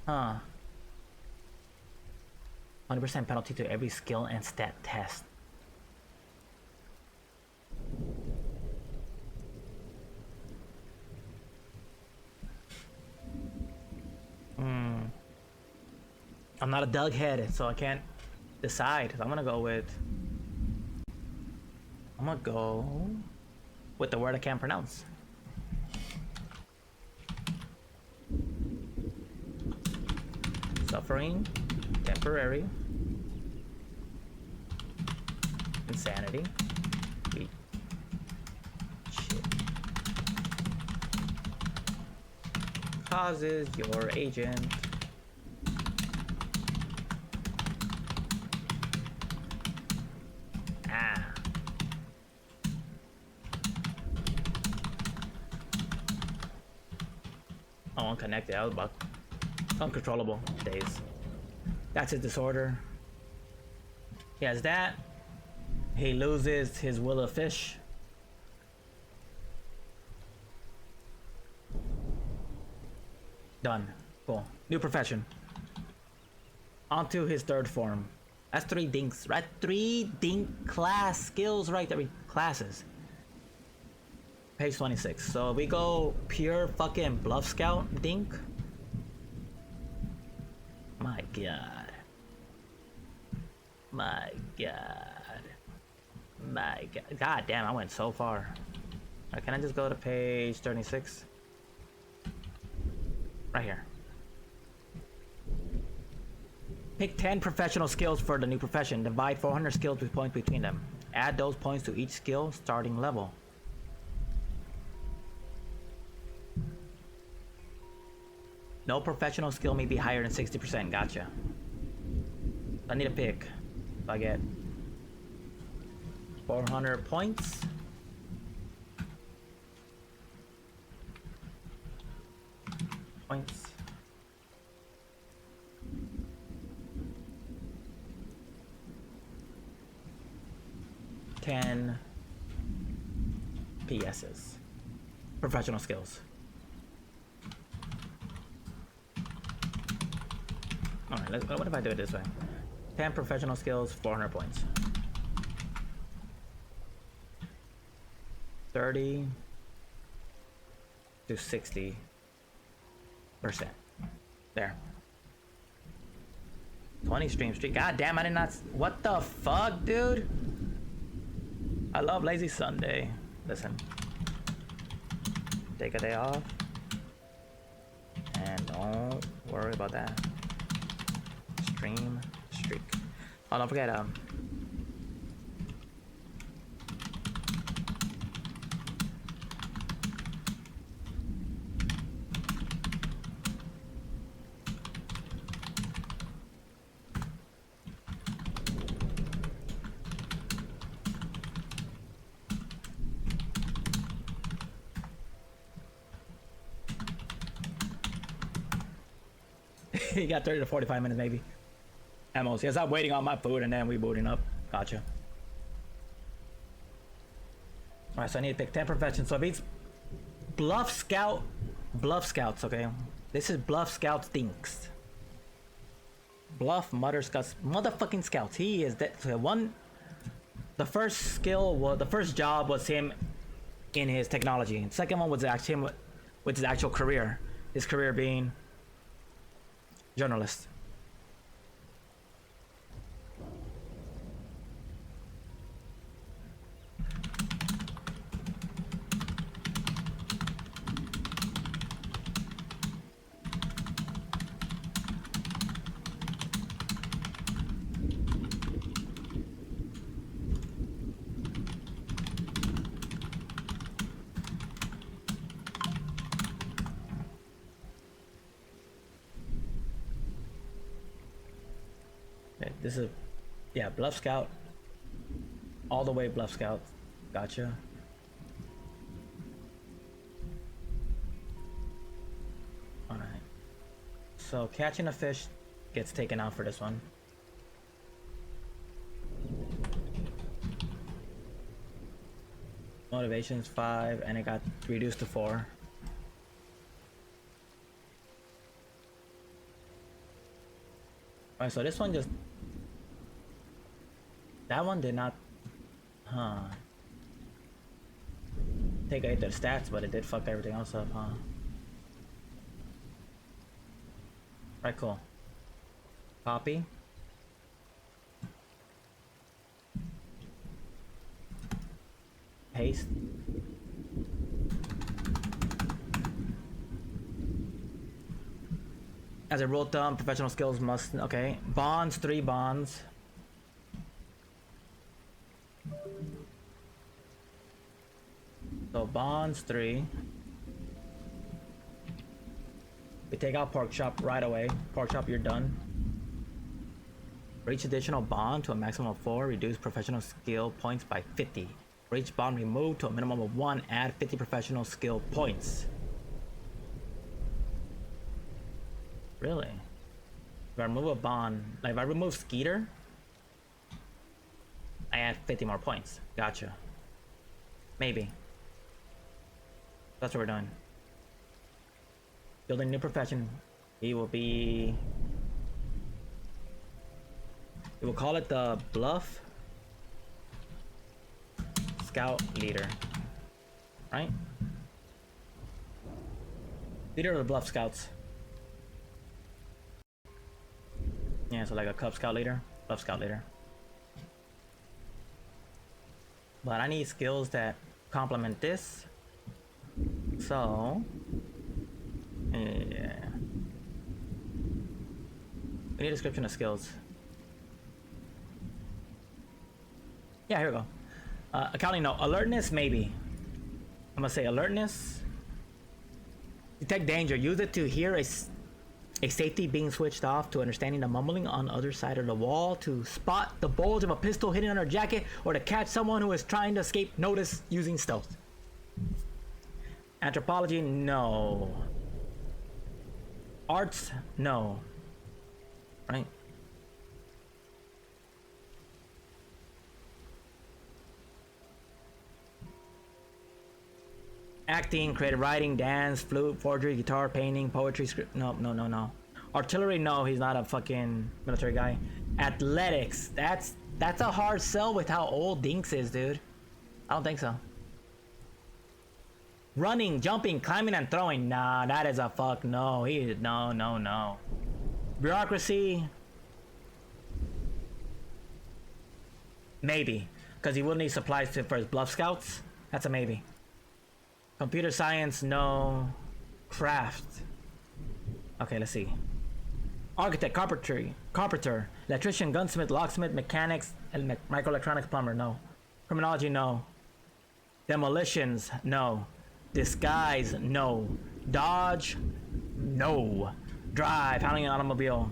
Huh. 100% penalty to every skill and stat test. I'm not a Doug head, so I can't decide. I'm gonna go with the word I can't pronounce. Suffering, temporary, insanity. Shit. Causes your agent unconnected. I was about uncontrollable days. That's his disorder. He has that. He loses his will of fish. Done. Cool. New profession. On to his third form. That's 3 dinks, right? 3 dink class skills, right? That classes. Page 26. So we go pure fucking bluff scout dink. My god. My god. My god. God damn, I went so far. Right, can I just go to page 36? Right here. Pick 10 professional skills for the new profession. Divide 400 skills with points between them. Add those points to each skill starting level. No professional skill may be higher than 60%. Gotcha. I need a pick. So I get 400 points. Points. $10 PSs. Professional skills. Alright, what if I do it this way? 10 professional skills, 400 points. 30 to 60%. There. 20 stream streak. God damn, I did not. What the fuck, dude? I love Lazy Sunday. Listen. Take a day off. And don't worry about that. Stream streak. Oh, don't forget, he got 30 to 45 minutes maybe. Emos. Yes, I'm waiting on my food and then we booting up. Gotcha. Alright, so I need to pick 10 professions. So if it's Bluff Scouts, okay? This is Bluff Scout Stinks. Bluff Mother Scouts, motherfucking Scouts. He is that one. The first skill was, the first job was him in his technology. And second one was actually him with his actual career. His career being journalist. This is, yeah, Bluff Scout. All the way Bluff Scout. Gotcha. Alright. So catching a fish gets taken out for this one. Motivation's 5 and it got reduced to 4. Alright, so this one just... That one did not... Take away their stats, but it did fuck everything else up, huh? Right, cool. Copy. Paste. As a rule of thumb, professional skills must... Okay. Bonds, 3 bonds. So bonds 3. We take out pork chop right away. Pork chop, you're done. For each additional bond to a maximum of 4, reduce professional skill points by 50. For each bond removed to a minimum of 1, add 50 professional skill points. Really? If I remove a bond, like if I remove Skeeter, I add 50 more points. Gotcha. Maybe. That's what we're doing. Building a new profession. He will be... We will call it the Bluff Scout Leader. Right? Leader of the Bluff Scouts. Yeah, so like a Cub Scout Leader. Bluff Scout Leader. But I need skills that complement this. So... Yeah. We need a description of skills. Yeah, here we go. Accounting, no. Alertness, maybe. I'm gonna say alertness. Detect danger. Use it to hear a A safety being switched off to understanding the mumbling on the other side of the wall, to spot the bulge of a pistol hidden under a jacket, or to catch someone who is trying to escape notice using stealth. Anthropology, no. Arts, no. Right? Acting, creative writing, dance, flute, forgery, guitar, painting, poetry, script. No, no, no, no. Artillery, no, he's not a fucking military guy. Athletics, that's a hard sell with how old Dinks is, dude. I don't think so. Running, jumping, climbing, and throwing. Nah, that is a fuck no. No, no, no. Bureaucracy. Maybe. Because he will need supplies for his bluff scouts. That's a maybe. Computer science, no. Craft. Okay, let's see. Architect, carpenter, electrician, gunsmith, locksmith, mechanics, and microelectronics, plumber, no. Criminology, no. Demolitions, no. Disguise, no. Dodge, no. Drive, handling an automobile.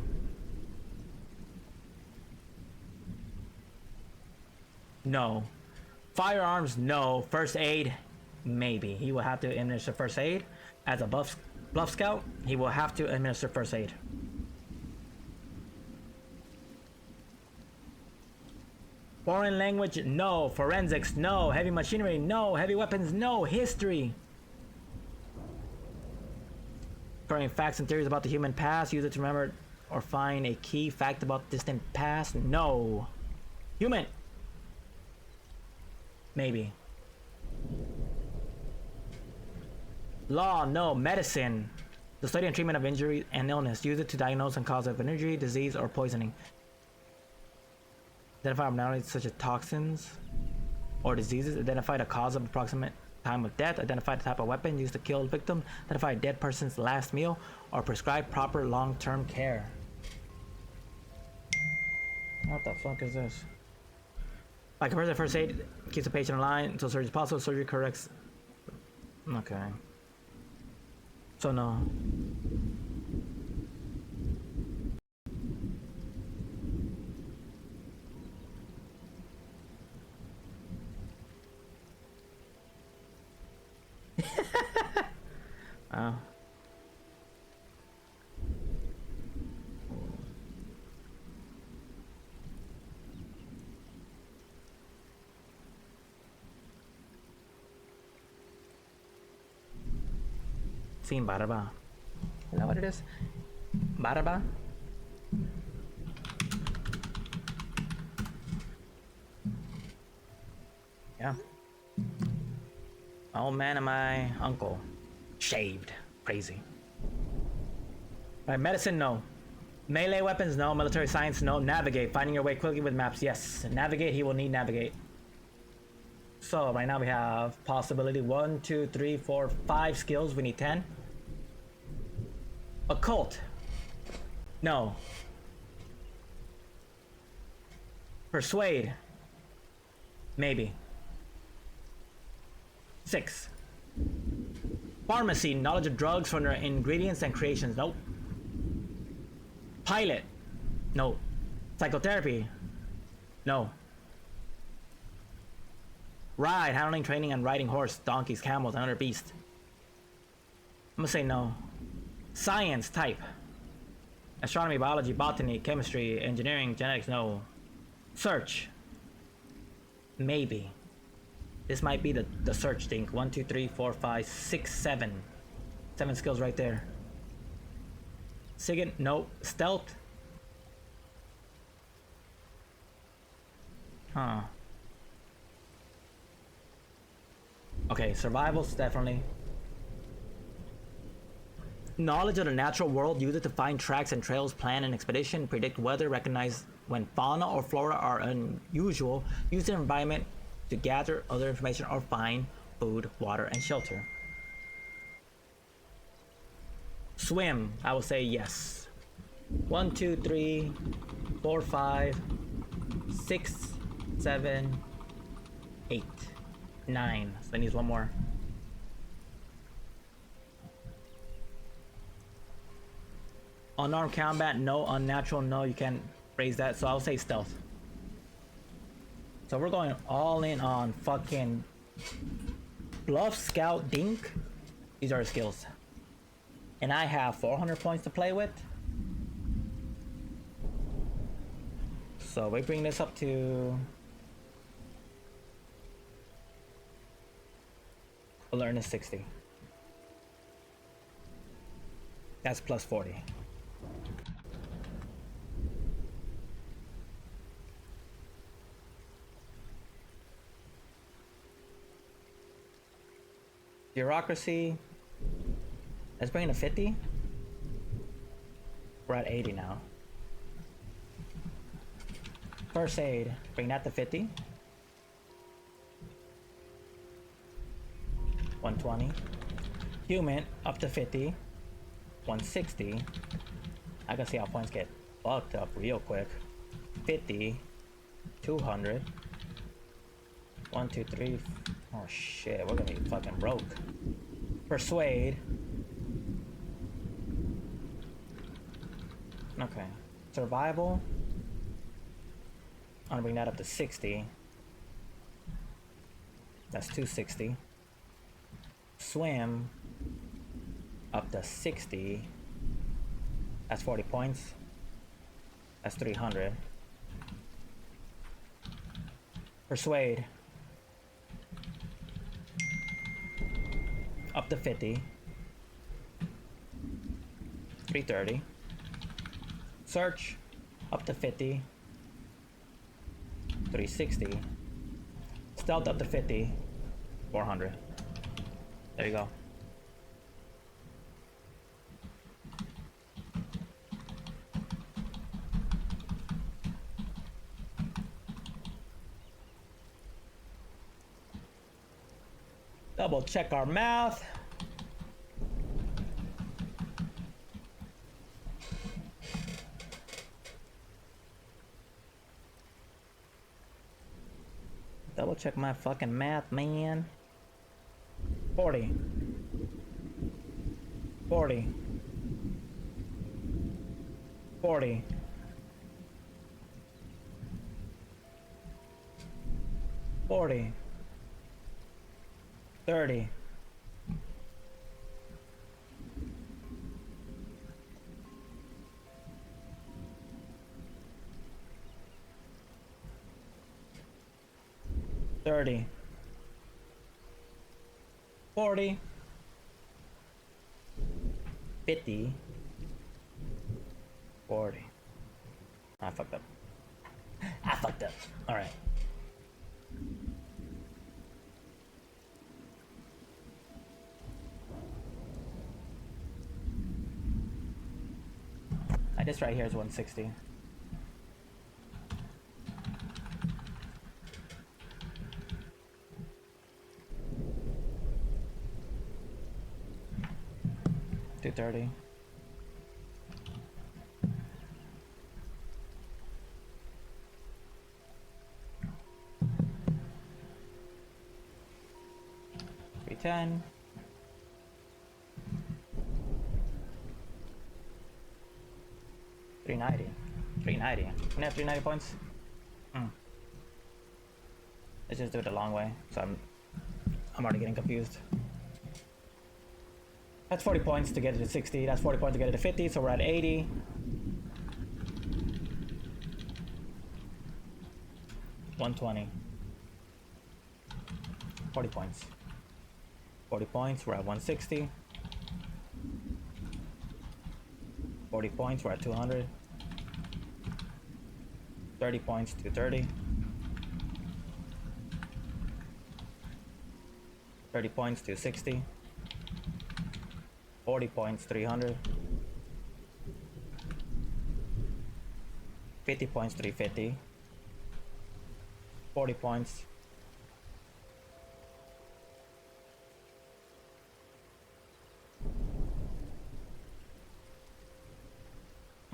No. Firearms, no. First aid, maybe. He will have to administer first aid. As a bluff scout, he will have to administer first aid. Foreign language, no. Forensics, no. Heavy machinery, no. Heavy weapons, no. History. Current facts and theories about the human past. Use it to remember or find a key fact about distant past, no. Human. Maybe. Law, no. Medicine. The study and treatment of injury and illness. Use it to diagnose and cause of an injury, disease, or poisoning. Identify abnormalities such as toxins or diseases. Identify the cause of approximate time of death. Identify the type of weapon used to kill the victim. Identify a dead person's last meal. Or prescribe proper long-term care. What the fuck is this? Like a person first aid keeps the patient alive until surgery is possible. Surgery corrects. Okay. So no. Oh. Sin barba. Is that what it is? Barba? Yeah. Oh man, and my uncle. Shaved. Crazy. Right, medicine, no. Melee weapons, no. Military science, no. Navigate. Finding your way quickly with maps, yes. Navigate, he will need navigate. So right now we have possibility 1, 2, 3, 4, 5 skills. We need 10. Occult. No. Persuade. Maybe. 6. Pharmacy. Knowledge of drugs from their ingredients and creations. Nope. Pilot. No. Psychotherapy. No. Ride. Handling, training, and riding horse, donkeys, camels, and other beasts. I'm gonna say no. Science type. Astronomy, biology, botany, chemistry, engineering, genetics, no. Search. Maybe. This might be the search thing. 1, 2, 3, 4, 5, 6, 7. 7 skills right there. Sigint, no. Stealth. Huh. Okay, survival's definitely. Knowledge of the natural world. Use it to find tracks and trails, plan an expedition, predict weather, recognize when fauna or flora are unusual, use the environment to gather other information or find food, water, and shelter. Swim, I will say yes. 1, 2, 3, 4, 5, 6, 7, 8, 9. So that needs one more. Unarmed combat, no. Unnatural, no. You can't raise that, so I'll say stealth. So we're going all in on fucking Bluff, Scout, Dink. These are skills. And I have 400 points to play with. So we bring this up to... Alertness 60. That's plus 40. Bureaucracy. Let's bring it to 50. We're at 80 now. First aid, bring that to 50. 120. Human, up to 50. 160. I can see how points get fucked up real quick. 50. 200. 1, 2, 3. Oh shit, we're gonna be fucking broke. Persuade. Okay. Survival. I'm gonna bring that up to 60. That's 260. Swim. Up to 60. That's 40 points. That's 300. Persuade. Up to 50. 330. Search. Up to 50. 360. Stealth up to 50. 400. There you go. Double check our math. Double check my fucking math, man. 40. 40. 40. 40. 30. 30. 40. 50. 40. I fucked up. I fucked up. Alright. This right here is 160. $230. $310. 390. 390. Can I have 390 points? Let's just do it the long way. So I'm already getting confused. That's 40 points to get it to 60. That's 40 points to get it to 50. So we're at 80. $120. 40 points. 40 points. We're at 160. 40 points. We're at 200. 30 points. 230. 30 points. 260. 40 points. 300. 50 points. 350. 40 points.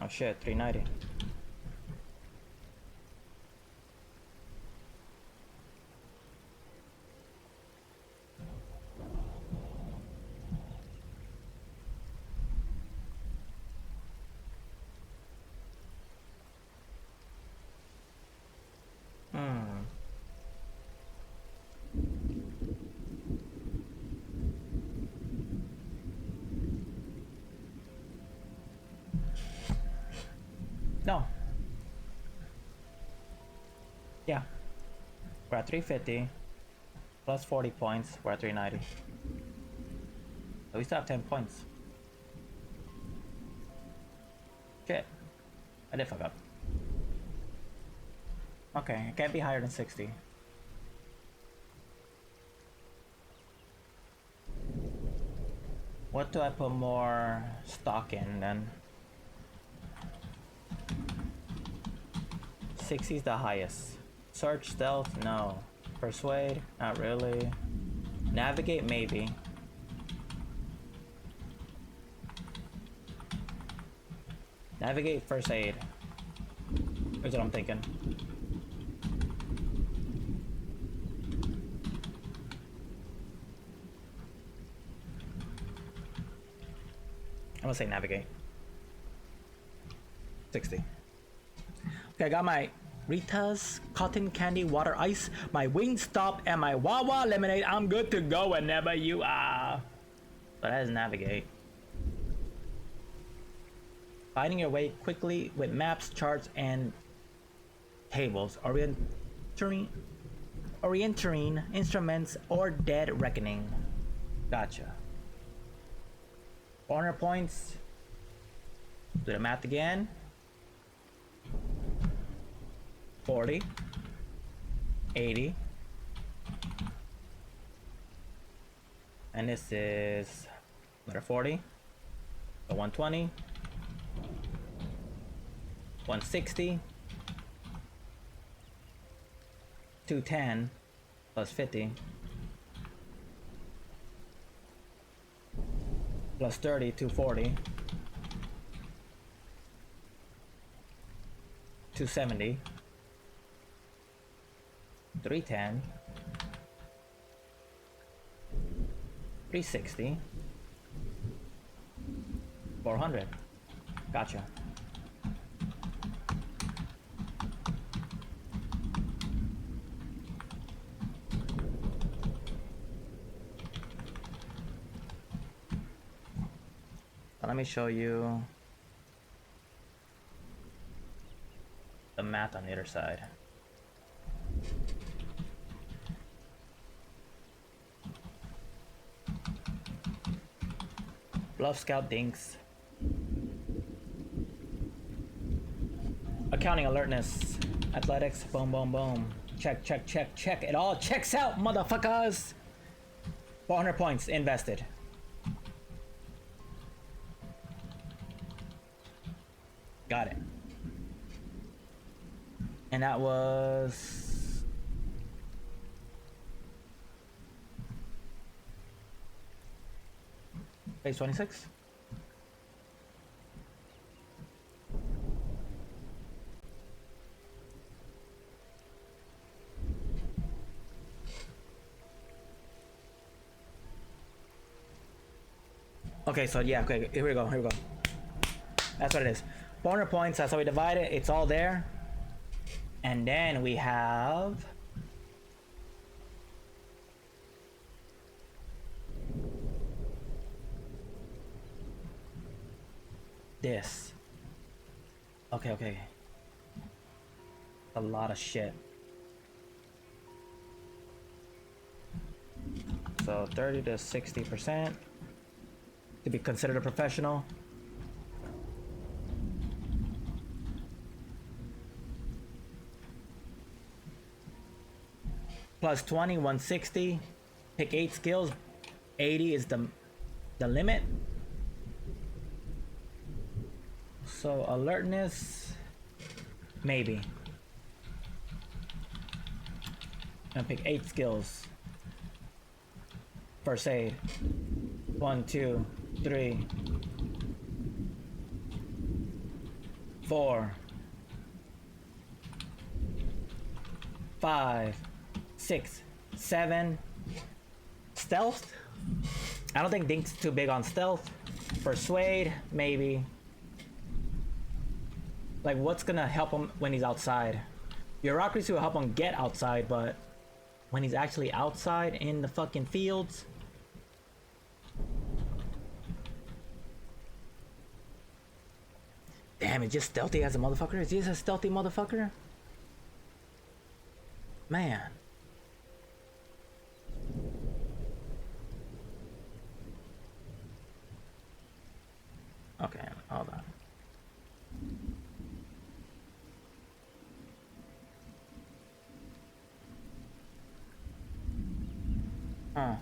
Oh shit, 390. No. Yeah. We're at 350. Plus 40 points. We're at 390. So we still have 10 points. Shit. I did fuck up. Okay, it can't be higher than 60. What do I put more stock in then? 60 is the highest. Search, stealth, no. Persuade, not really. Navigate, maybe. Navigate, first aid. Here's what I'm thinking. I'm gonna say navigate. 60. Okay, I got my Rita's cotton candy water ice, my Wingstop, and my Wawa lemonade. I'm good to go whenever you are. So that is navigate. Finding your way quickly with maps, charts, and tables. Orienting instruments or dead reckoning. Gotcha. 400 points. Do the math again. 40. 80. And this is another 40. So 120. 160. 210 plus 50. Plus 30, 240. 270. 310. 360. 400. Gotcha. Let me show you the math on the other side. Bluff, Scout, Dinks. Accounting, alertness, athletics, boom, boom, boom. Check, check, check, check. It all checks out, motherfuckers. 400 points invested. Got it. And that was phase 26. Okay, so yeah, okay, here we go, here we go. That's what it is. 400 points, that's how we divide it. It's all there. And then we have this. Okay, okay. A lot of shit. So 30 to 60% to be considered a professional. Plus 20, 160. Pick 8 skills. 80 is the limit. So alertness, maybe. And pick 8 skills. First aid. 1, 2, 3, 4, 5, 6, 7. Stealth? I don't think Dink's too big on stealth. Persuade, maybe. Like, what's gonna help him when he's outside? Bureaucracy will help him get outside, but when he's actually outside in the fucking fields. Damn, it's just stealthy as a motherfucker? Is this a stealthy motherfucker? Man. Okay, hold on. Huh.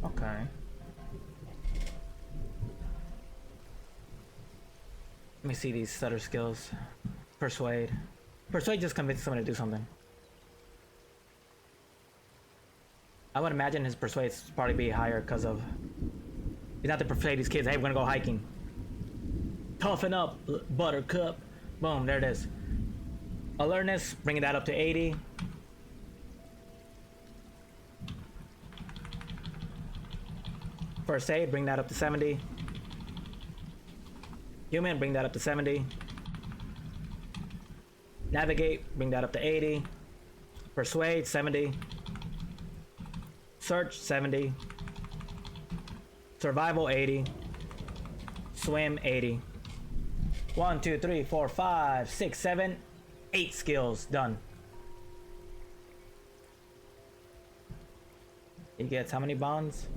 Okay. Let me see these stutter skills. Persuade. Persuade just convinces someone to do something. I would imagine his persuades probably be higher because of... He's not to persuade these kids, hey, we're gonna go hiking. Toughen up, buttercup. Boom, there it is. Alertness, bringing that up to 80. First aid, bring that up to 70. Human, bring that up to 70. Navigate, bring that up to 80. Persuade, 70. Search, 70. Survival, 80. Swim, 80. 1, 2, 3, 4, 5, 6, 7, 8 skills done. He gets how many bonds?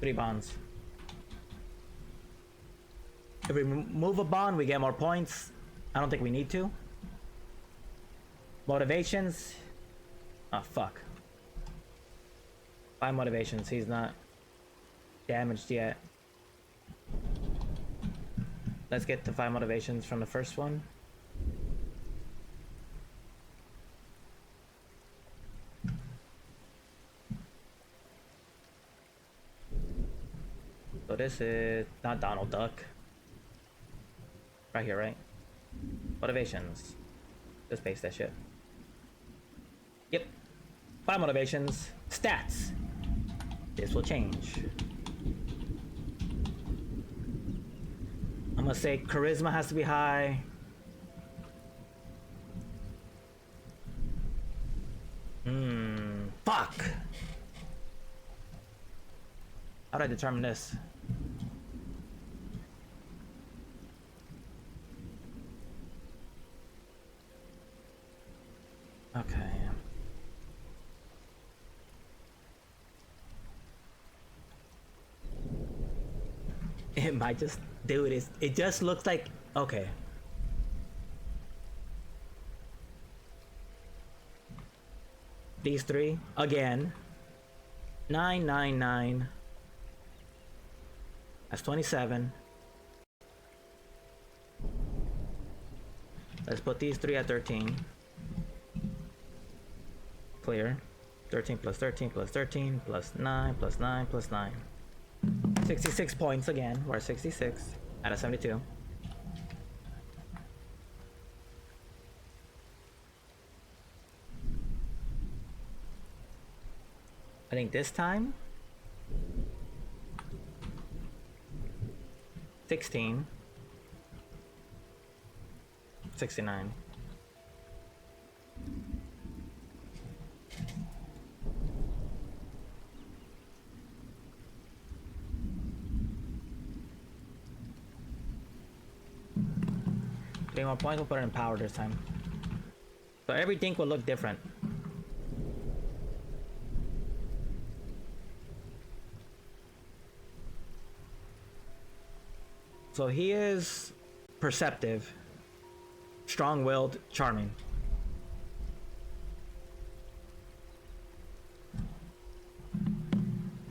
3 bonds. If we remove a bond, we get more points. I don't think we need to. Motivations. Oh, fuck. 5 motivations. He's not damaged yet. Let's get the 5 motivations from the first one. So this is not Donald Duck. Right here, right? Motivations. Just paste that shit. Yep. 5 motivations. Stats. This will change. I'm gonna say charisma has to be high. Fuck! How do I determine this? Okay. It might just do it. It just looks like, okay. These 3 again. 9, 9, 9. That's 27. Let's put these 3 at 13. Clear. 13 plus 13 plus 13 plus 9 plus 9 plus 9. 66 points again. We're at 66 out of 72. I think this time 16 69. Three more points, we'll put it in power this time. So every dink will look different. So he is perceptive, strong-willed, charming.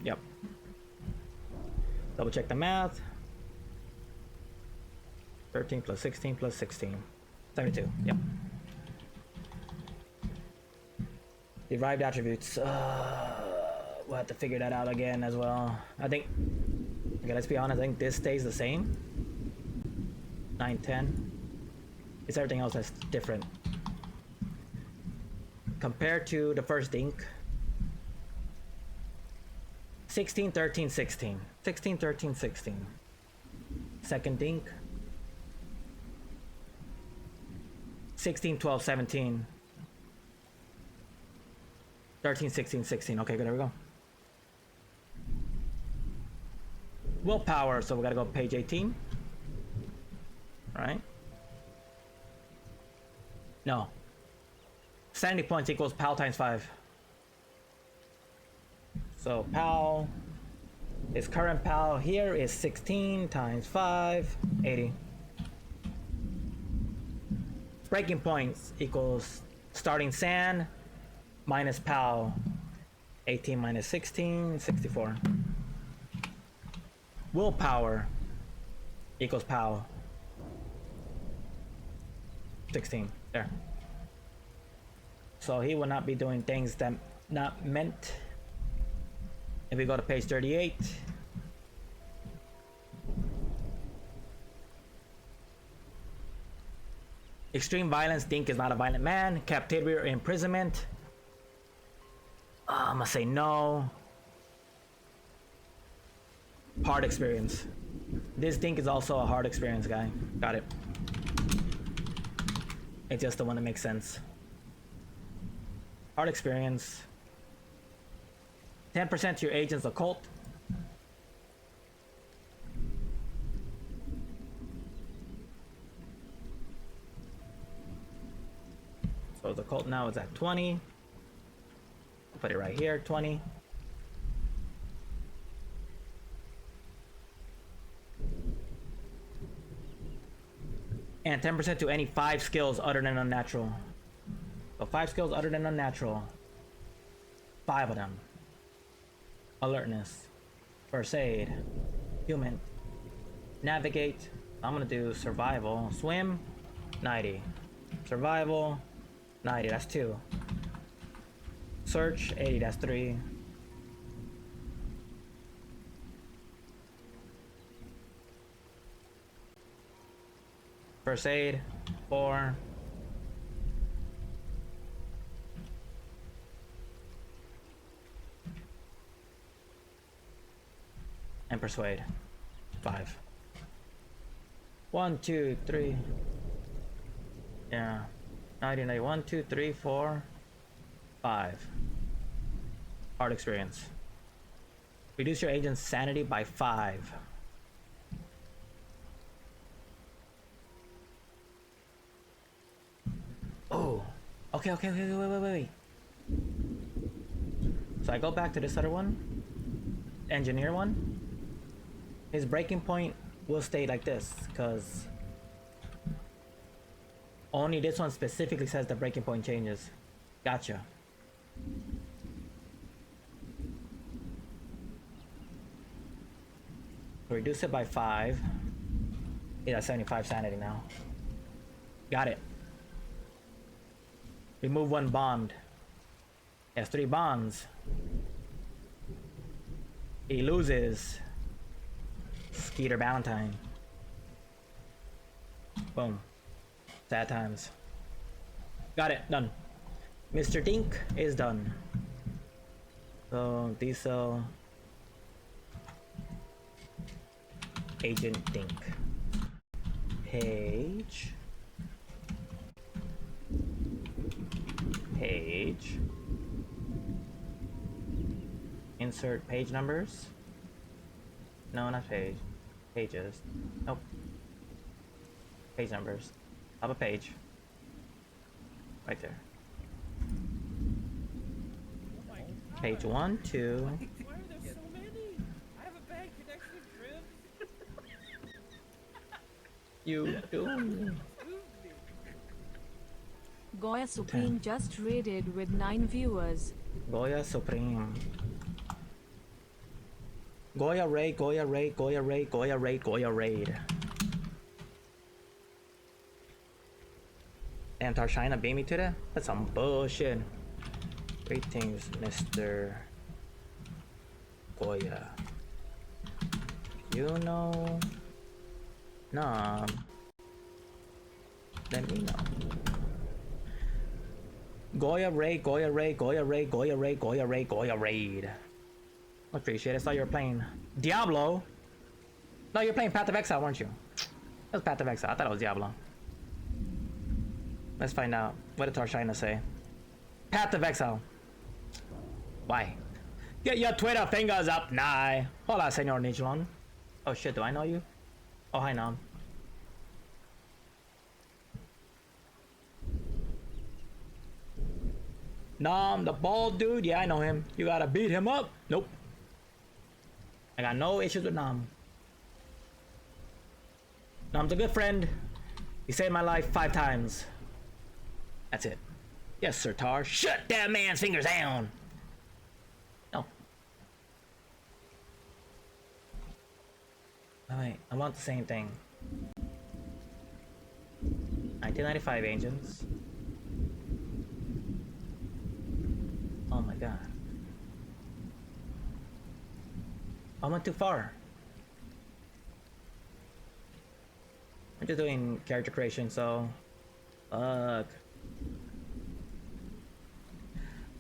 Yep. Double check the math. 13 plus 16 plus 16. 72, yep. Derived attributes. We'll have to figure that out again as well. I think, okay, let's be honest, I think this stays the same. 9, 10. It's everything else that's different. Compared to the first dink. 16, 13, 16. 16, 13, 16. Second dink. 16, 12, 17. 13, 16, 16. Okay, good, there we go. Willpower, so we gotta go page 18. Right? No. Sanity points equals PAL times 5. So PAL, his current PAL here is 16 times 5, 80. Breaking points equals starting SAN minus PAL. 18 minus 16, 64. Willpower equals PAL. 16. There. So he will not be doing things that not meant. If we go to page 38. Extreme violence. Dink is not a violent man. Captivity or imprisonment. I'm gonna say no. Hard experience. This Dink is also a hard experience guy. Got it. It's just the one that makes sense. Hard experience. 10% to your agent's occult. So the occult now is at 20. I'll put it right here, 20. And 10% to any 5 skills other than unnatural. So 5 skills other than unnatural. 5 of them. Alertness. First aid. Human. Navigate. I'm gonna do survival. Swim. 90. Survival. 90, that's 2. Search. 80, that's 3. First aid, 4. And persuade, 5. 1, 2, 3. Yeah. 90, 1, 2, 3, 4, 5. Hard experience. Reduce your agent's sanity by 5. Oh, okay, wait. So I go back to this other one, engineer one. His breaking point will stay like this, because only this one specifically says the breaking point changes. Gotcha. Reduce it by 5. Yeah, 75 sanity now. Got it. Remove 1 bond. He has 3 bonds. He loses Skeeter Valentine. Boom. Sad times. Got it. Done. Mr. Dink is done. So Diesel. Agent Dink. Page. Insert page numbers. No, not page. Pages. Nope. Page numbers. Up a page. Right there. Oh my God. Page 1, 2. Why are there so many? I have a bad connection, Cribs. You do. Goya Supreme just raided with 9 viewers. Goya Supreme. Goya raid, Goya raid, Goya raid, Goya raid, Goya raid. And Tarshina beat me to that? That's some bullshit. Greetings, Mr. Goya. You know... Nah. Let me know. Goya raid, Goya raid, Goya raid, Goya raid, Goya raid, Goya raid. Appreciate it. I saw you were playing Diablo. No, you're playing Path of Exile, weren't you? It was Path of Exile. I thought it was Diablo. Let's find out. What did Tarshina say? Path of Exile. Why? Get your Twitter fingers up, nah. Hola, Senor Nijlon. Oh shit, do I know you? Oh, hi, Nam. Nam, the bald dude? Yeah, I know him. You gotta beat him up? Nope. I got no issues with Nam. Nam's a good friend. He saved my life 5 times. That's it. Yes, Sir Tar. Shut that man's fingers down! No. Alright, I want the same thing. 1995 agents. Oh my god. I went too far. I'm just doing character creation, so fuck.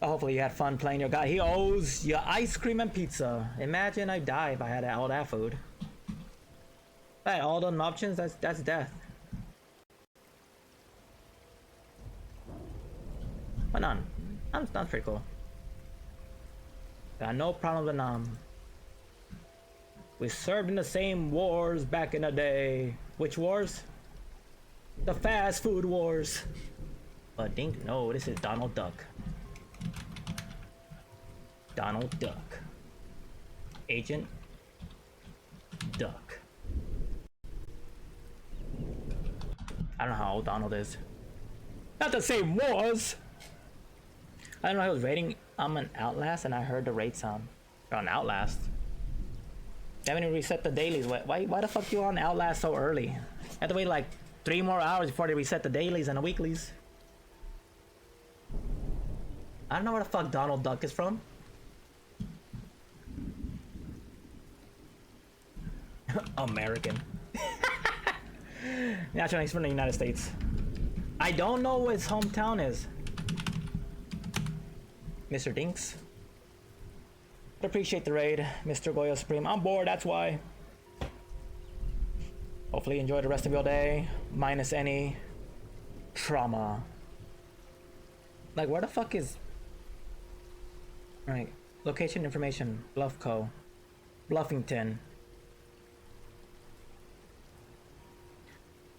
Hopefully you had fun playing your guy. He owes you ice cream and pizza. Imagine I die if I had all that food. Hey, all the options, that's death. But none. That's pretty cool. Got no problem with Nam. We served in the same wars back in the day. Which wars? The fast food wars. But Dink, no, this is Donald Duck. Donald Duck. Agent Duck. I don't know how old Donald is. Not the same wars! I don't know, I was rating I'm an Outlast and I heard the rate sound. You're on Outlast. They haven't even reset the dailies. Why the fuck you on Outlast so early? You have to wait like 3 more hours before they reset the dailies and the weeklies. I don't know where the fuck Donald Duck is from. American. Naturally, he's from the United States. I don't know what his hometown is. Mr. Dinks. Appreciate the raid, Mr. Goyo Supreme. I'm bored, that's why. Hopefully you enjoy the rest of your day, minus any trauma. Like, where the fuck is... Right, location information, Bluffco. Bluffington.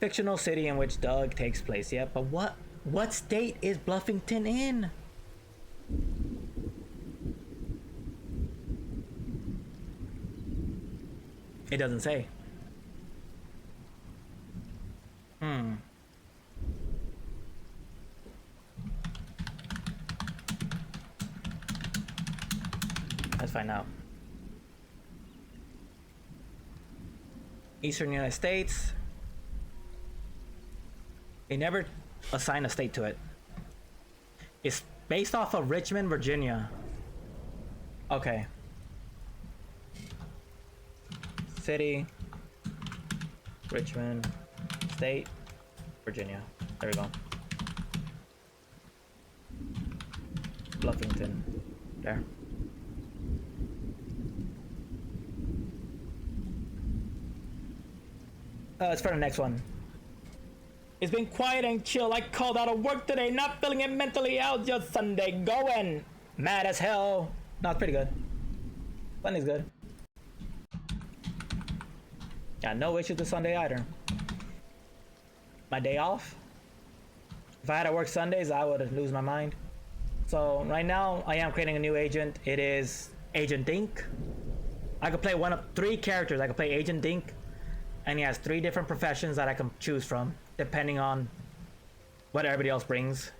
Fictional city in which Doug takes place. Yeah, but what state is Bluffington in? It doesn't say. Let's find out. Eastern United States. They never assign a state to it. It's based off of Richmond, Virginia. Okay. City, Richmond, State, Virginia. There we go. Bluffington. There. Let's for the next one. It's been quiet and chill. I called out of work today, not feeling it mentally. How's your Sunday going? Mad as hell. No, it's pretty good. Sunday's good. Got no issues with Sunday either. My day off. If I had to work Sundays, I would lose my mind. So right now, I am creating a new agent. It is Agent Dink. I could play one of 3 characters. I could play Agent Dink, and he has 3 different professions that I can choose from, depending on what everybody else brings.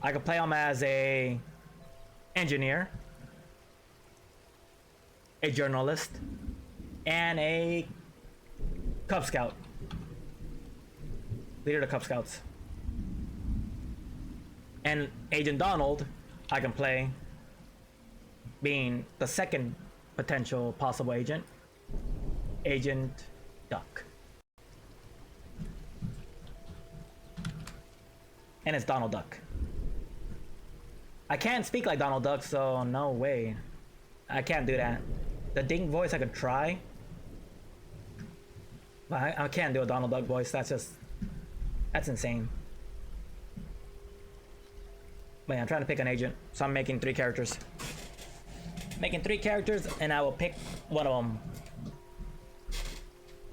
I could play him as a engineer, a journalist, and a Cub Scout. Leader of the Cub Scouts. And Agent Donald, I can play being the second potential possible agent, Agent Duck. And it's Donald Duck. I can't speak like Donald Duck, so no way. I can't do that. The Dink voice I could try, But I can't do a Donald Duck voice. That's insane. But yeah, I'm trying to pick an agent, so I'm making 3 characters. Making 3 characters, and I will pick one of them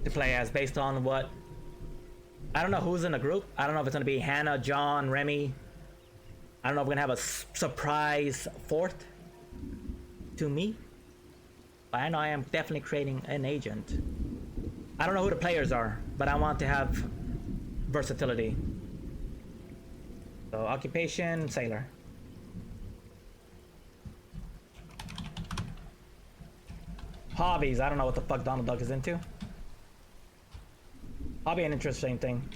to play as based on what. I don't know who's in the group. I don't know if it's gonna be Hannah, John, Remy. I don't know if we're gonna have a surprise 4th to me. But I know I am definitely creating an agent. I don't know who the players are, but I want to have versatility. So occupation, sailor. Hobbies, I don't know what the fuck Donald Duck is into. Hobby, an interesting thing.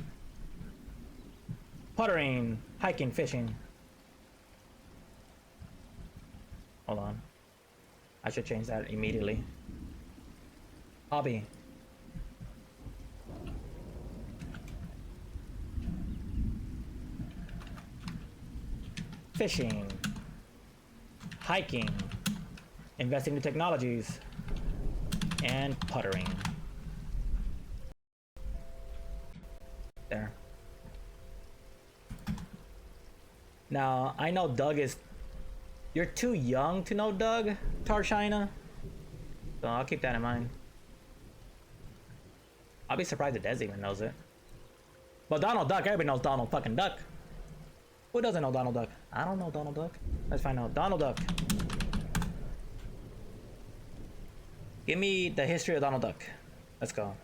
Puttering, hiking, fishing. Hold on. I should change that immediately. Hobby. Fishing. Hiking. Investing in technologies. And puttering. There. Now, I know Doug is... You're too young to know Doug, Tarshina. So I'll keep that in mind. I'll be surprised if Des even knows it. But Donald Duck, everybody knows Donald fucking Duck. Who doesn't know Donald Duck? I don't know Donald Duck. Let's find out. Donald Duck. Give me the history of Donald Duck. Let's go.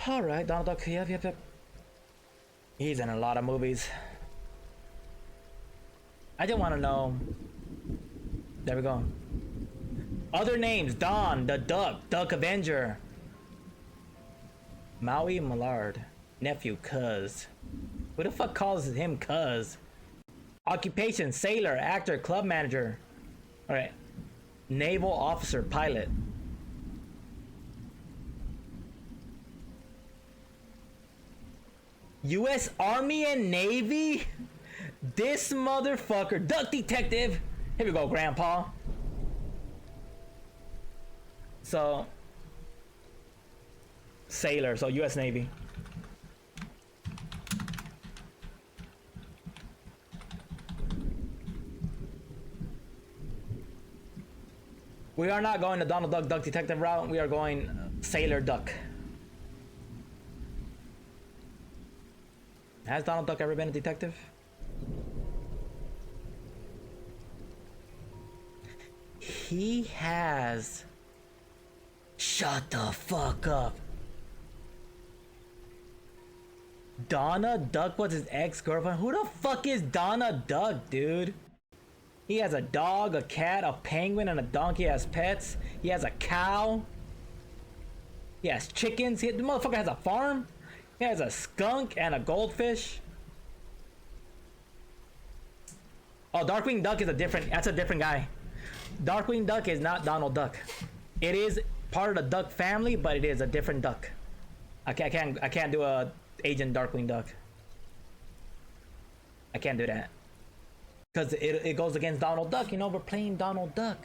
Alright, Donald Duck. Yep. He's in a lot of movies. I just want to know. There we go. Other names: Don, the Duck, Duck Avenger, Maui Millard, nephew, cuz. Who the fuck calls him cuz? Occupation: sailor, actor, club manager. Alright. Naval officer, pilot. U.S. Army and Navy? This motherfucker. Duck detective. Here we go, Grandpa. So, sailor, so U.S. Navy. We are not going the Donald Duck Duck Detective route. We are going Sailor Duck. Has Donald Duck ever been a detective? He has. Shut the fuck up. Donna Duck was his ex-girlfriend? Who the fuck is Donna Duck, dude? He has a dog, a cat, a penguin, and a donkey as pets. He has a cow. He has chickens. The motherfucker has a farm. He has a skunk and a goldfish. Oh, Darkwing Duck is that's a different guy. Darkwing Duck is not Donald Duck. It is part of the Duck family, but it is a different duck. I can't do a Agent Darkwing Duck. I can't do that. Because it goes against Donald Duck. You know, we're playing Donald Duck.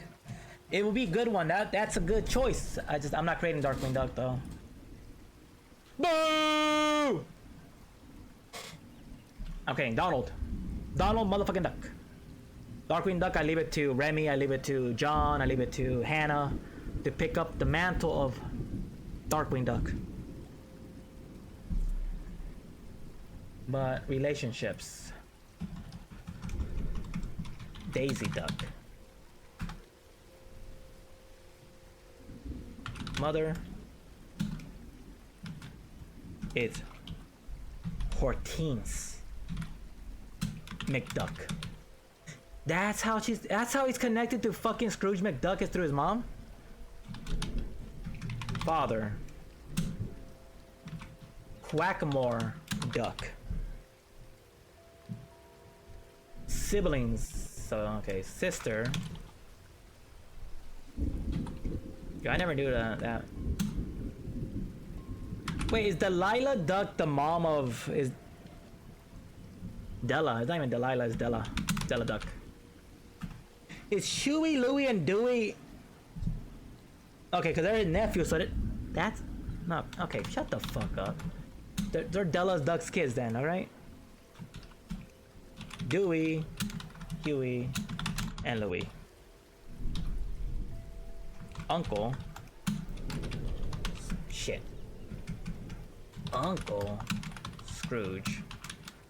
It would be a good one. That's a good choice. I'm not creating Darkwing Duck though. Boo! Okay, Donald motherfucking Duck. Darkwing Duck, I leave it to Remy, I leave it to John, I leave it to Hannah to pick up the mantle of Darkwing Duck. But relationships. Daisy Duck. Mother is Hortense McDuck. That's how he's connected to fucking Scrooge McDuck, is through his mom? Father. Quackmore Duck. Siblings. So, okay, sister. Yo, I never knew that. Wait, is Delilah Duck the mom of... Is Della? It's not even Delilah, it's Della. Della Duck. Is Chewie, Louie, and Dewey? Okay, because they're his nephew, so that's not okay. Shut the fuck up. They're Della Duck's kids then, all right? Dewey, Huey, and Louie. Uncle. Shit. Uncle Scrooge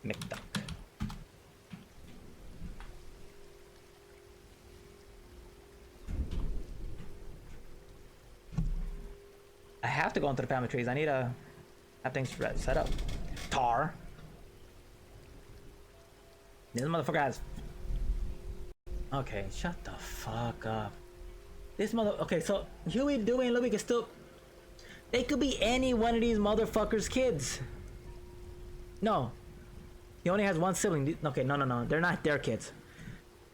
McDuck. I have to go into the family trees. I need to have things set up. Tar. This motherfucker has. Okay, shut the fuck up. This mother. Okay, so Huey, Dewey, and Louie can still. They could be any one of these motherfuckers' kids. No. He only has one sibling. Okay, no. They're not their kids.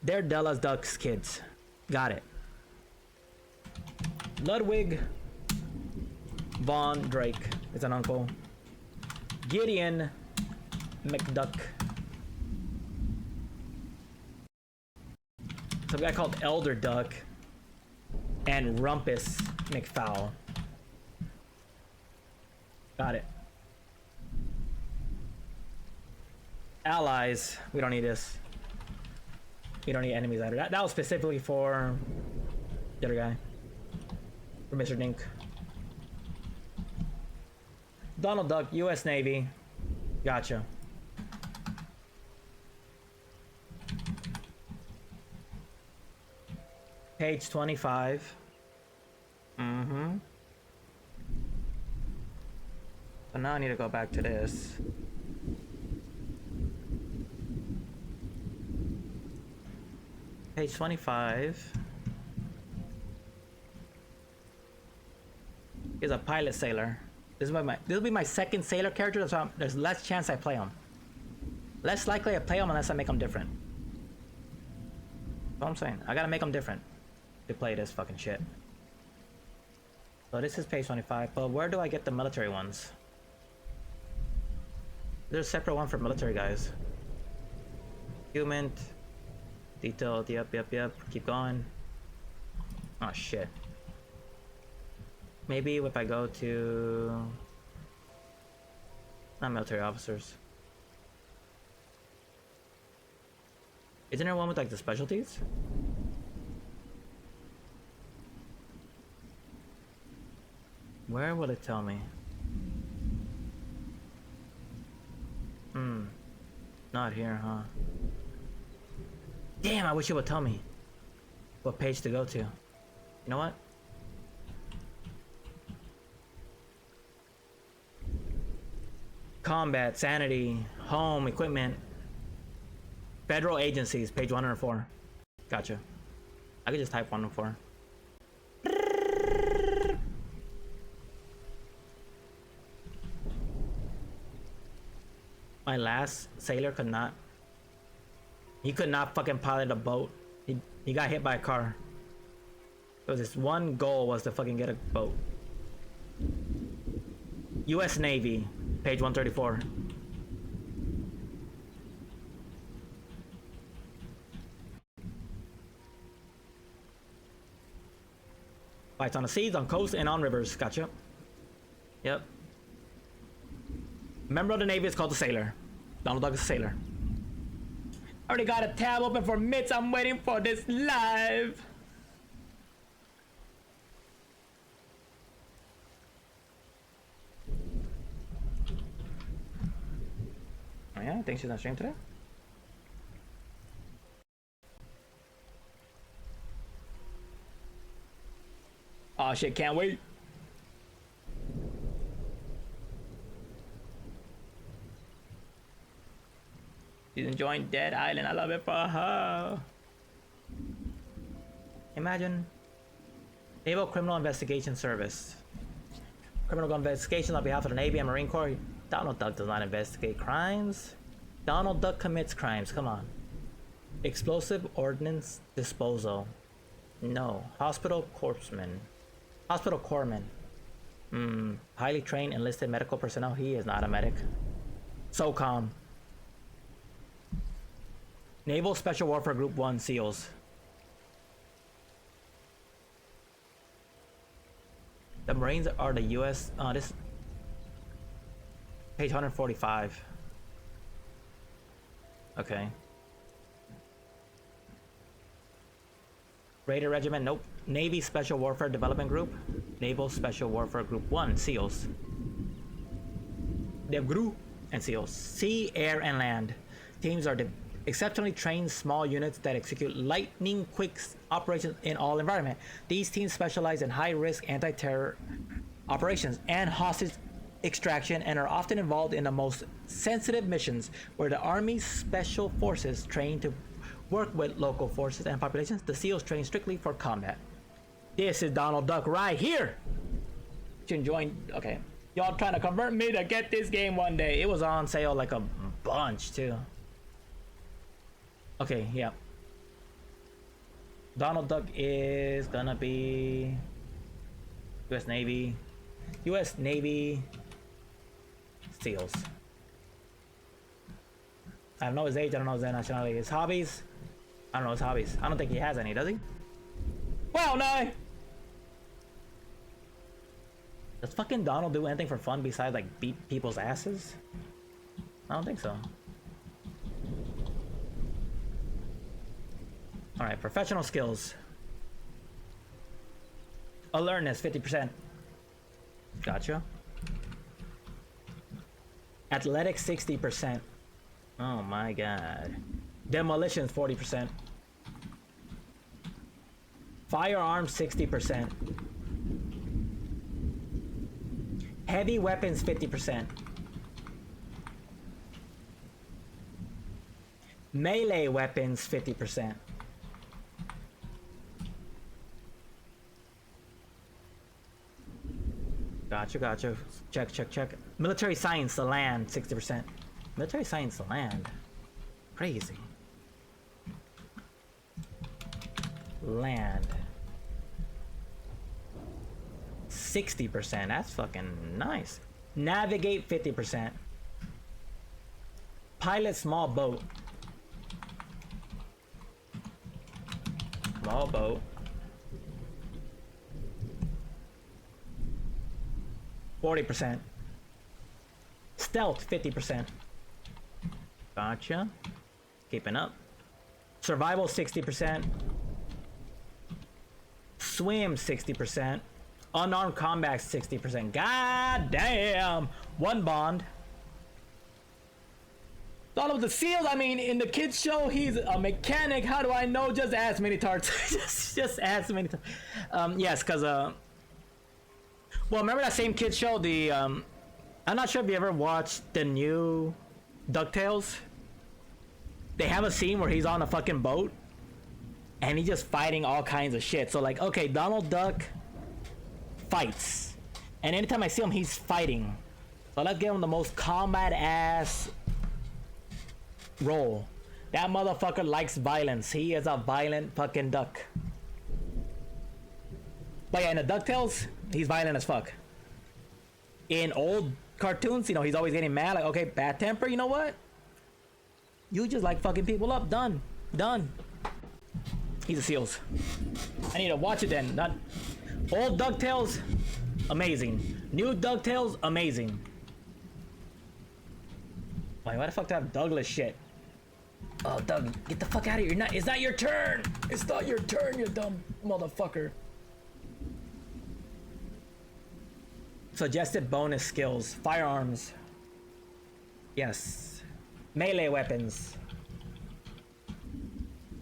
They're Della Duck's kids. Got it. Ludwig Von Drake is an uncle. Gideon McDuck. Some guy called Elder Duck. And Rumpus McFowl. Got it. Allies. We don't need this. We don't need enemies either. That was specifically for the other guy. For Mr. Dink. Donald Duck, US Navy. Gotcha. Page 25. Mm-hmm. So now I need to go back to this. Page 25 is a pilot sailor. This will be my second sailor character, so there's less chance I play him. Less likely I play him unless I make him different. That's what I'm saying. I gotta make him different to play this fucking shit. So this is page 25, but where do I get the military ones? There's a separate one for military guys. Human. Detailed, yep. Keep going. Oh shit. Maybe if I go to... Not military officers. Isn't there one with like the specialties? Where will it tell me? Not here, huh? Damn, I wish it would tell me what page to go to. You know what? Combat, sanity, home, equipment, federal agencies, page 104. Gotcha. I could just type 104. My last sailor could not. He could not fucking pilot a boat. He got hit by a car. It was his one goal was to fucking get a boat. US Navy, page 134. Fights on the seas, on coast, and on rivers. Gotcha. Yep. Member of the Navy is called the sailor. Donald Duck is a sailor. I already got a tab open for Mitts. I'm waiting for this live. Oh yeah, I think she's on stream today. Oh shit, can't wait. She's enjoying Dead Island. I love it for her. Imagine Naval Criminal Investigation Service. Criminal investigations on behalf of the Navy and Marine Corps. Donald Duck does not investigate crimes. Donald Duck commits crimes. Come on. Explosive ordnance disposal. No. Hospital corpsman. Hospital corpsman. Highly trained enlisted medical personnel. He is not a medic. SOCOM. Naval Special Warfare Group 1 SEALs. The Marines are the US. This page 145. Okay. Raider Regiment, nope. Navy Special Warfare Development Group. Naval Special Warfare Group 1 SEALs. DevGru and SEALs. Sea, air, and land. Teams are exceptionally trained small units that execute lightning quick operations in all environment. These teams specialize in high-risk anti-terror operations and hostage extraction and are often involved in the most sensitive missions where the Army's special forces train to work with local forces and populations. The SEALs train strictly for combat. This is Donald Duck right here. You can join. Okay, y'all trying to convert me to get this game one day. It was on sale like a bunch too. Okay, yeah. Donald Duck is gonna be US Navy. US Navy SEALs. I don't know his age, I don't know his nationality. His hobbies? I don't know his hobbies. I don't think he has any, does he? Well, no! Does fucking Donald do anything for fun besides like beat people's asses? I don't think so. Alright, professional skills. Alertness, 50%. Gotcha. Athletics, 60%. Oh my god. Demolitions, 40%. Firearms, 60%. Heavy weapons, 50%. Melee weapons, 50%. Gotcha, gotcha. Check, check, check. Military science, the land, 60%. Military science, the land. Crazy. Land. 60%. That's fucking nice. Navigate, 50%. Pilot small boat. Small boat. %. Stealth, 50%. Gotcha. Keeping up. Survival, 60%. Swim, 60%. Unarmed combat, 60%. God damn! One bond. All of the SEALs, I mean, in the kids show, he's a mechanic. How do I know? Just ask many tarts. just ask many tarts. Yes, because, well, remember that same kids show, the, I'm not sure if you ever watched the new DuckTales. They have a scene where he's on a fucking boat and he's just fighting all kinds of shit. So like, okay, Donald Duck fights, and anytime I see him, he's fighting. So let's give him the most combat ass role. That motherfucker likes violence. He is a violent fucking duck. But yeah, in the DuckTales, he's violent as fuck. In old cartoons, you know, he's always getting mad, like, okay, bad temper, you know what? You just like fucking people up. Done. Done. He's a SEALs. I need to watch it then. Not old DuckTales, amazing. New DuckTales, amazing. Why the fuck do I have Douglas shit? Oh, Doug, get the fuck out of here. It's not your turn. It's not your turn, you dumb motherfucker. Suggested bonus skills. Firearms. Yes. Melee weapons.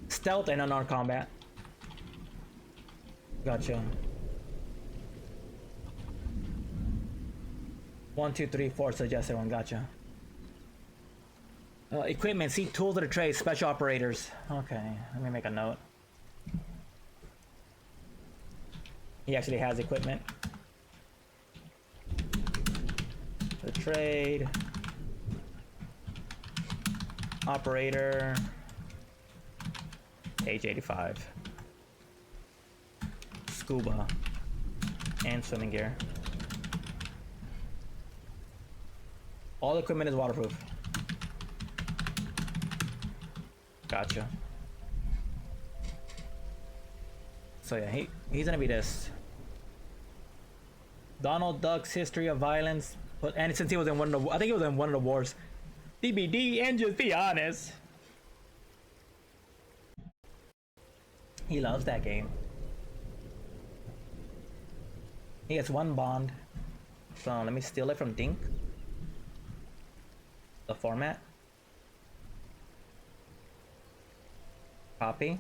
Stealth and unarmed combat. Gotcha. 1, 2, 3, 4 suggested one. Gotcha. Equipment. See tools of the trade. Special operators. Okay. Let me make a note. He actually has equipment. The trade. Operator. Age 85. Scuba. And swimming gear. All equipment is waterproof. Gotcha. So yeah, he's gonna be this. Donald Duck's history of violence, but and since he was in one of the, I think he was in one of the wars. DBD and just be honest. He loves that game. He gets one bond. So let me steal it from Dink. The format. Copy.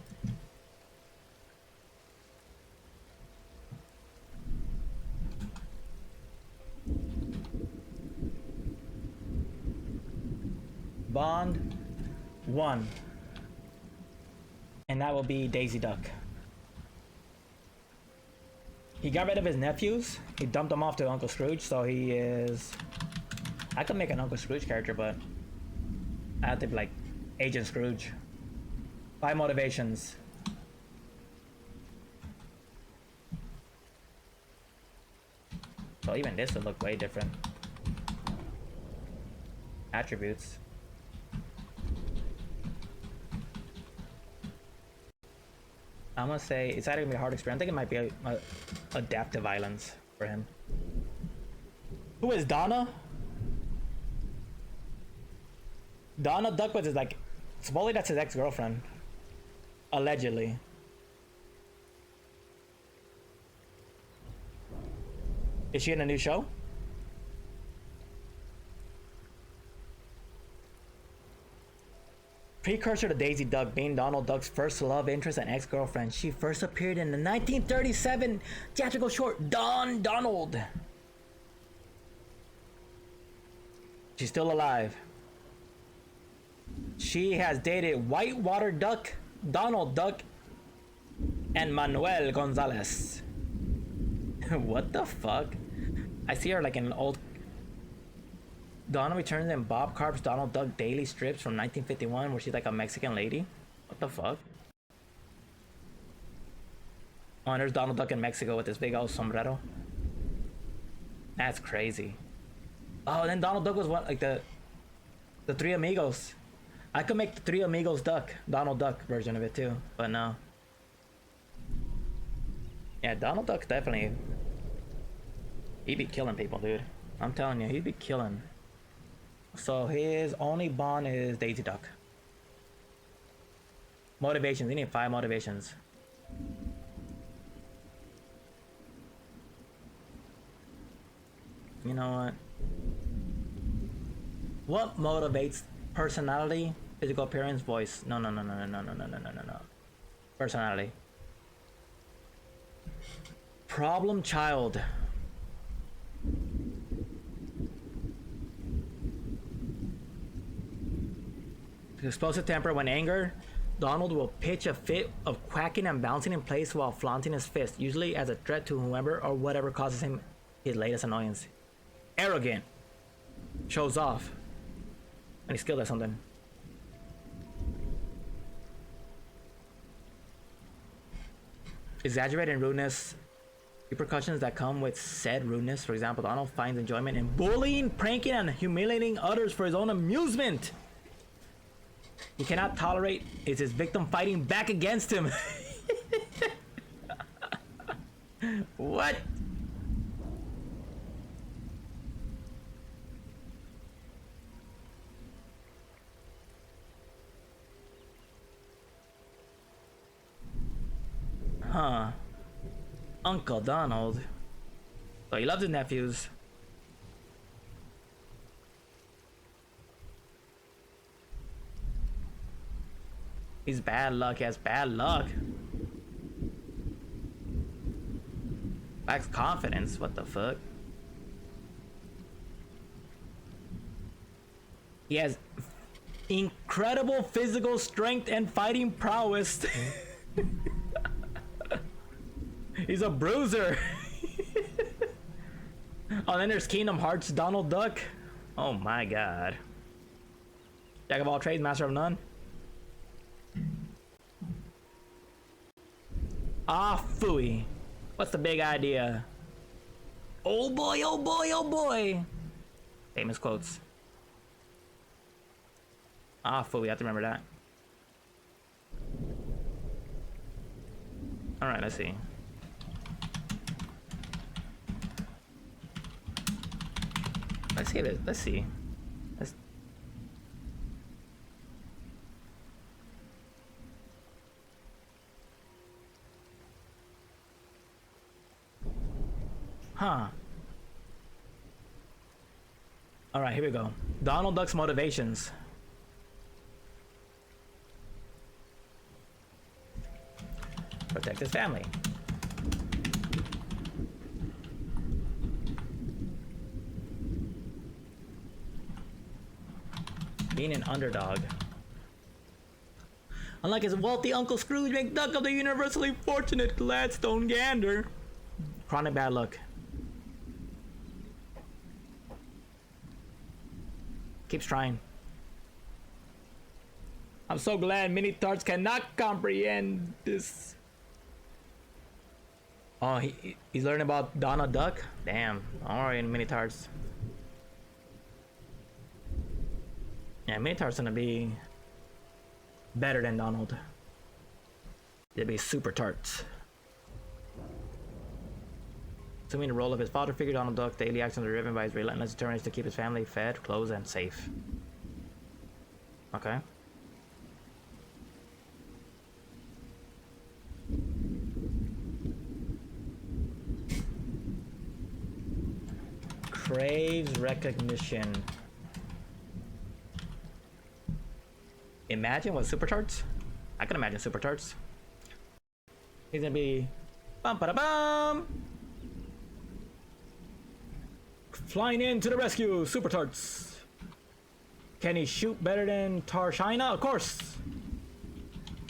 Bond 1. And that will be Daisy Duck. He got rid of his nephews. He dumped them off to Uncle Scrooge, so he is... I could make an Uncle Scrooge character, but I have to be like Agent Scrooge. 5 motivations. So even this would look way different. Attributes. I'm gonna say it's either gonna be a hard experience. I think it might be a adaptive violence for him. Who is Donna? Donna Duckworth is like, supposedly that's his ex-girlfriend. Allegedly. Is she in a new show? Precursor to Daisy Duck, being Donald Duck's first love interest and ex-girlfriend, she first appeared in the 1937 theatrical short Don Donald. She's still alive. She has dated Whitewater Duck, Donald Duck, and Manuel Gonzalez. What the fuck? I see her like in an old... Donna returns in Bob Carp's Donald Duck daily strips from 1951 where she's like a Mexican lady. What the fuck? Oh, and there's Donald Duck in Mexico with this big old sombrero. That's crazy. Oh, and then Donald Duck was what, like the Three Amigos. I could make the Three Amigos Duck, Donald Duck version of it too, but no. Yeah, Donald Duck definitely... He'd be killing people, dude. I'm telling you, he'd be killing. So his only bond is Daisy Duck. Motivations, we need 5 motivations. You know what? What motivates personality, physical appearance, voice? No. Personality. Problem child. Explosive temper. When angered, Donald will pitch a fit of quacking and bouncing in place while flaunting his fist, usually as a threat to whoever or whatever causes him his latest annoyance. Arrogant. Shows off. And he's skilled at something. Exaggerated rudeness. Repercussions that come with said rudeness. For example, Donald finds enjoyment in bullying, pranking, and humiliating others for his own amusement. He cannot tolerate is his victim fighting back against him. What? Huh. Uncle Donald. So he loves his nephews. He's bad luck. He has bad luck. Lacks confidence. What the fuck? He has incredible physical strength and fighting prowess. He's a bruiser. Oh, then there's Kingdom Hearts Donald Duck. Oh my god. Jack of all trades, master of none. Ah, phooey. What's the big idea? Oh boy, oh boy, oh boy. Famous quotes. Ah, phooey, I have to remember that. All right, let's see. Let's get it. Let's see. Let's... Huh. All right, here we go. Donald Duck's motivations. Protect his family. Being an underdog. Unlike his wealthy Uncle Scrooge McDuck of the universally fortunate Gladstone Gander. Chronic bad luck. Keeps trying. I'm so glad mini tarts cannot comprehend this. Oh, he's learning about Donald Duck? Damn, alright, mini tarts. Yeah, mini tarts gonna be better than Donald. They'll be super tarts. Assuming the role of his father figure, Donald Duck's daily actions are driven by his relentless determination to keep his family fed, clothed, and safe. Okay. Craves recognition. Imagine what super tarts? I can imagine super tarts. He's gonna be bum ba da bum. Flying in to the rescue, super tarts. Can he shoot better than Tarshina? Of course.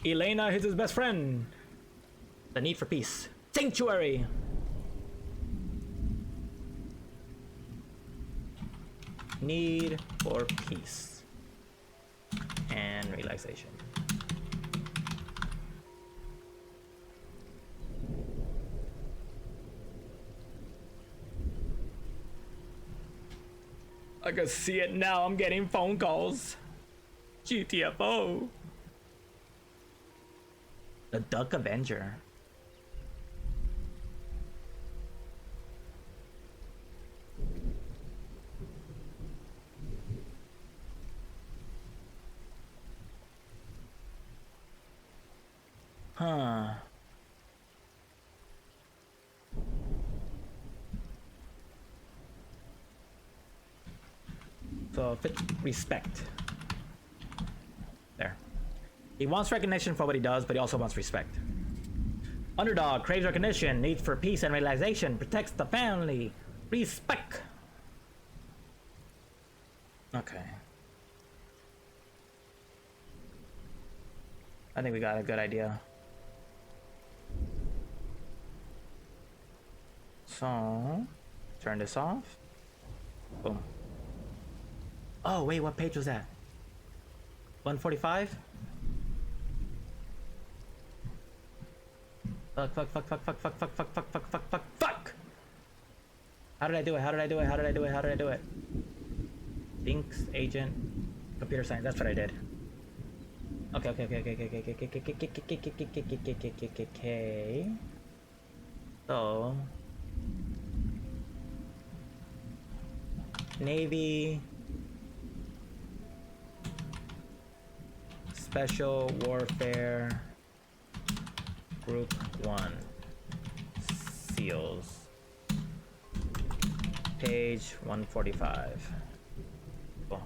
Elena is his best friend. The need for peace. Sanctuary. Need for peace and relaxation. I can see it now. I'm getting phone calls. GTFO. The Duck Avenger. Huh. So respect. There. He wants recognition for what he does, but he also wants respect. Underdog craves recognition, needs for peace and relaxation, protects the family. Respect. Okay. I think we got a good idea. So, turn this off. Boom. Oh, wait, what page was that? 145? Fuck, fuck, fuck, fuck, fuck, fuck, fuck, fuck, fuck, fuck, fuck, fuck, fuck! How did I do it? How did I do it? How did I do it? How did I do it? Dinks, agent, computer science, that's what I did. Okay, okay, okay, okay, okay, okay, okay, okay, okay, okay, okay. So Navy Special Warfare Group 1 SEALs, page 145. Cool.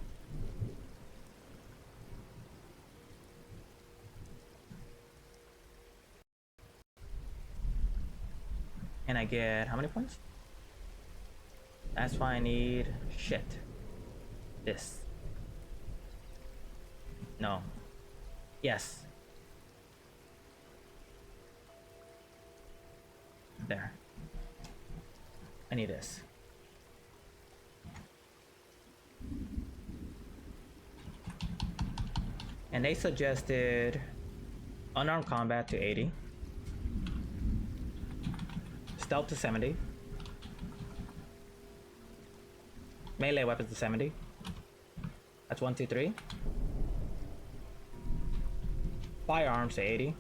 And I get how many points? That's why I need shit. This. No. Yes. There. I need this. And they suggested unarmed combat to 80. Stealth to 70. Melee weapons to 70. That's 1, 2, 3. Firearms to 80.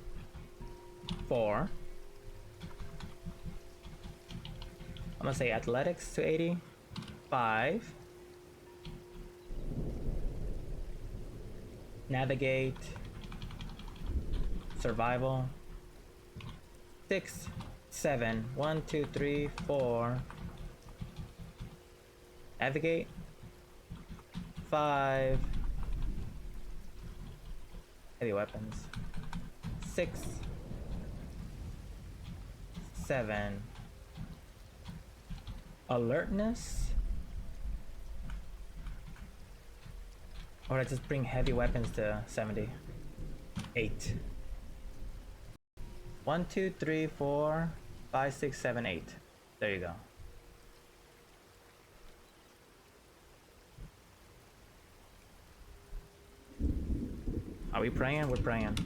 4. I'm gonna say athletics to 85. Navigate. Survival. 6, 7. 1, 2, 3, 4. Navigate. 5. Heavy weapons. 6, 7. Alertness. Or I just bring heavy weapons to 70. 8. 1, 2, 3, 4, 5, 6, 7, 8. There you go. Are we praying? We're praying.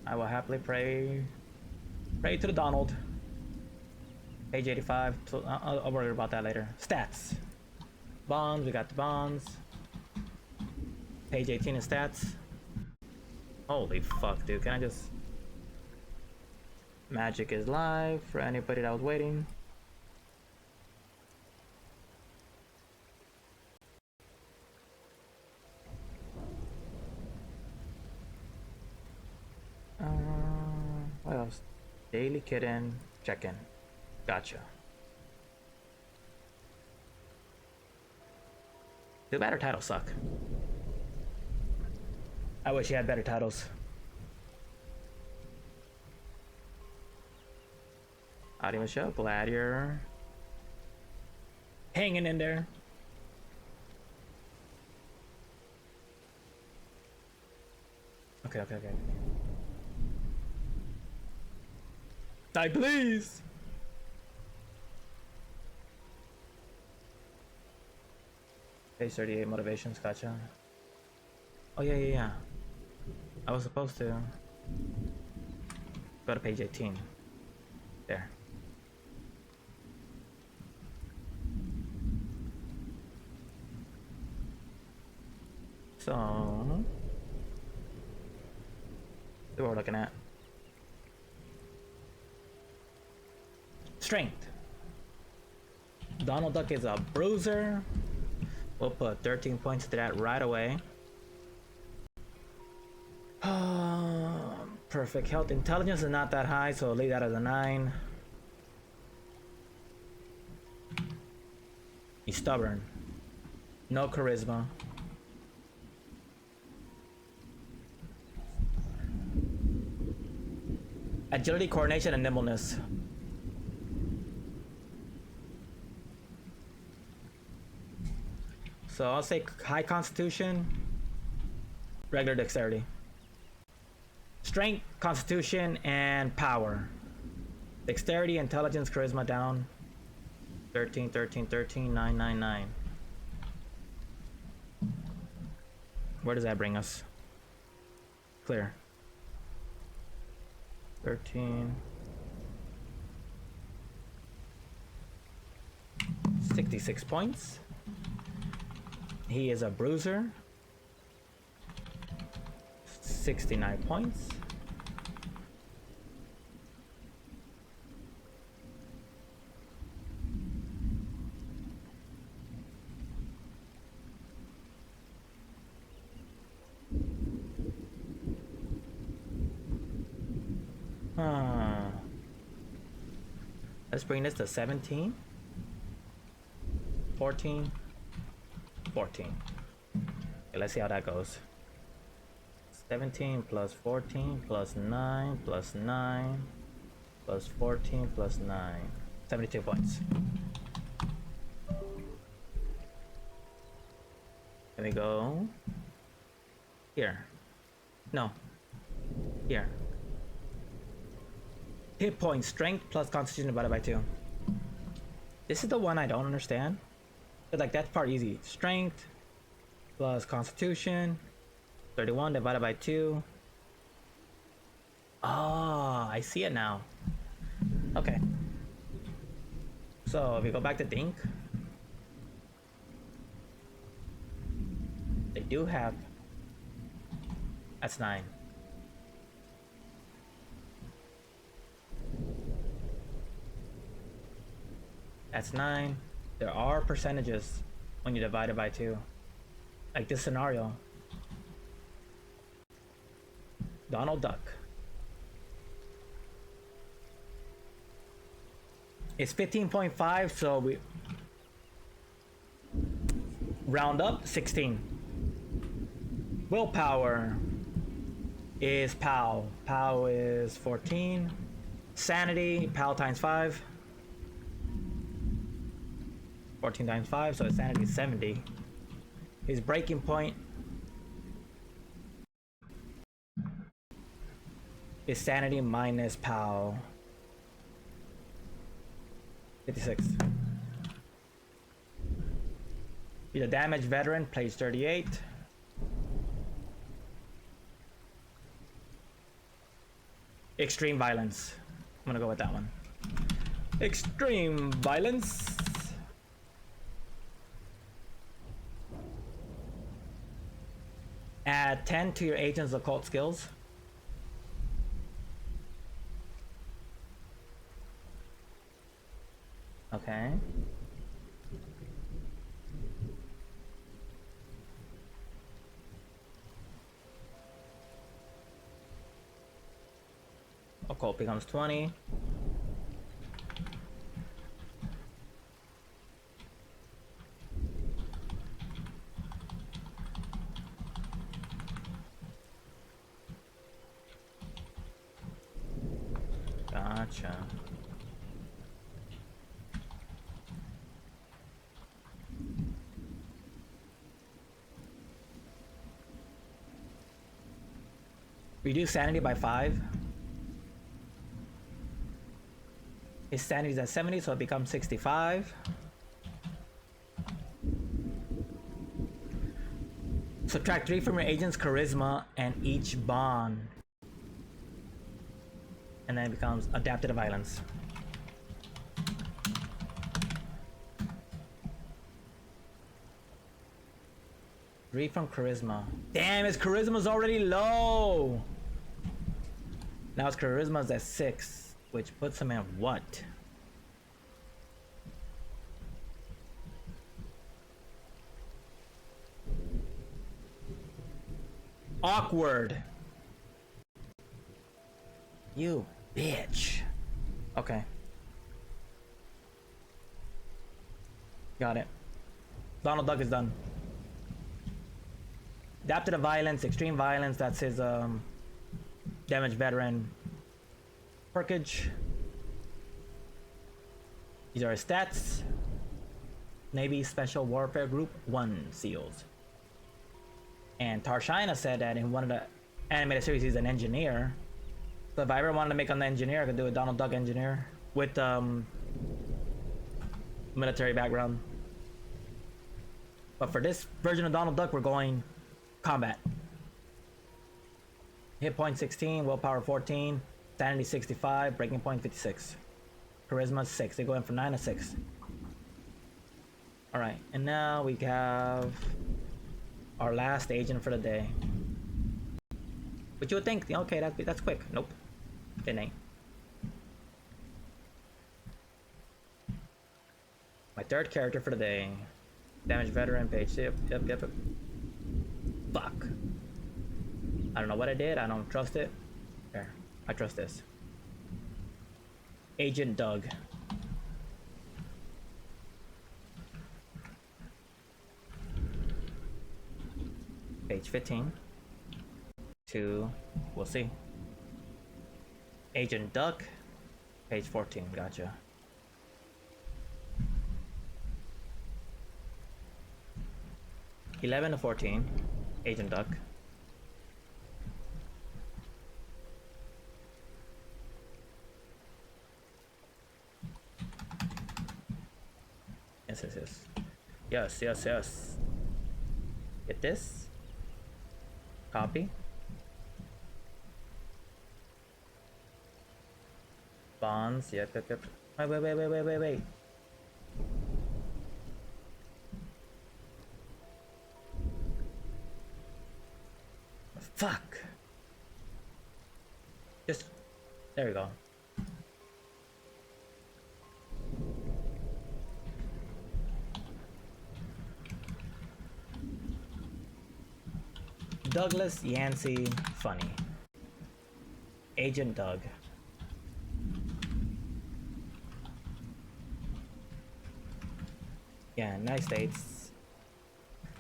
I will happily pray. Pray to the Donald. Page 85. I'll worry about that later. Stats. Bonds. We got the bonds. Page 18 is stats. Holy fuck, dude. Can I just... Magic is live for anybody that was waiting. What else? Daily kitten. Check-in. Gotcha. Too bad our titles suck. I wish he had better titles. Howdy, Michelle. Glad you're hanging in there. Okay. Die, please. Page 38 motivations. Gotcha. Oh yeah. I was supposed to go to page 18. There. So, see what we're looking at. Strength. Donald Duck is a bruiser. We'll put 13 points to that right away. Perfect. Health. Intelligence is not that high, so I'll leave that as a 9. He's stubborn. No charisma. Agility, coordination, and nimbleness. So I'll say high constitution, regular dexterity. Strength, constitution, and power. Dexterity, intelligence, charisma down. 13, 13, 13, 9, 9, 9. Where does that bring us? Clear. 13. 66 points. He is a bruiser. 69 points. Let's bring this to 17. 14. 14. Okay, let's see how that goes. 17 plus 14 plus 9 plus 9 plus 14 plus 9. 72 points. Let me go here. No. Here. Hit point strength plus constitution divided by 2. This is the one I don't understand. But like that's part easy. Strength plus constitution 31 divided by 2. Oh, I see it now. Okay. So if we go back to Dink, they do have. That's 9. That's 9. There are percentages when you divide it by 2. Like this scenario. Donald Duck. It's 15.5, so we round up 16. Willpower is POW. POW is 14. Sanity, POW times 5. 14 times 5, so his sanity is 70. His breaking point is sanity minus POW. 56. He's a damaged veteran, plays 38. Extreme violence. I'm gonna go with that one. Extreme violence. Add 10 to your agent's occult skills. Okay. Occult becomes 20. Gotcha. Reduce sanity by 5. His sanity is at 70, so it becomes 65. Subtract 3 from your agent's charisma and each bond. And then it becomes adapted to violence. Three from charisma. Damn, his charisma's already low. Now his charisma's at 6, which puts him at what? Awkward. You bitch. Okay. Got it. Donald Duck is done. Adapted to violence, extreme violence, that's his damaged veteran perkage. These are his stats. Navy Special Warfare Group 1 SEALs. And Tarshina said that in one of the animated series he's an engineer. So if I ever wanted to make an engineer, I could do a Donald Duck engineer with military background. But for this version of Donald Duck, we're going combat. Hit point 16, willpower 14, sanity 65, breaking point 56, charisma 6. They go in from 9 to 6. All right, and now we have our last agent for the day. But you would think, okay, that's quick. Nope, it ain't. My third character for the day, damaged veteran, page. Yep. Fuck. I don't know what I did. I don't trust it. There. I trust this. Agent Doug. Page 15. 2. We'll see. Agent Duck. Page 14. Gotcha. (11 to 14). Agent Duck. Yes. Get this. Copy. Bonds. Yep. Wait. Fuck. Just, there we go. Douglas Yancey, funny. Agent Doug. Yeah, United States.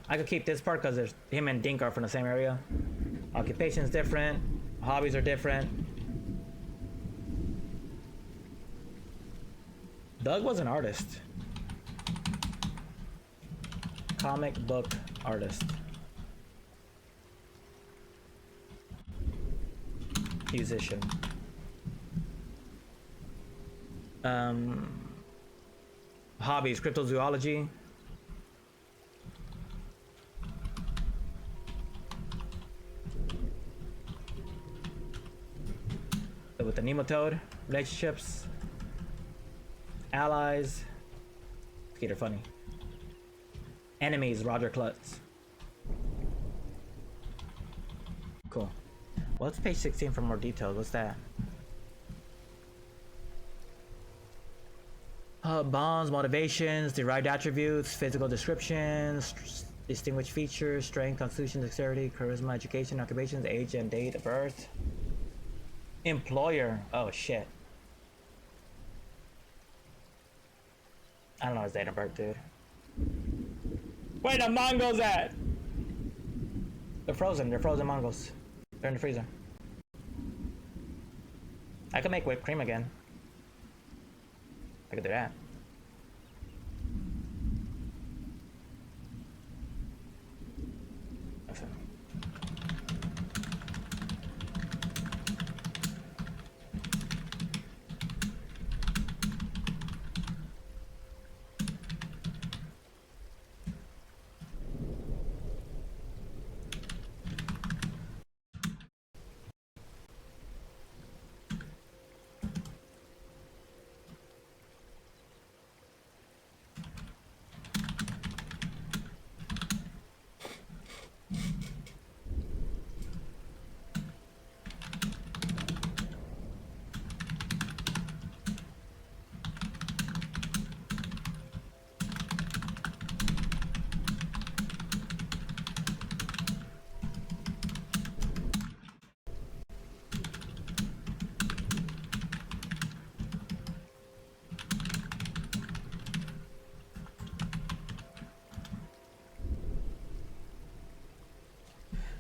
I could keep this part because there's him and Dink are from the same area. Occupation's different. Hobbies are different. Doug was an artist. Comic book artist. Musician. Hobbies, cryptozoology. With the nematode, relationships, allies, Skeeter funny. Enemies, Roger Klutz. Cool. Well, let's page 16 for more details. What's that? Bonds, motivations, derived attributes, physical descriptions, distinguished features, strength, constitution, dexterity, charisma, education, occupations, age and date of birth. Employer. Oh shit. I don't know his date of birth, dude. Where the Mongols at? They're frozen. They're frozen Mongols. They're in the freezer. I can make whipped cream again. I could do that. Okay.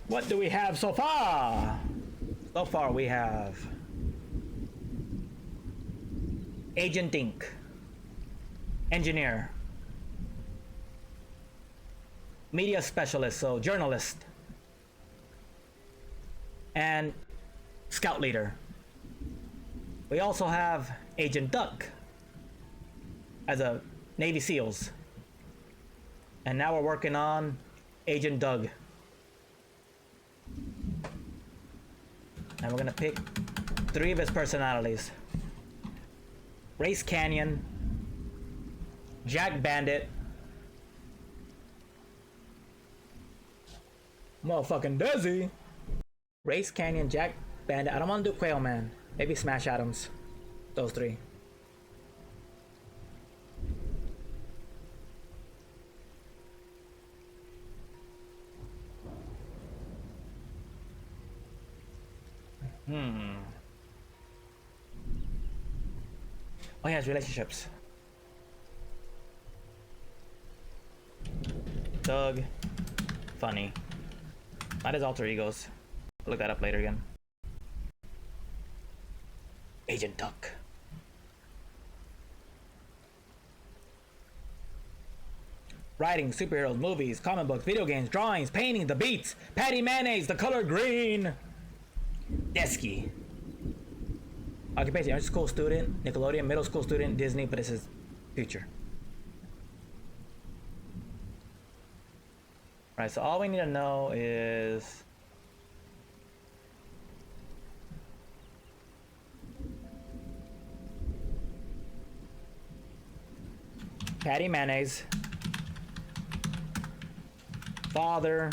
What do we have so far? So far we have Agent Dink, engineer, media specialist, so journalist, and scout leader. We also have Agent Duck as a Navy SEALs. And now we're working on Agent Doug. And we're gonna pick 3 of his personalities. Race Canyon, Jack Bandit, motherfucking Desi. Race Canyon, Jack Bandit. I don't want to do Quail Man. Maybe Smash Adams. Those 3. Oh, he has relationships. Doug. Funny. Not his alter egos. I'll look that up later again. Agent Duck. Writing, superheroes, movies, comic books, video games, drawings, painting, the beats, Patty Mayonnaise, the color green. Desky. Occupation, school student, Nickelodeon, middle school student, Disney, but this is future. Alright, so all we need to know is Patty Mayonnaise, father,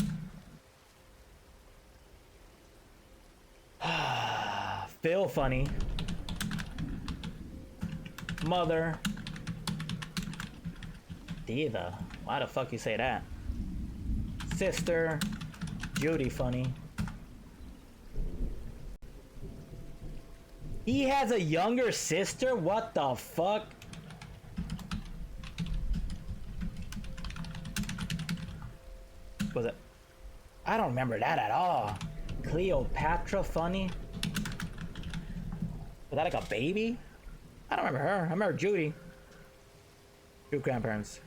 Phil Funny, mother, Diva. Why the fuck you say that? Sister, Judy funny. He has a younger sister? What the fuck? Was it? I don't remember that at all. Cleopatra funny? Was that like a baby? I don't remember her. I remember Judy. Two grandparents.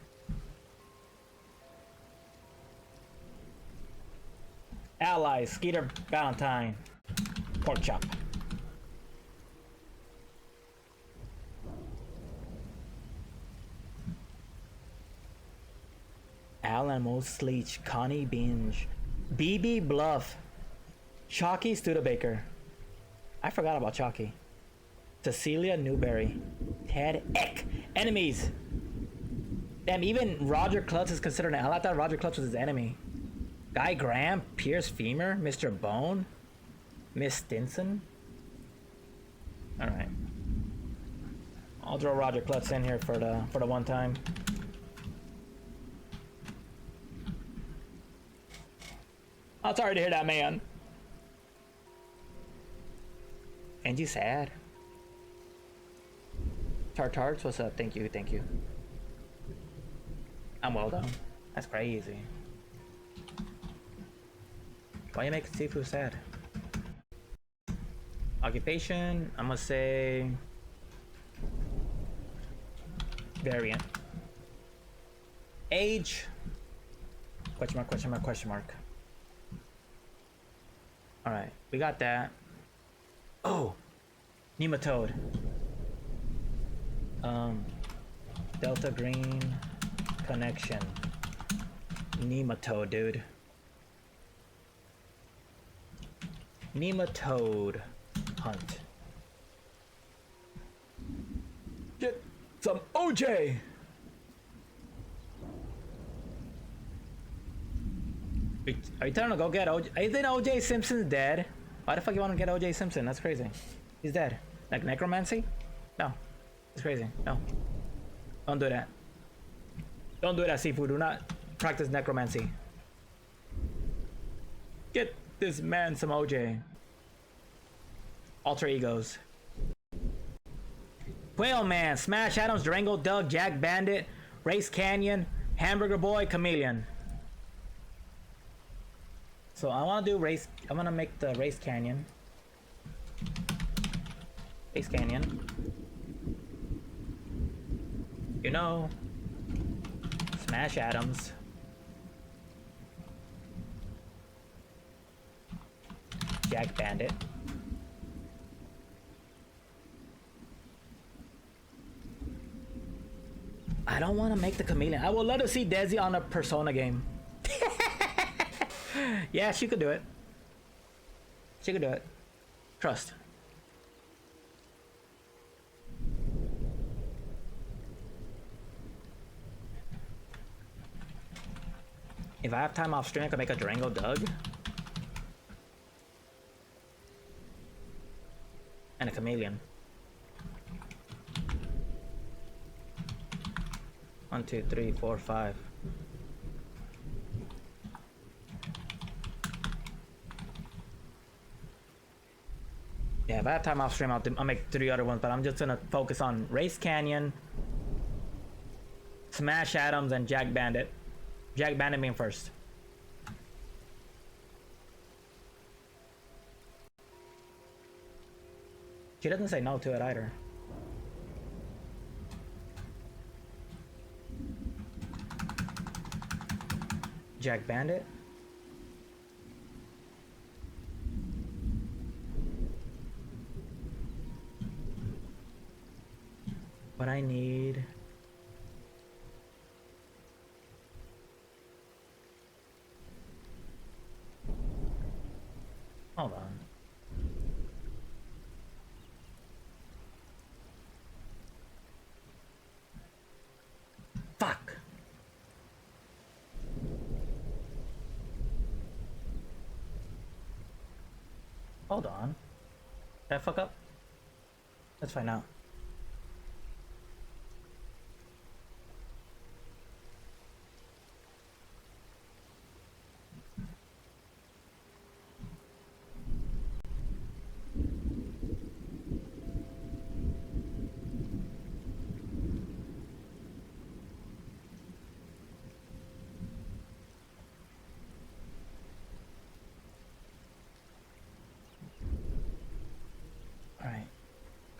Allies, Skeeter Valentine. Pork chop. Alamo Sleech, Connie Binge, BB Bluff, Chalky Studebaker. I forgot about Chalky. Cecilia Newberry, Ted Eck. Enemies. Damn, even Roger Klutz is considered an ally. I thought Roger Klutz was his enemy. Guy Graham, Pierce Femur, Mr. Bone, Miss Stinson. All right. I'll throw Roger Klutz in here for the one time. I'm sorry to hear that, man. Angie sad. Tartarts, what's up? Thank you, thank you. I'm well done. That's crazy. Why you make Sifu sad? Occupation, I'm gonna say variant. Age, question mark, question mark, question mark. All right, we got that. Oh, nematode. Delta Green connection. Nematode, dude. Nematode hunt. Get some OJ. Are you telling to go get OJ? Are you think OJ Simpson's dead? Why the fuck you want to get OJ Simpson? That's crazy. He's dead. Like necromancy? No. It's crazy. No. Don't do that. Don't do that, Sifu. Do not practice necromancy. Get this man some OJ. Alter egos. Quail Man, Smash Adams, Durango Doug, Jack Bandit, Race Canyon, Hamburger Boy, Chameleon. So I want to do race. I'm gonna make the Race Canyon. Race Canyon. You know, Smash Adams. Jack Bandit. I don't want to make the Chameleon. I would love to see Desi on a Persona game. Yeah, she could do it. She could do it. Trust. If I have time off stream, I could make a Durango Doug. And a Chameleon. 1, 2, 3, 4, 5. Yeah, if I have time off stream, I'll make 3 other ones, but I'm just gonna focus on Race Canyon, Smash Adams, and Jack Bandit. Jack Bandit being first. She doesn't say no to it either. Jack Bandit. What I need. Hold on. Fuck. Hold on. Did I fuck up? Let's find out.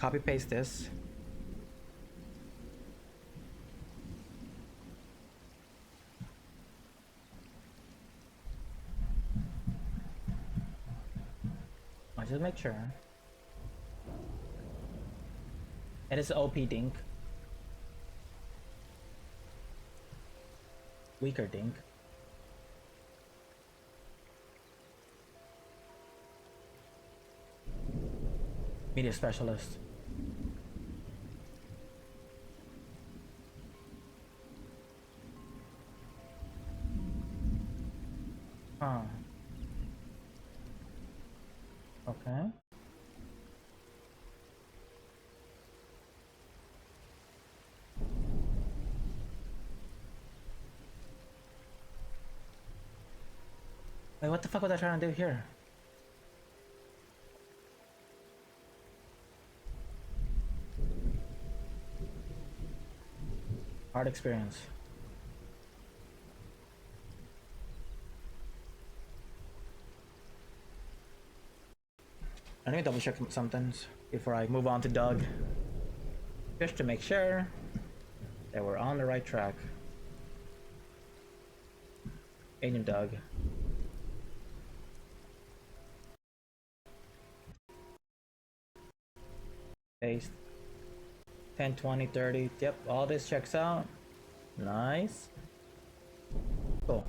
Copy paste this. I'll just make sure. It is OP Dink. Weaker Dink. Media specialist. Huh. Okay. Wait, what the fuck was I trying to do here? Hard experience. I need to double check something before I move on to Doug. Just to make sure that we're on the right track. Agent Doug. Paste. 10, 20, 30. Yep, all this checks out. Nice. Cool.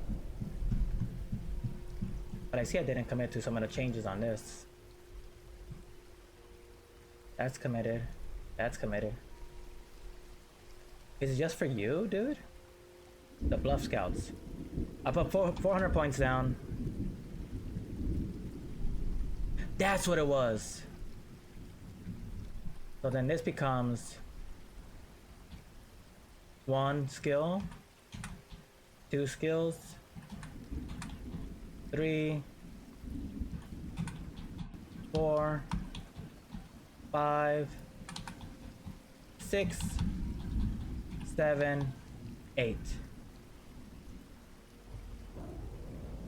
But I see I didn't commit to some of the changes on this. That's committed. That's committed. Is it just for you, dude? The Bluff Scouts. I put 400 points down. That's what it was. So then this becomes 1 skill, 2 skills, 3, 4, 5, 6, 7, 8.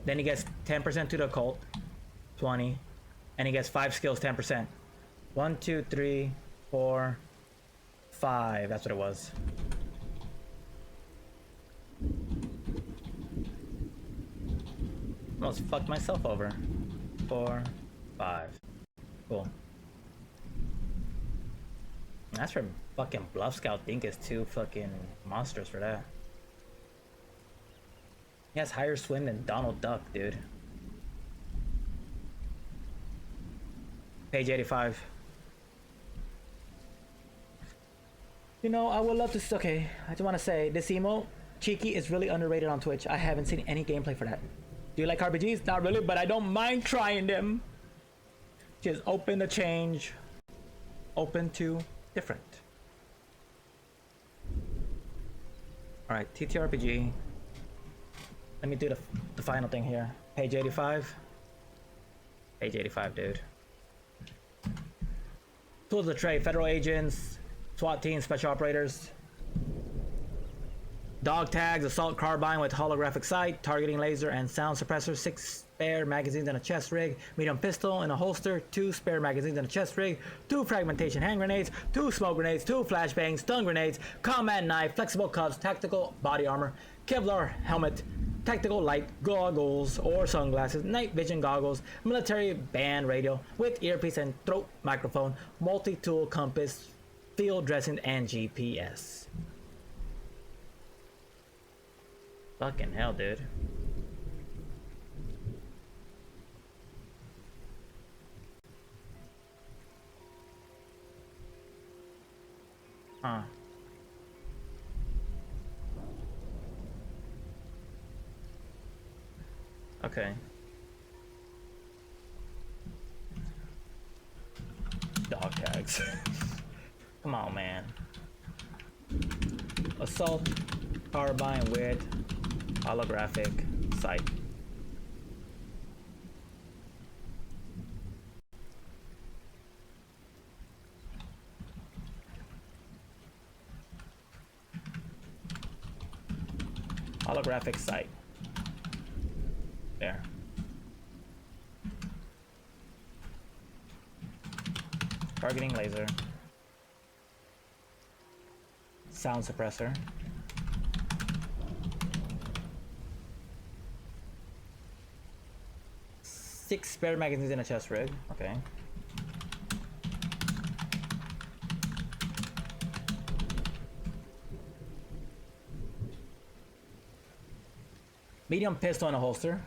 Then he gets 10% to the occult, 20, and he gets 5 skills, 10%. 1, 2, 3, 4, 5. That's what it was. Almost fucked myself over. 4, 5. Cool. That's for fucking Bluff Scout Dink is 2 fucking monsters for that. He has higher swim than Donald Duck, dude. Page 85. You know, I would love to. Okay, I just want to say this emote, Cheeky, is really underrated on Twitch. I haven't seen any gameplay for that. Do you like RPGs? Not really, but I don't mind trying them. Just open to change. Open to different. Alright, TTRPG. Let me do the final thing here. Page 85. Page 85, dude. Tools of the trade. Federal agents, SWAT teams, special operators. Dog tags, assault carbine with holographic sight, targeting laser and sound suppressor, 6 spare magazines and a chest rig, medium pistol in a holster, 2 spare magazines and a chest rig, 2 fragmentation hand grenades, 2 smoke grenades, 2 flashbangs, stun grenades, combat knife, flexible cuffs, tactical body armor, Kevlar helmet, tactical light goggles or sunglasses, night vision goggles, military band radio with earpiece and throat microphone, multi-tool compass, field dressing, and GPS. Fucking hell, dude. Huh. Okay. Dog tags. Come on, man. Assault carbine with holographic sight. Holographic sight. There. Targeting laser. sound suppressor. Six spare magazines in a chest rig. Okay. Medium pistol in a holster.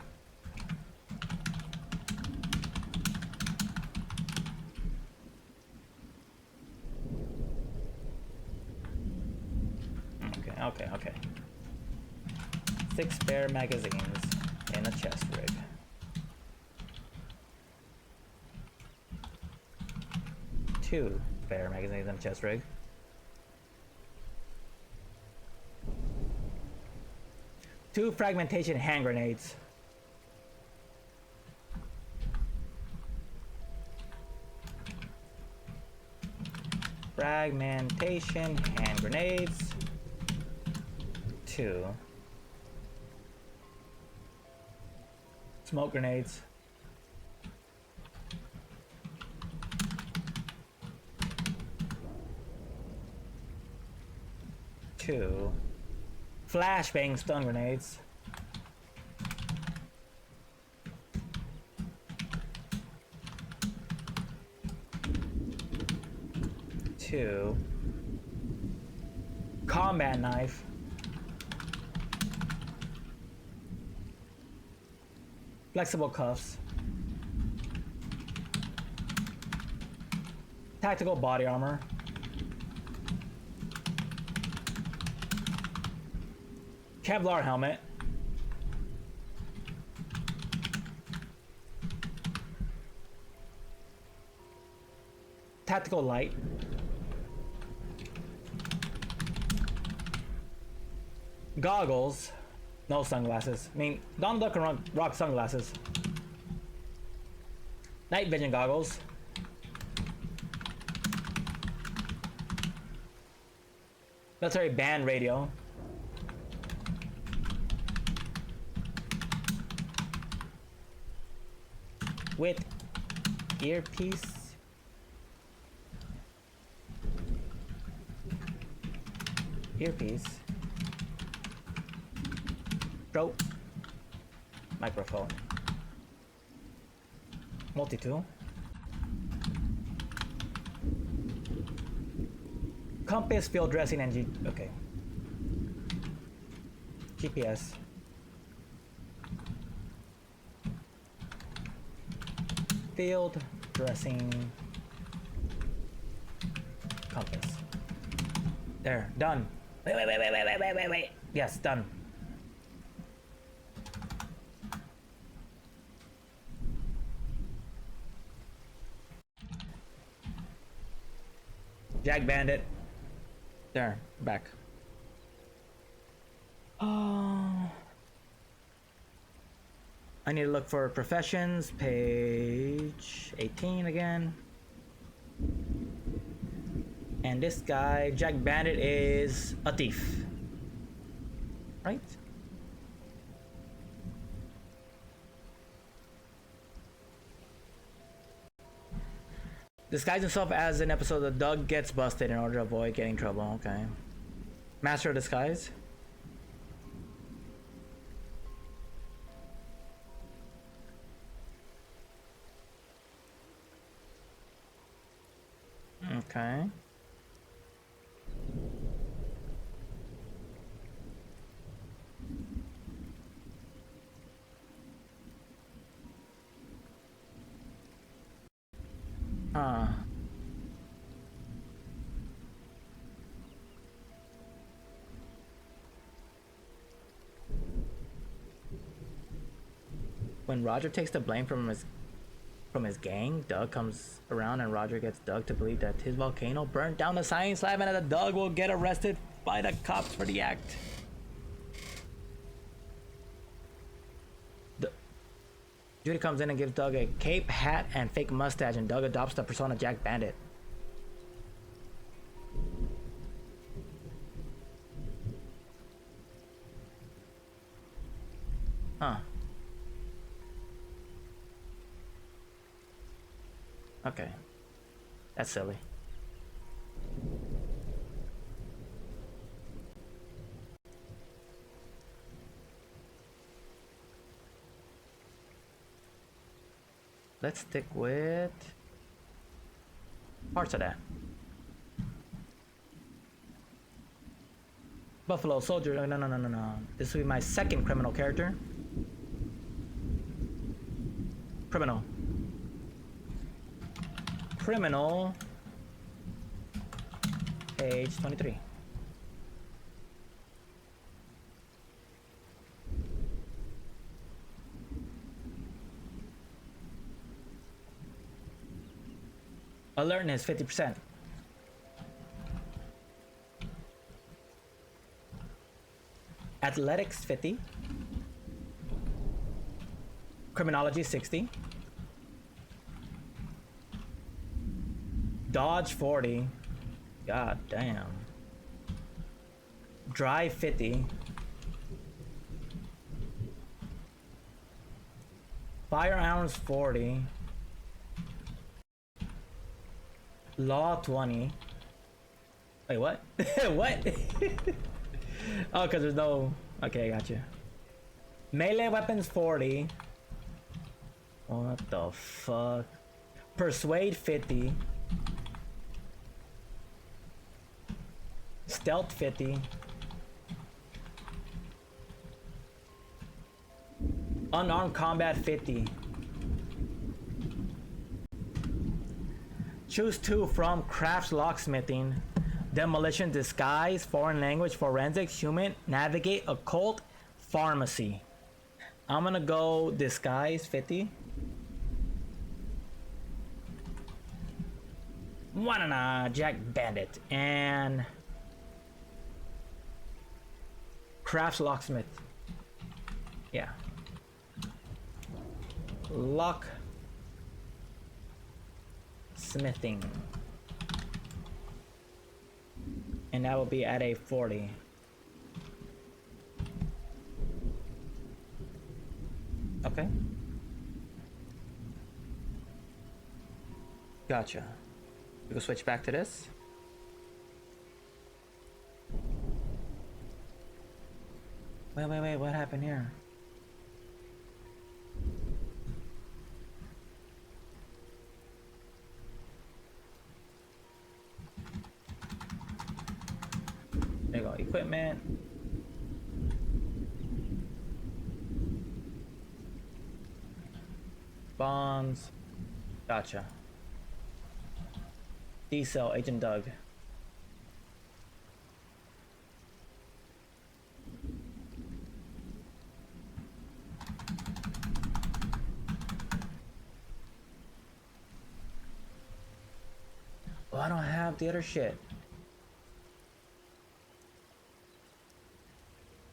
Okay. Six spare magazines in a chest rig. Two spare magazines in a chest rig. Two fragmentation hand grenades. Fragmentation hand grenades. Two smoke grenades. Two flashbang stun grenades. Two combat knife. Flexible cuffs. Tactical body armor. Kevlar helmet. Tactical light. Goggles. No sunglasses. I mean, Donald Duck can rock sunglasses. Night vision goggles. Military band radio. With earpiece. Earpiece. Throat. Microphone. Multi-tool. Compass, field dressing, and okay. GPS. Field dressing. Compass. There, done. Wait. Yes, done. Jag Bandit. There, back. Oh. I need to look for professions, page 18 again. And this guy, Jag Bandit, is a thief. Right? Disguise himself as an episode of Doug Gets Busted in order to avoid getting trouble. Okay. Master of Disguise. Okay. When Roger takes the blame from his gang, Doug comes around and Roger gets Doug to believe that his volcano burnt down the science lab and that Doug will get arrested by the cops for the act. Judy comes in and gives Doug a cape, hat, and fake mustache, and Doug adopts the persona Jag Bandit. Huh. Okay. That's silly. let's stick with parts of that. Buffalo Soldier. No. This will be my second criminal character. Criminal. Page 23. Alertness 50%. Athletics 50. Criminology 60. Dodge 40. God damn. Drive 50. Firearms 40. Law 20. Wait, what? What? Oh, because there's no... Okay, gotcha. Melee weapons 40. What the fuck? Persuade 50. Stealth 50. Unarmed combat 50. Choose 2 from crafts locksmithing, demolition, disguise, foreign language, forensics, human, navigate, occult, pharmacy. I'm gonna go disguise 50. Jack Bandit and crafts locksmith. Yeah. Lock smithing, and that will be at a 40. Okay, gotcha. We can switch back to this. Wait, what happened here? There you go, equipment. Bonds. Gotcha. D-Cell, Agent Doug. Oh, I don't have the other shit.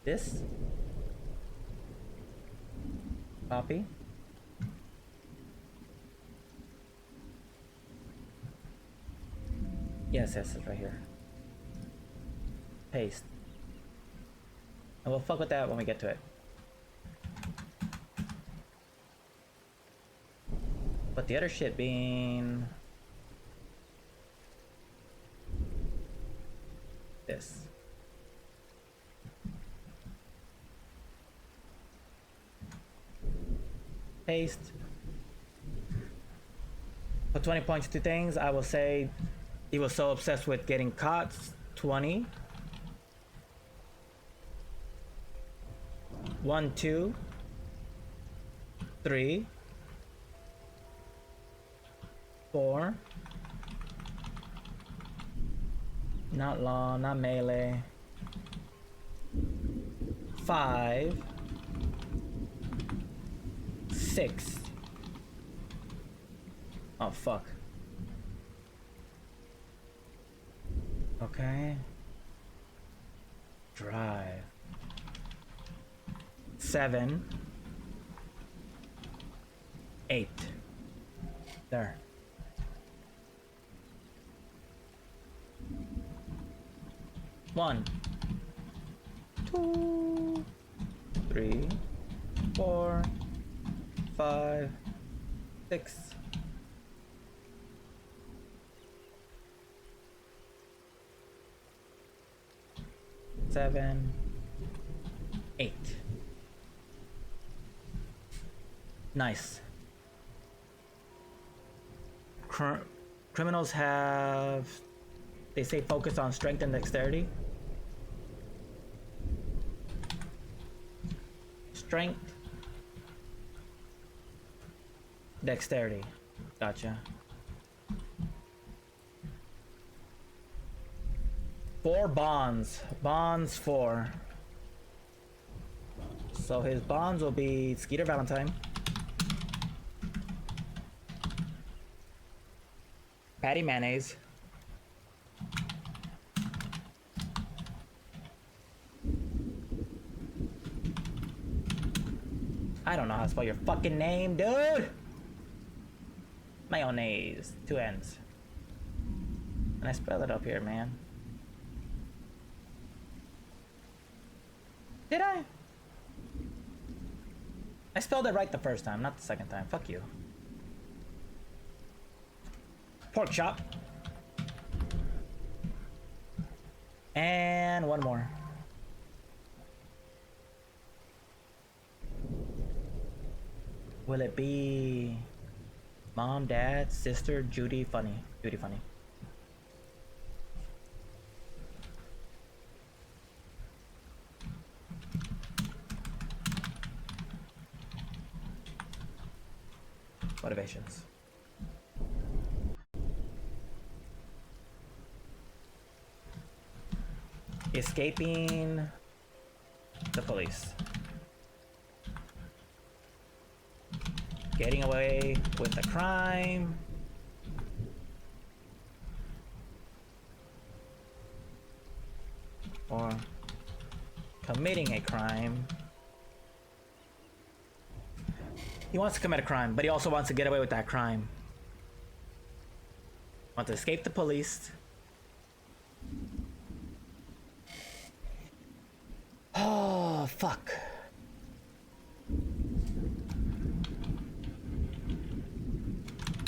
This? Copy. Yes, it's right here. Paste. And we'll fuck with that when we get to it. But the other shit being... this. Paste. For 20 points to things, I will say he was so obsessed with getting caught. 20. 1, 2, 3, 4. Not law, not melee. 5, 6. Oh fuck. Okay. Drive. 7, 8. There. One, 2, 3, 4, 5, 6. 7, 8. Nice. Criminals have, they say, focus on strength and dexterity. Strength, dexterity. Gotcha. 4 bonds. Bonds 4. So his bonds will be Skeeter Valentine, Patty Mayonnaise, I don't know how to spell your fucking name, dude. Mayonnaise, 2 N's. And I spell it up here, man. Did I? I spelled it right the first time, not the second time. Fuck you. Pork chop. And one more. Will it be mom, dad, sister, Judy, funny? Judy, funny. Motivations. Escaping the police. Getting away with the crime. Or committing a crime. He wants to commit a crime, but he also wants to get away with that crime. Wants to escape the police. Oh, fuck.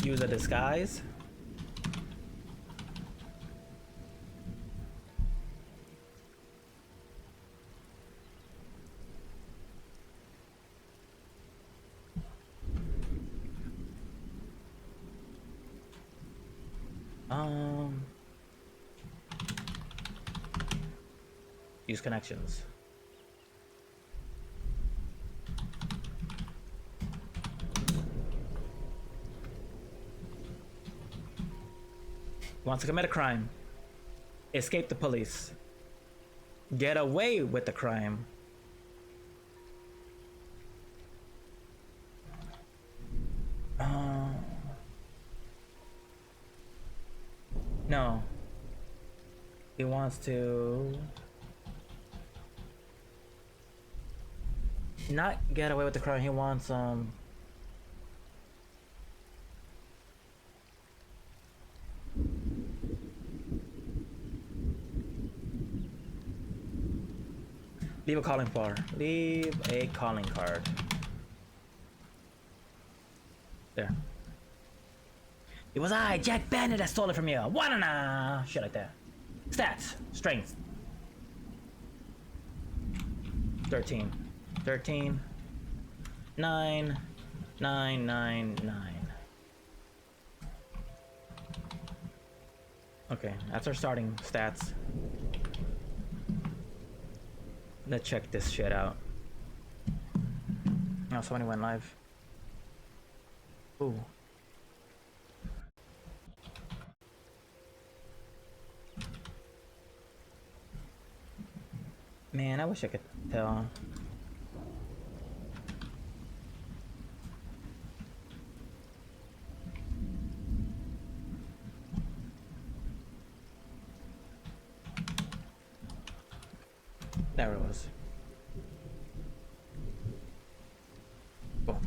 Use a disguise. Use connections. Wants to commit a crime. Escape the police. Get away with the crime. No. He wants to not get away with the crime. He wants leave a calling card. Leave a calling card. There. It was I, Jack Bandit, that stole it from you. Wanna shit like that. Stats. Strength. 13. 13. 9. 9, 9, 9. Okay, that's our starting stats. Let's check this shit out. Oh, somebody went live. Ooh. Man, I wish I could tell. There it was. Cool.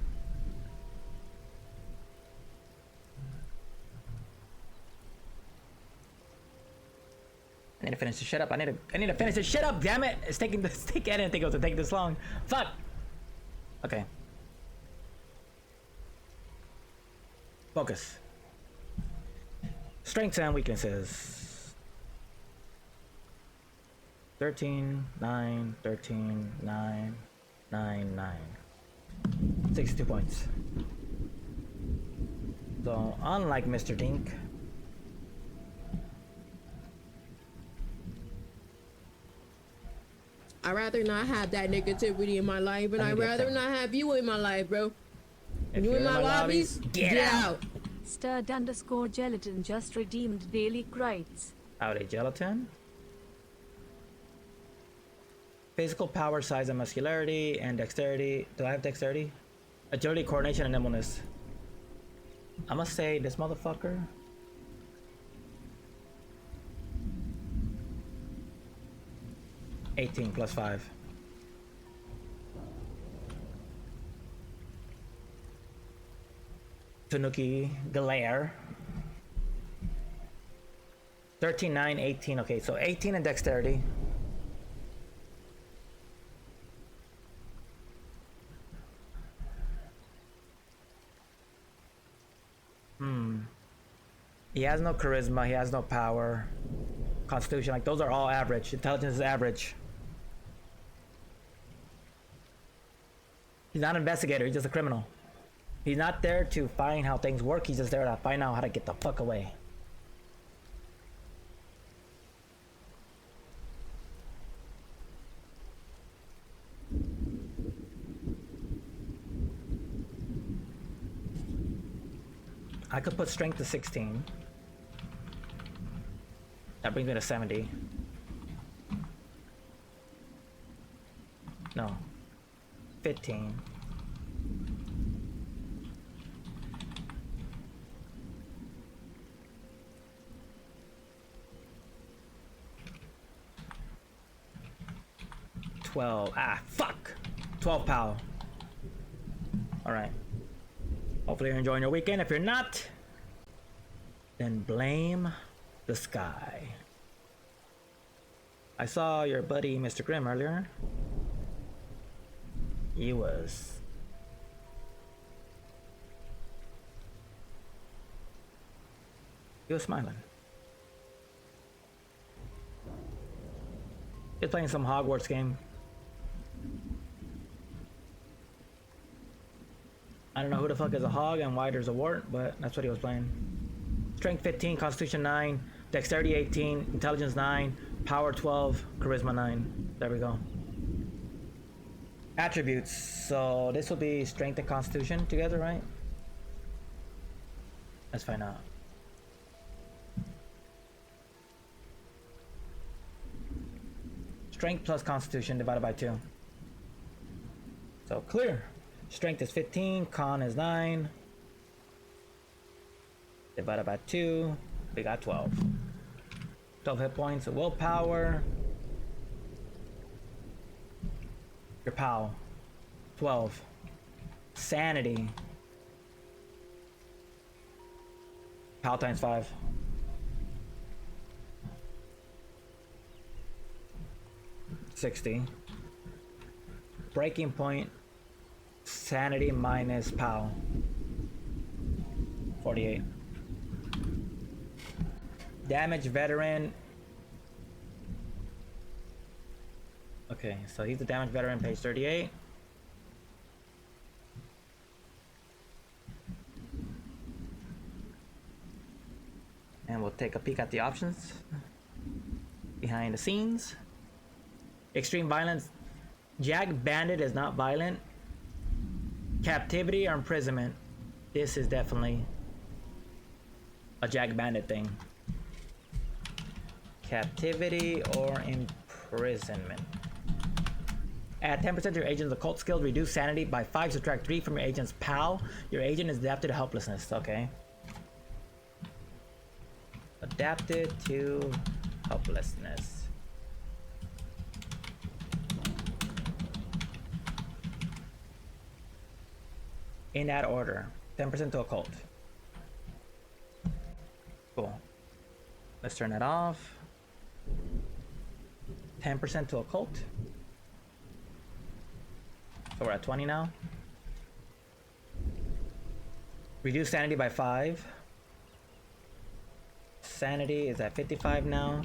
I need to finish this shit up. I need to finish this shit up. Damn it! It's taking this. I didn't think it was taking this long. Fuck. Okay. Focus. Strengths and weaknesses. 13, 9, 13, 9, 9, 9. 62 points. So So, unlike Mr. Dink, I'd rather not have that negativity in my life, and I I'd get rather that. not have you in my life, bro. if You you're in my lobbies? get out. Stirred_gelatin just redeemed daily credits. Howdy, gelatin. Physical power, size, and muscularity, and dexterity. Do I have dexterity? Agility, coordination, and nimbleness. I must say, this motherfucker. +18 +5. Tanuki Galare. 13, 9, 18. Okay, so 18 in dexterity. He has no charisma, he has no power. Constitution, like those are all average. Intelligence is average. He's not an investigator, he's just a criminal. He's not there to find how things work, he's just there to find out how to get the fuck away. I could put strength to 16. That brings me to 70. No. 15. Fuck! 12 pow. Alright. Hopefully you're enjoying your weekend. If you're not, then blame the sky. I saw your buddy Mr. Grimm earlier. He was smiling. He was playing some Hogwarts game. I don't know who the fuck is a hog and why there's a wart, but that's what he was playing. Strength 15, Constitution 9, Dexterity 18, Intelligence 9, Power 12, Charisma 9. There we go. Attributes. So this will be Strength and Constitution together, right? Let's find out. Strength plus Constitution divided by 2. So clear. Strength is 15, Con is 9. Divided by 2, we got 12. 12 hit points. Willpower. Your POW. 12. Sanity. POW times 5. $60. Breaking point. Sanity minus POW. 48. Damage veteran. Okay, so he's the damage veteran, page 38. And we'll take a peek at the options. Behind the scenes. Extreme violence. Jag Bandit is not violent. Captivity or imprisonment. This is definitely a Jag Bandit thing. Captivity or imprisonment. Add 10% to your agent's occult skills. Reduce sanity by 5. Subtract 3 from your agent's POW. Your agent is adapted to helplessness. Okay. Adapted to helplessness. In that order. 10% to occult. Cool. Let's turn that off. 10% to occult. So we're at 20 now. Reduce sanity by 5. Sanity is at 55 now.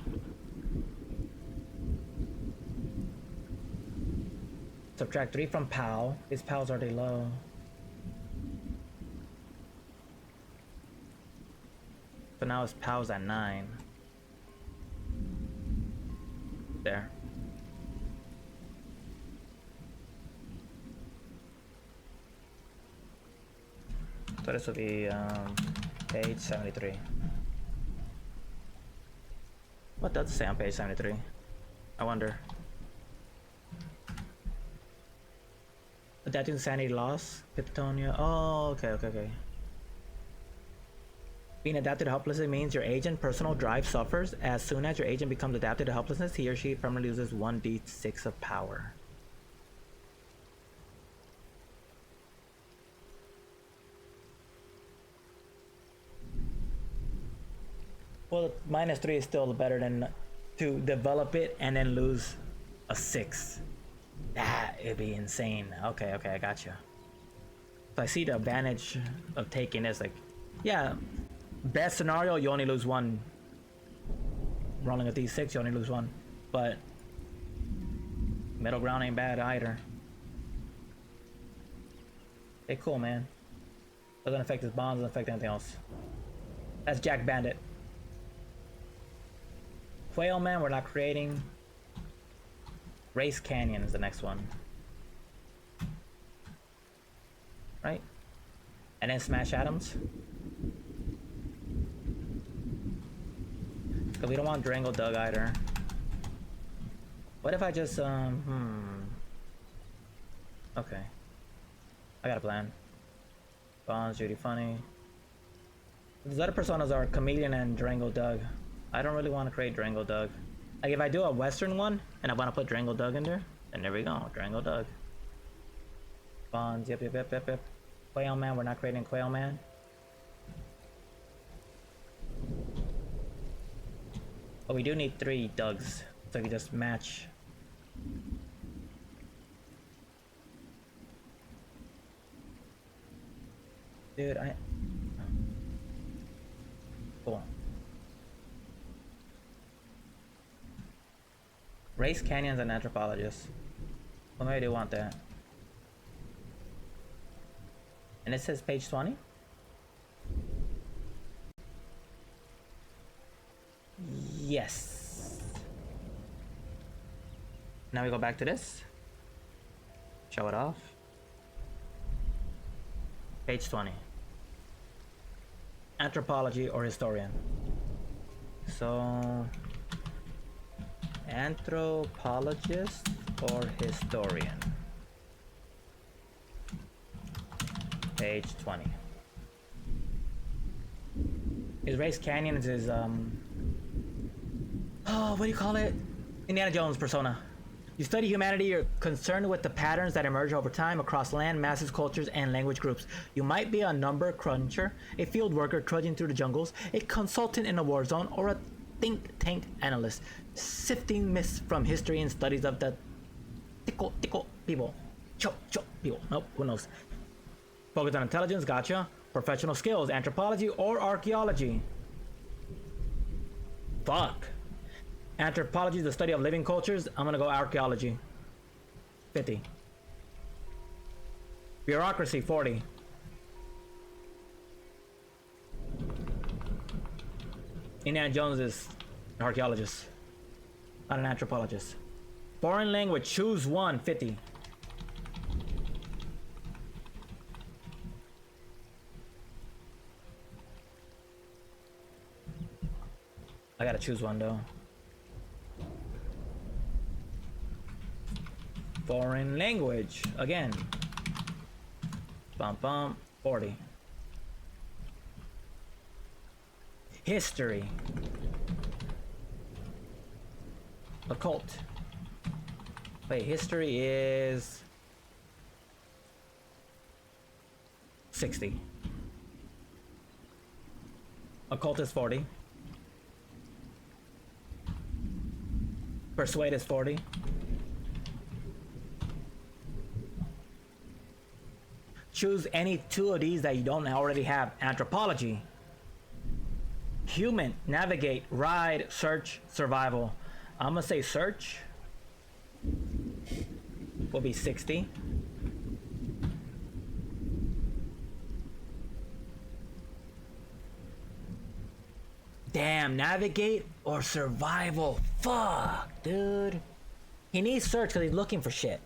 Subtract 3 from POW. His POW's already low. So now his POW's at 9. There. So this will be page 73. What does it say on page 73? I wonder. Adapting to sanity loss, Piptonia. Oh, okay. Being adapted to helplessness means your agent personal drive suffers. As soon as your agent becomes adapted to helplessness, he or she permanently loses 1d6 of power. Well, -3 is still better than to develop it and then lose a 6. It'd be insane. Okay, I got you. So I see the advantage of taking this. Like, yeah, best scenario, you only lose 1. Rolling a d6, you only lose 1. But middle ground ain't bad either. Hey, cool, man. Doesn't affect his bonds, doesn't affect anything else. That's Jack Bandit. Quail Man, we're not creating. Race Canyon is the next one. Right? And then Smash Adams. Because we don't want Durango Doug either. What if I just, Okay. I got a plan. Bonds, Judy Funny. These other personas are Chameleon and Durango Doug. I don't really want to create Durango Doug. Like, if I do a Western one, and I want to put Durango Doug in there, then there we go, Durango Doug. Bonds, yep. Quail Man, we're not creating Quail Man. But we do need 3 Dougs, so we can just match. Dude, Cool. Race Canyons and Anthropologists. Well, maybe they want that. And it says page 20? Yes. Now we go back to this. Show it off. Page 20. Anthropology or historian. So, anthropologist or historian? Page 20. His Race Canyons is what do you call it? Indiana Jones persona. You study humanity, you're concerned with the patterns that emerge over time across land, masses, cultures, and language groups. You might be a number cruncher, a field worker trudging through the jungles, a consultant in a war zone, or a think tank analyst, sifting myths from history and studies of the tickle people. Chop people. Nope, who knows? Focus on intelligence, gotcha. Professional skills, anthropology or archaeology. Fuck. Anthropology is the study of living cultures. I'm gonna go archaeology. 50. Bureaucracy, 40. Indiana Jones is an archaeologist, not an anthropologist. Foreign language, choose one, 50. I gotta choose one though. Foreign language, again. Bum bum, 40. History. Occult. Wait, history is 60. Occult is 40. Persuade is 40. Choose any 2 of these that you don't already have. Anthropology. Human, navigate, ride, search, survival. I'm gonna say search will be 60. Damn, navigate or survival. Fuck, dude. He needs search because he's looking for shit.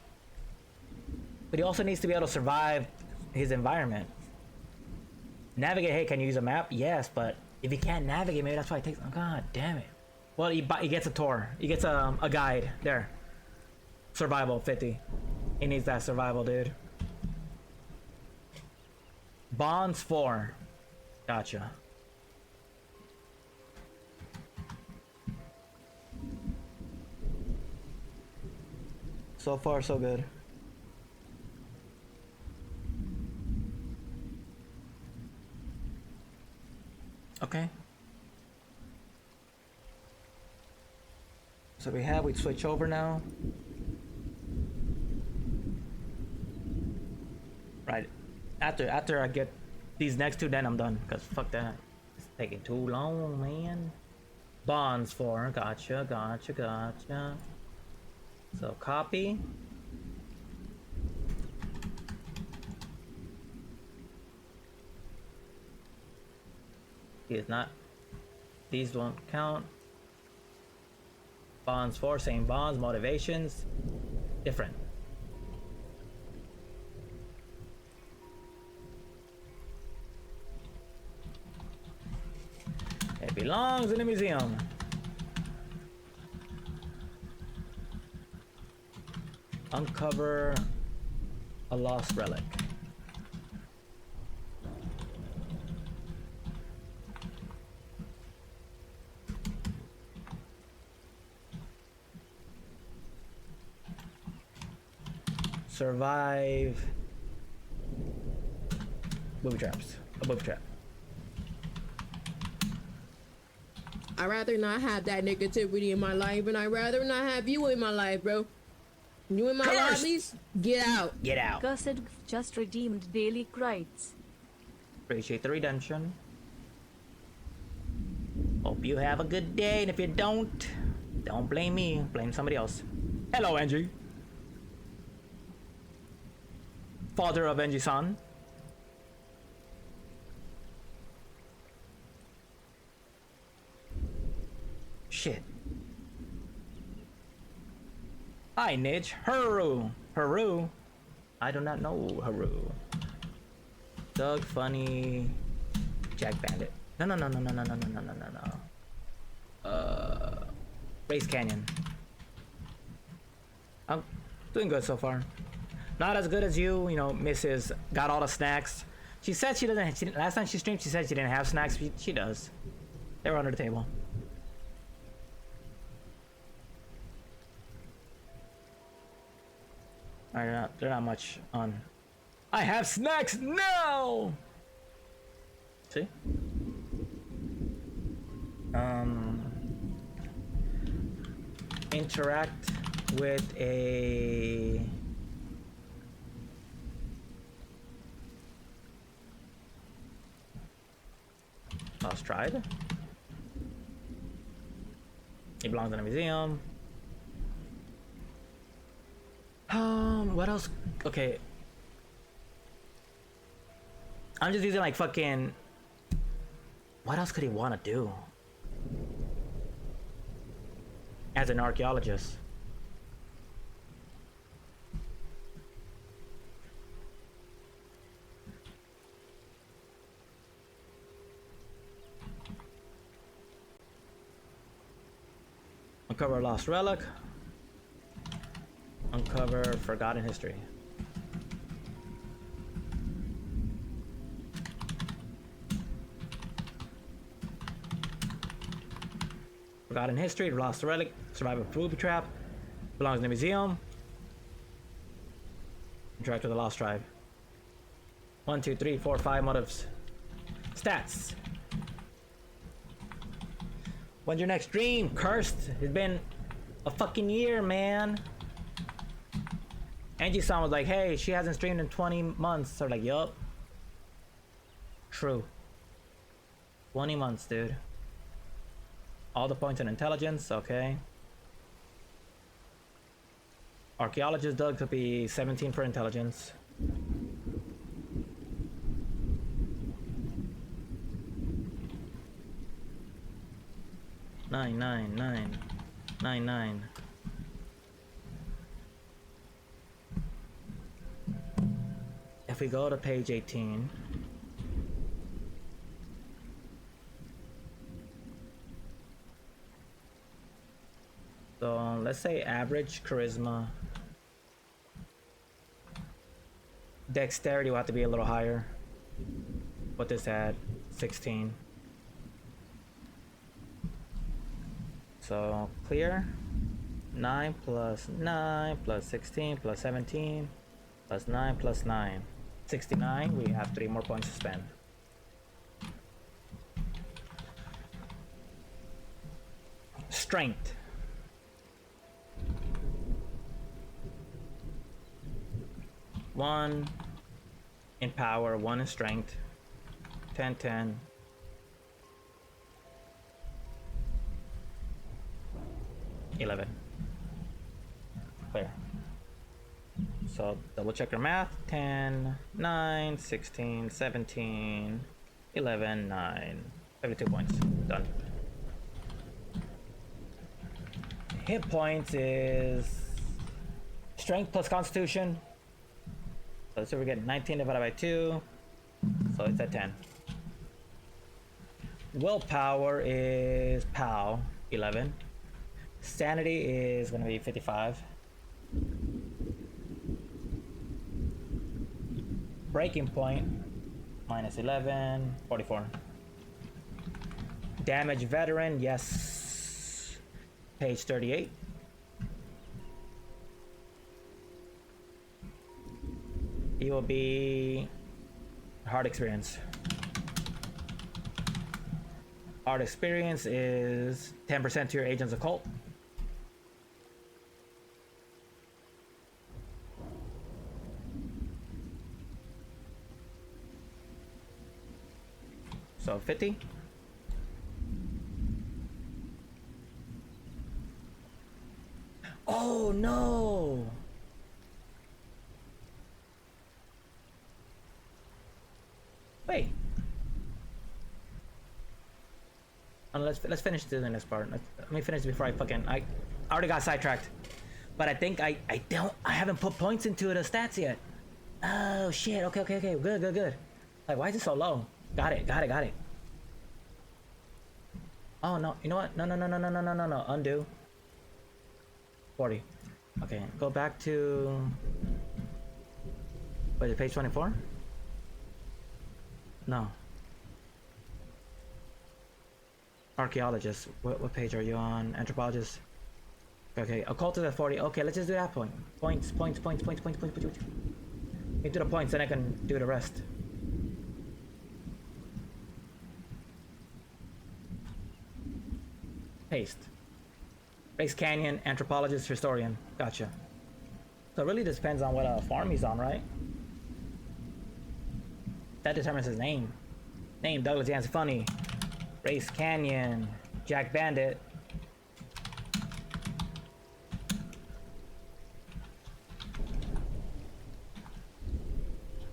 But he also needs to be able to survive his environment. Navigate, hey, can you use a map? Yes, but if he can't navigate, maybe that's why it takes. Oh, god damn it. Well, he gets a tour. He gets a guide. There. Survival 50. He needs that survival, dude. Bonds 4. Gotcha. So far, so good. Okay. So we switch over now. Right. After I get these next two, then I'm done. Cause fuck that. It's taking too long, man. Bonds 4. Gotcha. So copy. He is not. These won't count. Bonds 4, same bonds, motivations, different. It belongs in the museum. Uncover a lost relic. Survive booby traps. A booby trap. I'd rather not have that negativity in my life, and I'd rather not have you in my life, bro. You in my Cursed! lobbies? Get out. Get out. Cursed just redeemed daily credits. Appreciate the redemption. Hope you have a good day, and if you don't blame me. Blame somebody else. Hello, Angie. Father of Angie-san. Shit. Hi, Nidge. Haru. I do not know Haru. Doug, Funny, Jack Bandit. No. Race Canyon. I'm doing good so far. Not as good as you know, Mrs. Got all the snacks. She said she doesn't, last time she streamed, she said she didn't have snacks. She does. They were under the table. They're not much on. I have snacks now! See? Interact with a Lost Tribe. It belongs in a museum. What else? Okay. I'm just using like fucking. What else could he want to do? As an archaeologist. Uncover a lost relic. Uncover forgotten history. Forgotten history, lost relic, survive a booby trap, belongs in a museum. Interact with the lost tribe. 1, 2, 3, 4, 5 motives. Stats. When's your next stream? Cursed. It's been a fucking year, man. Angie-san was like, hey, she hasn't streamed in 20 months. So like, yup. True. 20 months, dude. All the points in intelligence, okay. Archaeologist Doug could be 17 for intelligence. 99999. If we go to page 18, so let's say average charisma. Dexterity will have to be a little higher. Put this at 16. So clear. 9 plus 9 plus 16 plus 17 plus 9 plus 9. 69. We have 3 more points to spend. Strength. One in power, 1 in strength. 10, 10. $11. Clear. So double check your math. 10, 9, 16, 17, 11, 9. 72 points. Done. Hit points is strength plus constitution. So we're getting 19 divided by 2. So it's at 10. Willpower is POW, 11. Sanity is going to be 55. Breaking point, minus 11, 44. Damage veteran, yes. Page 38. He will be hard experience. Hard experience is 10% to your agent's occult. So 50. Oh no! Wait. Let's finish doing this part. Let me finish before I already got sidetracked. But I think I haven't put points into the stats yet. Oh shit. Okay. Good. Like, why is it so low? Got it. Oh no, you know what? No. Undo. 40. Okay, go back to, what is it, page 24? No. Archaeologist. What page are you on? Anthropologist. Okay, occultist at 40. Okay, let's just do that point. Points. You do the points, then I can do the rest. Paste. Base Canyon, anthropologist, historian. Gotcha. So it really depends on what farm he's on, right? That determines his name. Name, Douglas Jansen Funny. Race Canyon. Jack Bandit.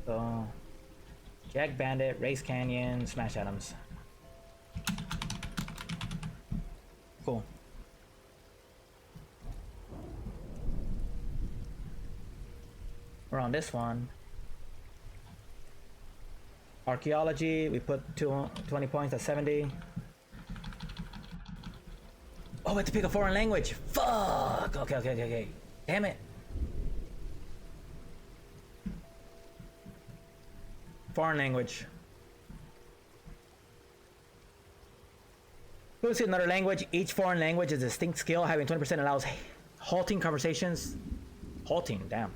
So, Jack Bandit, Race Canyon, Smash Adams. Cool. We're on this one. Archaeology, we put 20 points at 70. Oh, we have to pick a foreign language. Fuck! Okay. Damn it. Foreign language. Fluency in another language. Each foreign language is a distinct skill. Having 20% allows halting conversations. Halting, damn.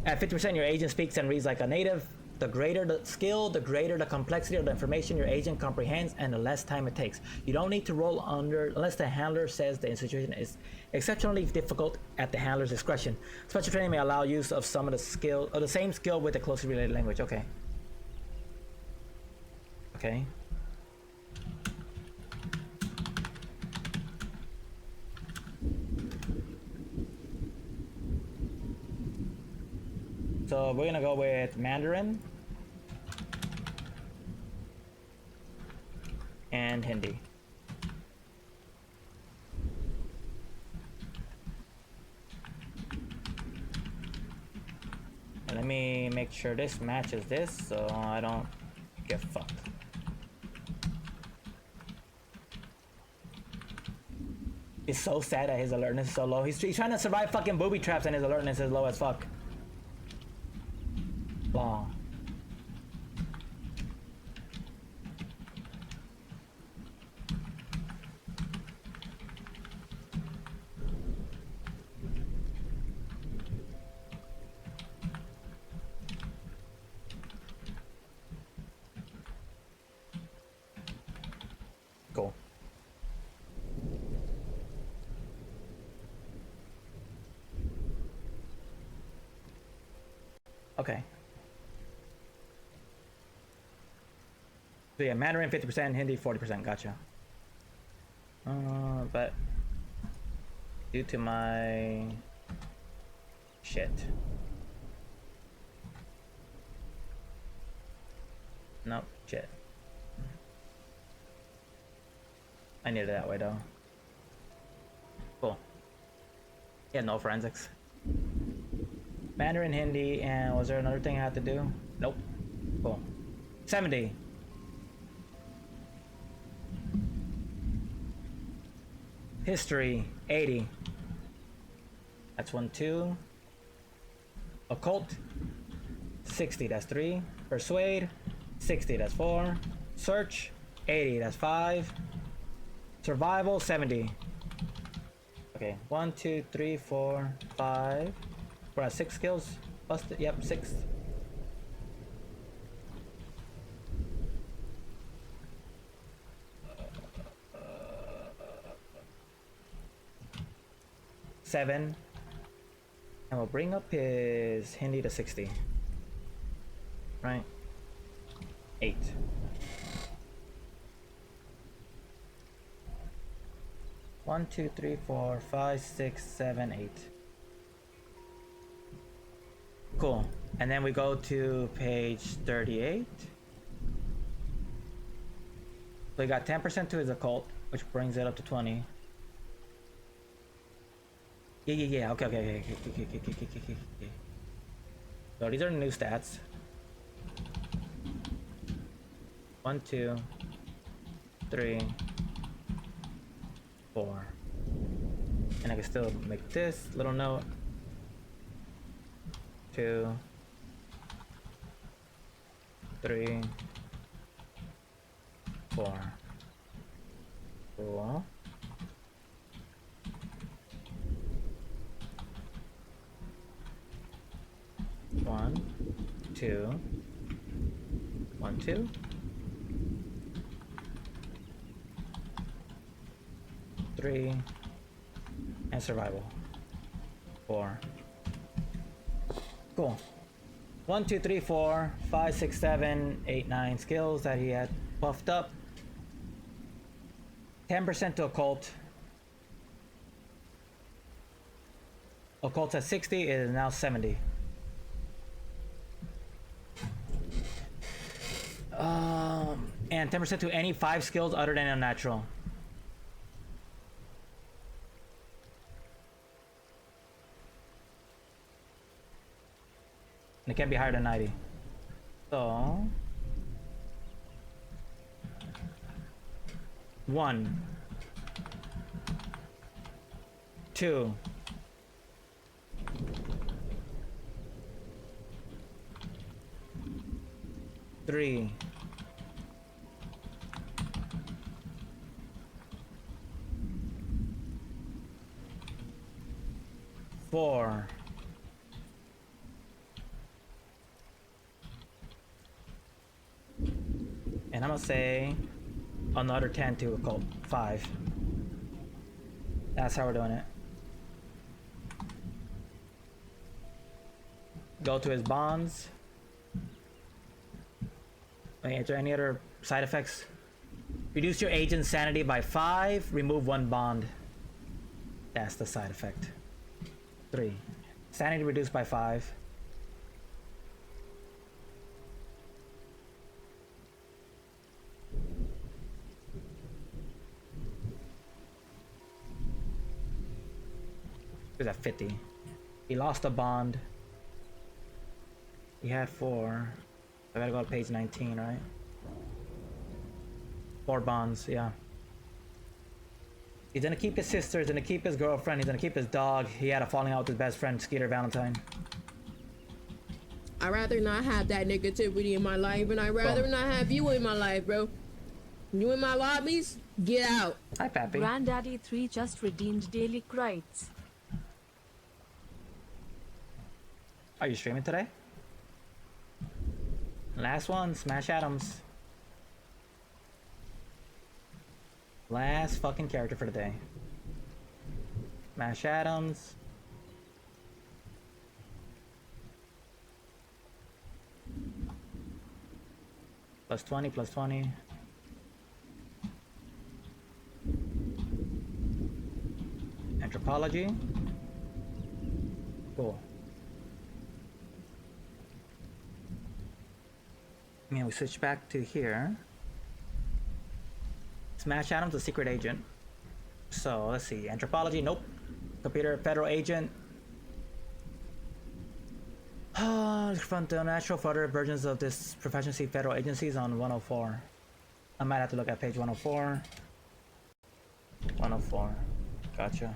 At 50%, your agent speaks and reads like a native. The greater the skill, the greater the complexity of the information your agent comprehends, and the less time it takes. You don't need to roll under unless the handler says the situation is exceptionally difficult at the handler's discretion. Special training may allow use of some of the skill, or the same skill with a closely related language. Okay. So we're gonna go with Mandarin and Hindi. Let me make sure this matches this so I don't get fucked. It's so sad that his alertness is so low. He's trying to survive fucking booby traps and his alertness is low as fuck. Wow. Cool. Okay. So yeah, Mandarin 50%, Hindi 40%, gotcha. But due to my shit. No, shit. I need it that way though. Cool. Yeah, no forensics. Mandarin, Hindi, and was there another thing I had to do? Nope. Cool. 70. History, 80. That's 1, 2. Occult, 60, that's 3. Persuade, 60, that's 4. Search, 80, that's 5. Survival, 70. Okay, 1, 2, 3, 4, 5. We're at 6 skills. Busted, yep, 6. Seven. And we'll bring up his Hindi to 60. Right? 8. One, two, three, 4, 5, 6, 7, 8. Cool. And then we go to page 38. So we got 10% to his occult, which brings it up to 20. Yeah. Okay. So these are the new stats. 1, 2, 3, 4. And I can still make this little note. 2, 3, 4. Cool. One, two, 1, 2. 3, and survival. 4. Cool. 1, 2, 3, 4, 5, 6, 7, 8, 9 skills that he had buffed up. 10% to occult. Occult's at 60, it is now 70. And 10% to any 5 skills other than unnatural. And it can't be higher than 90. So 1, 2, 3, 4, 'and I'm gonna say another 10 to occult. 5. That's how we're doing it. Go to his bonds. Wait, is there any other side effects? Reduce your agent's sanity by 5. Remove 1 bond. That's the side effect. 3. Sanity reduced by 5. He's at 50. He lost a bond. He had 4. I gotta go to page 19, right? 4 bonds, yeah. He's gonna keep his sister, he's gonna keep his girlfriend, he's gonna keep his dog. He had a falling out with his best friend, Skeeter Valentine. I'd rather not have that negativity in my life, and I'd rather not have you in my life, bro. You in my lobbies? Get out. Hi, Pappy. Granddaddy 3 just redeemed daily credits. Are you streaming today? Last one, Smash Adams. Last fucking character for the day. Smash Adams. Plus 20, plus 20. Anthropology. Cool. And we switch back to here. Smash Adams, a secret agent. So let's see. Anthropology, nope. Computer, federal agent. Confront the natural further versions of this profession. See federal agencies on 104. I might have to look at page 104. 104. Gotcha.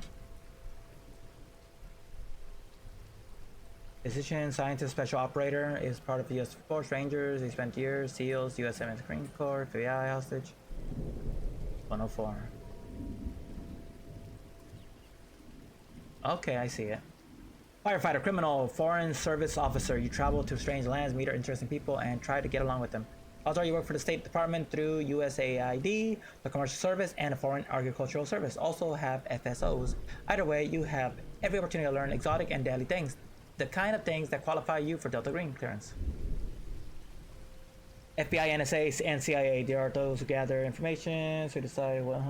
Physician, scientist, special operator is part of the U.S. Force Rangers. He spent years, SEALs, USMS Marine Corps, FBI hostage. 104. Okay, I see it. Firefighter, criminal, foreign service officer. You travel to strange lands, meet interesting people, and try to get along with them. Also, you work for the State Department through USAID, the Commercial Service, and the Foreign Agricultural Service. Also have FSOs. Either way, you have every opportunity to learn exotic and deadly things. The kind of things that qualify you for Delta Green clearance. FBI, NSA, and CIA, they are those who gather information, so decide what,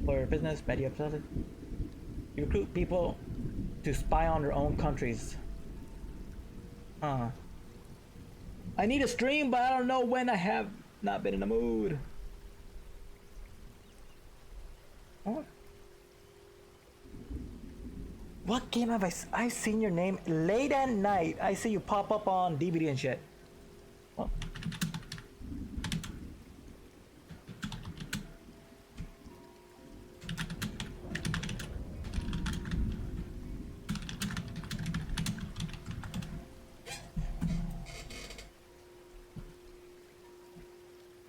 for your business, media, public. You recruit people to spy on their own countries. I need a stream, but I don't know when. I have not been in the mood. What game have I've seen your name late at night. I see you pop up on DVD and shit. What?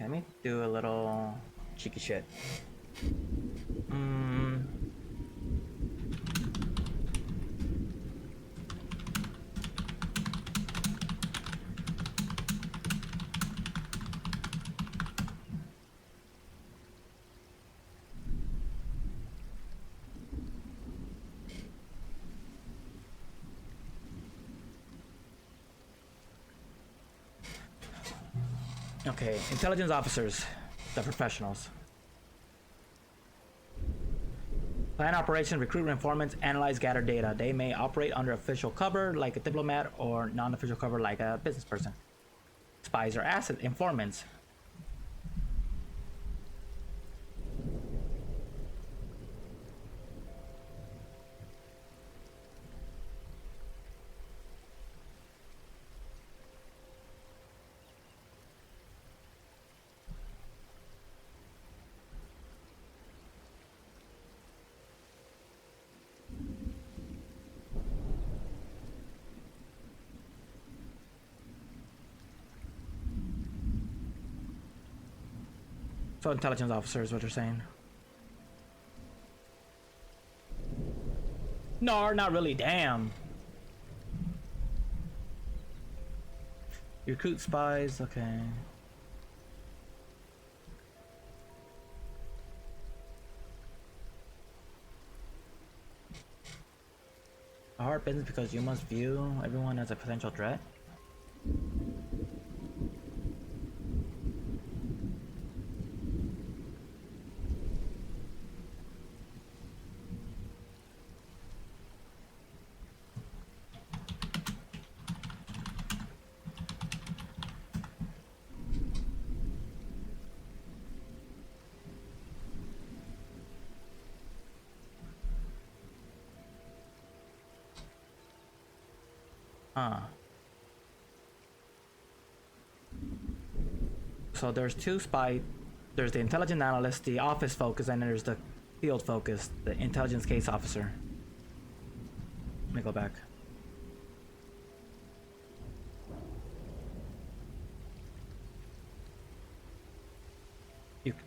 Let me do a little cheeky shit. Okay, intelligence officers, the professionals. Plan operation, recruit informants, analyze, gather data. They may operate under official cover like a diplomat or non-official cover like a business person. Spies are asset informants. So intelligence officer is what you're saying. No, not really, damn. Recruit spies, okay. A hard business because you must view everyone as a potential threat. So there's two spy. There's the intelligence analyst, the office focus, and then there's the field focus, the intelligence case officer. Let me go back.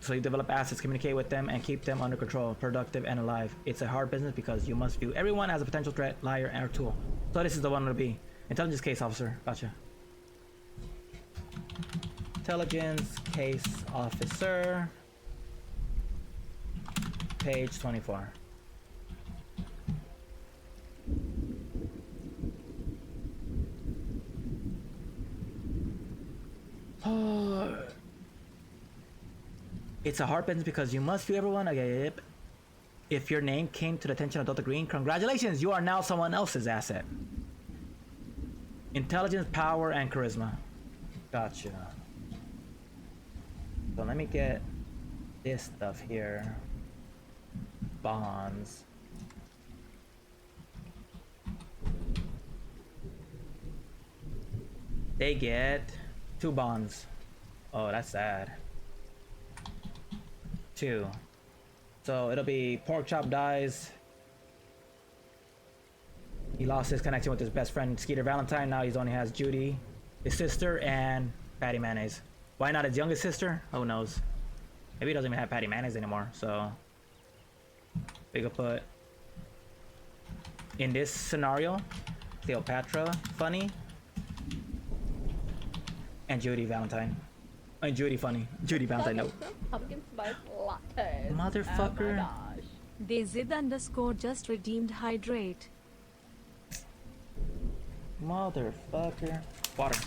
So you develop assets, communicate with them, and keep them under control, productive and alive. It's a hard business because you must view everyone as a potential threat, liar, or tool. So this is the one to be. Intelligence case officer. Gotcha. Intelligence case officer. Page 24. It's a hard business because you must view everyone. Okay, yep. If your name came to the attention of Delta Green, congratulations, you are now someone else's asset. Intelligence, power, and charisma. Gotcha. So let me get this stuff here. Bonds. They get 2 bonds. Oh, that's sad. 2. So it'll be Pork Chop dies. He lost his connection with his best friend Skeeter Valentine. Now he only has Judy, his sister, and Patty Mayonnaise. Why not his youngest sister? Who knows? Maybe he doesn't even have Patty Mayonnaise anymore. So we could put in this scenario Cleopatra, Funny, and Judy Valentine. And Judy Funny. Judy Valentine, no. Pumpkin spice latte. Motherfucker. Oh my gosh. Dezid underscore just redeemed hydrate. Motherfucker. Water.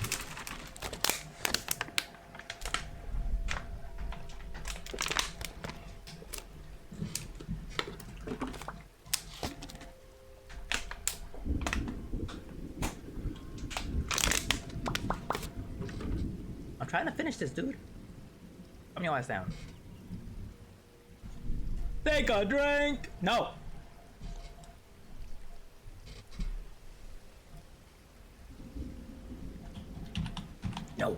I'm trying to finish this, dude. Come your ass down. Take a drink! No! No.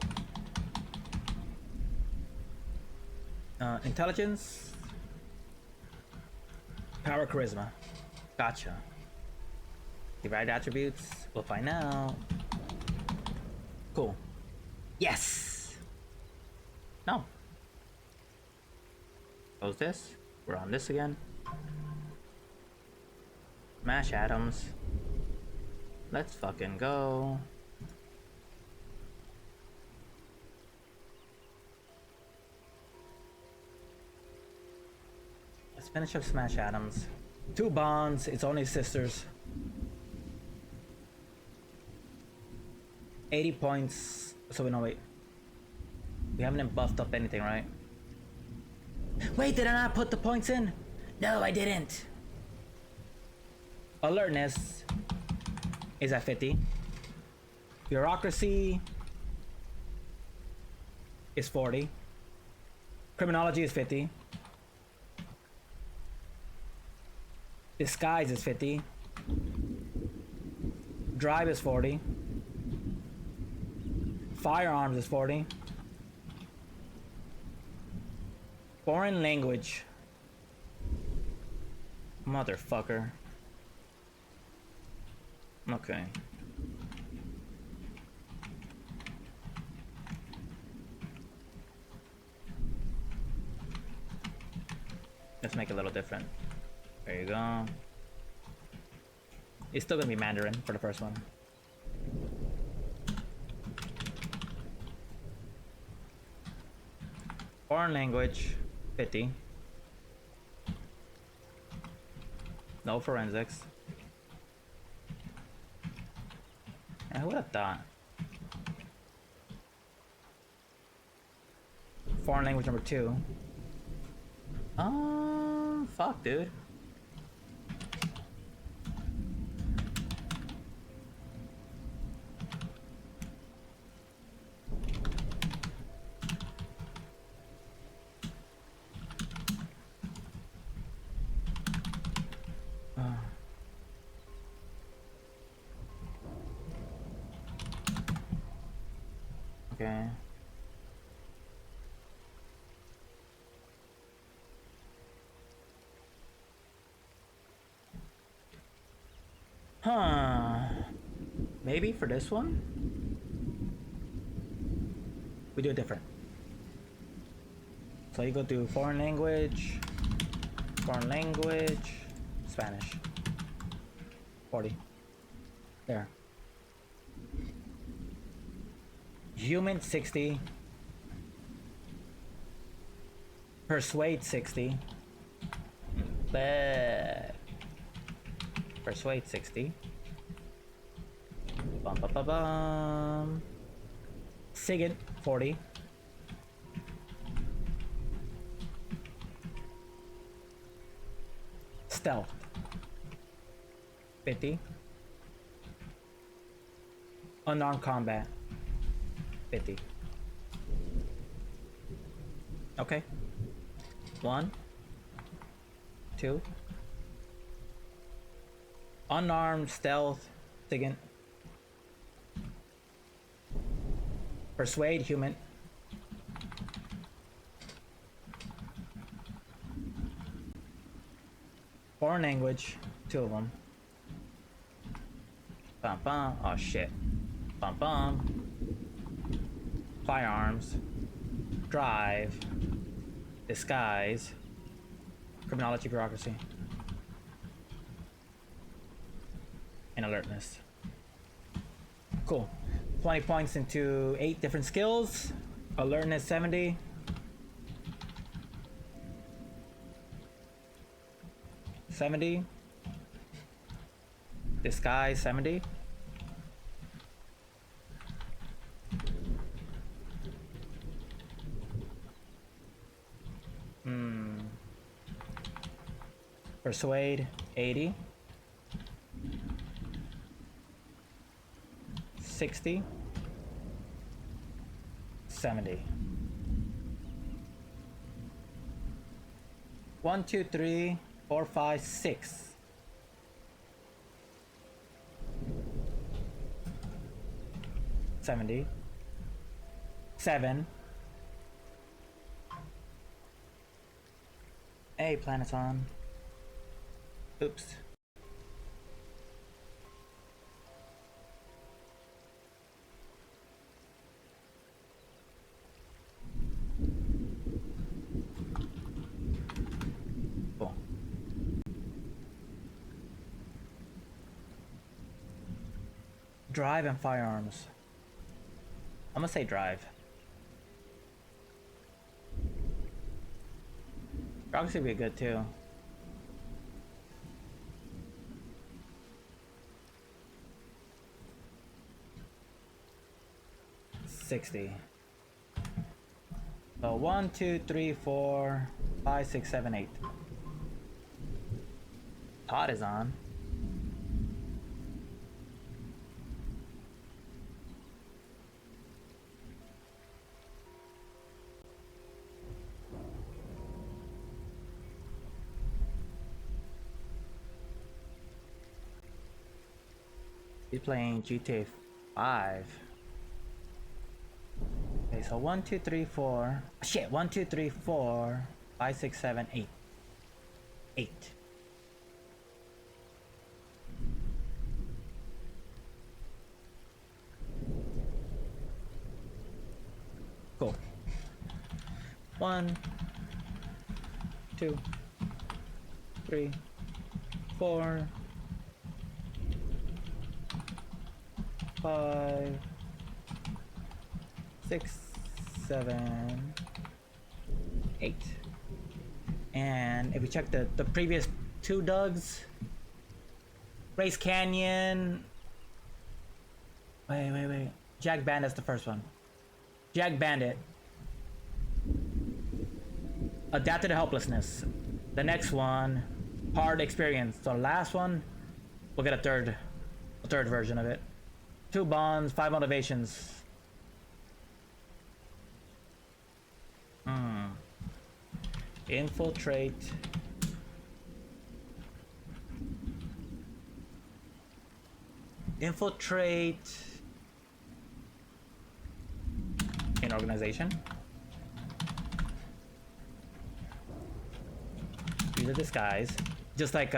Intelligence. Power, charisma. Gotcha. The right attributes. We'll find out. Cool. Yes! No. Close this. We're on this again. Smash atoms. Let's fucking go. Let's finish up Smash Atoms. 2 bonds, it's only sisters. 80 points. So we know, wait. We haven't buffed up anything, right? Wait, did I not put the points in? No, I didn't. Alertness is at 50. Bureaucracy is 40. Criminology is 50. Disguise is 50. Drive is 40. Firearms is 40. Foreign language. Motherfucker. Okay. Let's make it a little different. There you go. It's still gonna be Mandarin for the first one. Foreign language, 50. No forensics. Who would have thought? Foreign language number 2. Fuck, dude. Okay. Huh. Maybe for this one? We do it different. So you go to foreign language, Spanish. 40. There. Human 60. Persuade 60. Persuade 60. Bum bum bum bum. Sigint 40. Stealth 50. Unarmed combat 50. Okay. 1 2. Unarmed stealth Sigint. Persuade human. Foreign language, 2 of them. Bum bum. Oh shit. Bum bum. Firearms. Drive. Disguise. Criminology, bureaucracy. And alertness. Cool. 20 points into 8 different skills. Alertness 70. Disguise 70. Persuade 80. 60. 70. 1 2 3 4 5 6. 70. 7. Hey, Planeton. Oops. Cool. Drive and firearms. I'm gonna say drive. Obviously be good too. $60. So 1 2 3 4 5 6 7 8. Todd is on. He's playing GTA 5. Okay, so 1 2 3 4. Shit, 1 2 3 4 5 6 7 8. 8. Cool. 1 2 3 4 5 6 7 8. And if we check the previous 2 Dougs, Race Canyon. Wait. Jag Bandit's the first one. Jag Bandit adapted to helplessness. The next one, hard experience. So the last one, we'll get a third version of it. 2 bonds, 5 motivations. Infiltrate. An organization. Use a disguise. Just like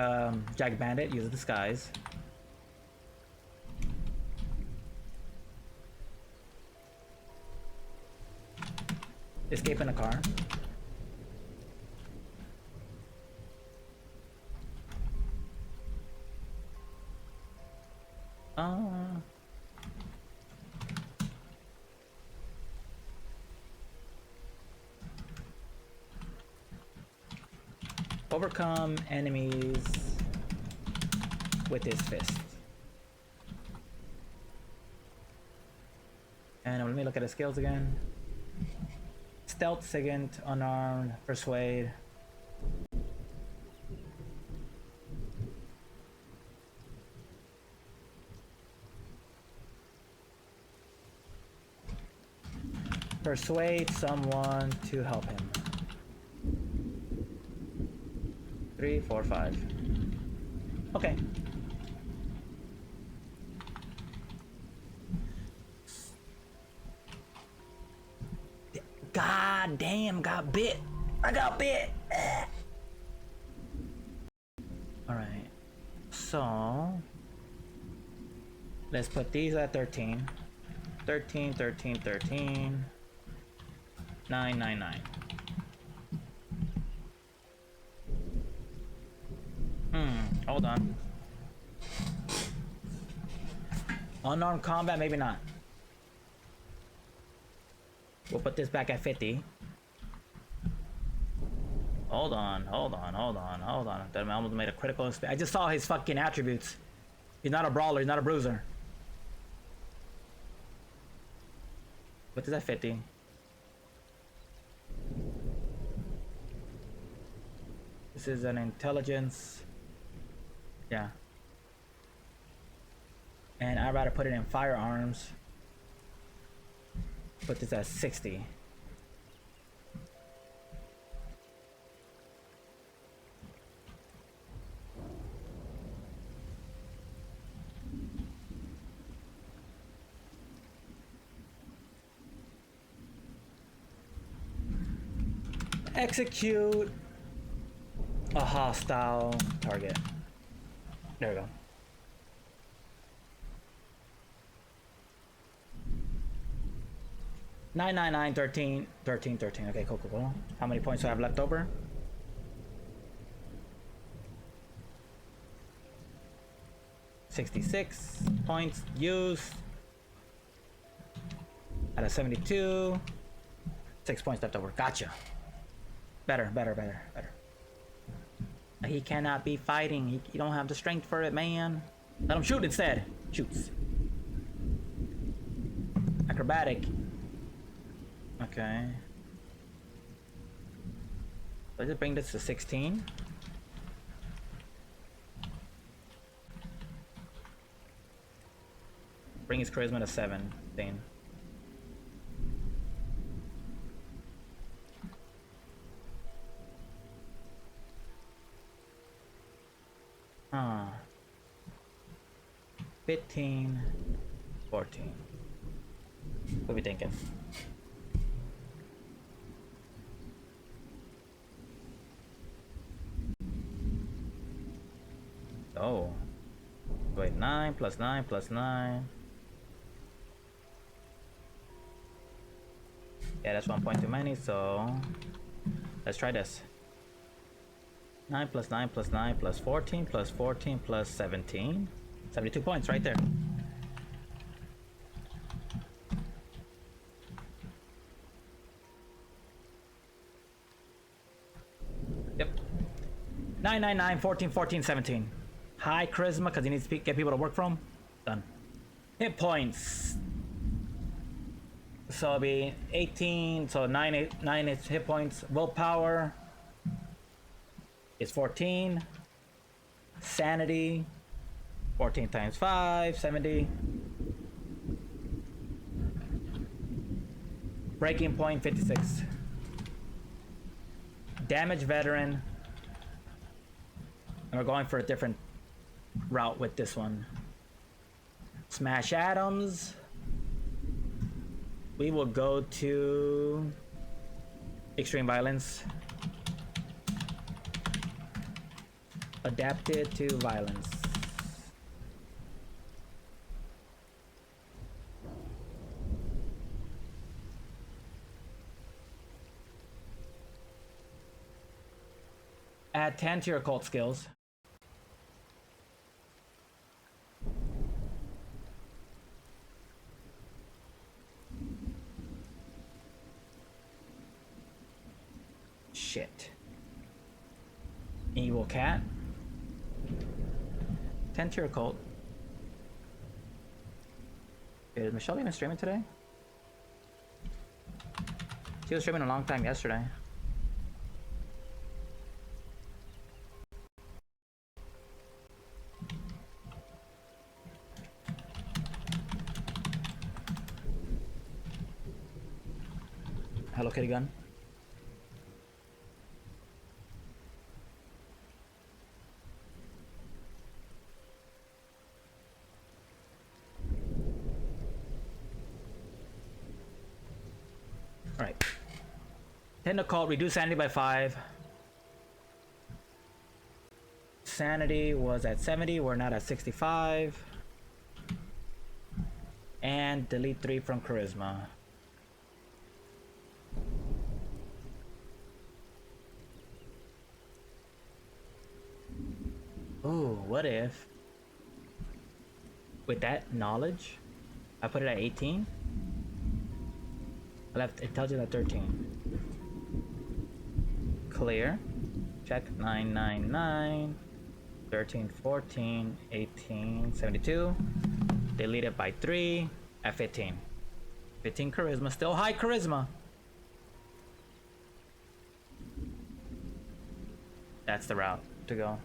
Jag Bandit, use a disguise. escape in a car. Overcome enemies with his fist. And let me look at his skills again. Stealth, second, unarmed, persuade. Persuade someone to help him. 3, 4, 5. Okay. God damn, got bit. I got bit. Alright. So let's put these at 13. 13, 13, 13. 9, 9, 9. Hold on. Unarmed combat, maybe not. We'll put this back at 50. Hold on. I almost made a critical mistake. I just saw his fucking attributes. He's not a brawler, he's not a bruiser. What is that 50? This is an intelligence. Yeah. And I'd rather put it in firearms. Put this at 60. Execute a hostile target. There we go. Nine, 13, 13, 13. Okay, cool. How many points do I have left over? $66 points used. Out of 72. 6 points left over. Gotcha. Better. He cannot be fighting. He don't have the strength for it, man. Let him shoot instead. Shoots. Acrobatic. Okay. Let's just bring this to 16. Bring his charisma to 17. Huh. 15, 14. What are we thinking? Oh. Wait, 9 plus 9 plus 9. Yeah, that's 1 point too many, so let's try this. 9 plus 9 plus 9 plus 14 plus 14 plus 17. 72 points right there. Yep. 9, 9, 9, 14, 14, 17. High charisma because he needs to get people to work from. Done. Hit points. So it'll be 18. So 9 hit points. Willpower is 14. Sanity. 14 times 5, 70. Breaking point, 56. Damage veteran. And we're going for a different route with this one. Smash Atoms. We will go to extreme violence. Adapted to violence. Add 10 to your cult skills. Shit. Evil cat. 10 to your cult. Is Michelle even streaming today? She was streaming a long time yesterday. Hello Kitty Gun. Alright. 10 to cult, reduce sanity by 5. Sanity was at 70, we're not at 65. And delete 3 from charisma. Ooh, what if with that knowledge I put it at 18? I left, it tells you that 13. Clear. Check 999 13 14 18 72. Delete it by 3 at 15. 15 charisma, still high charisma. That's the route to go.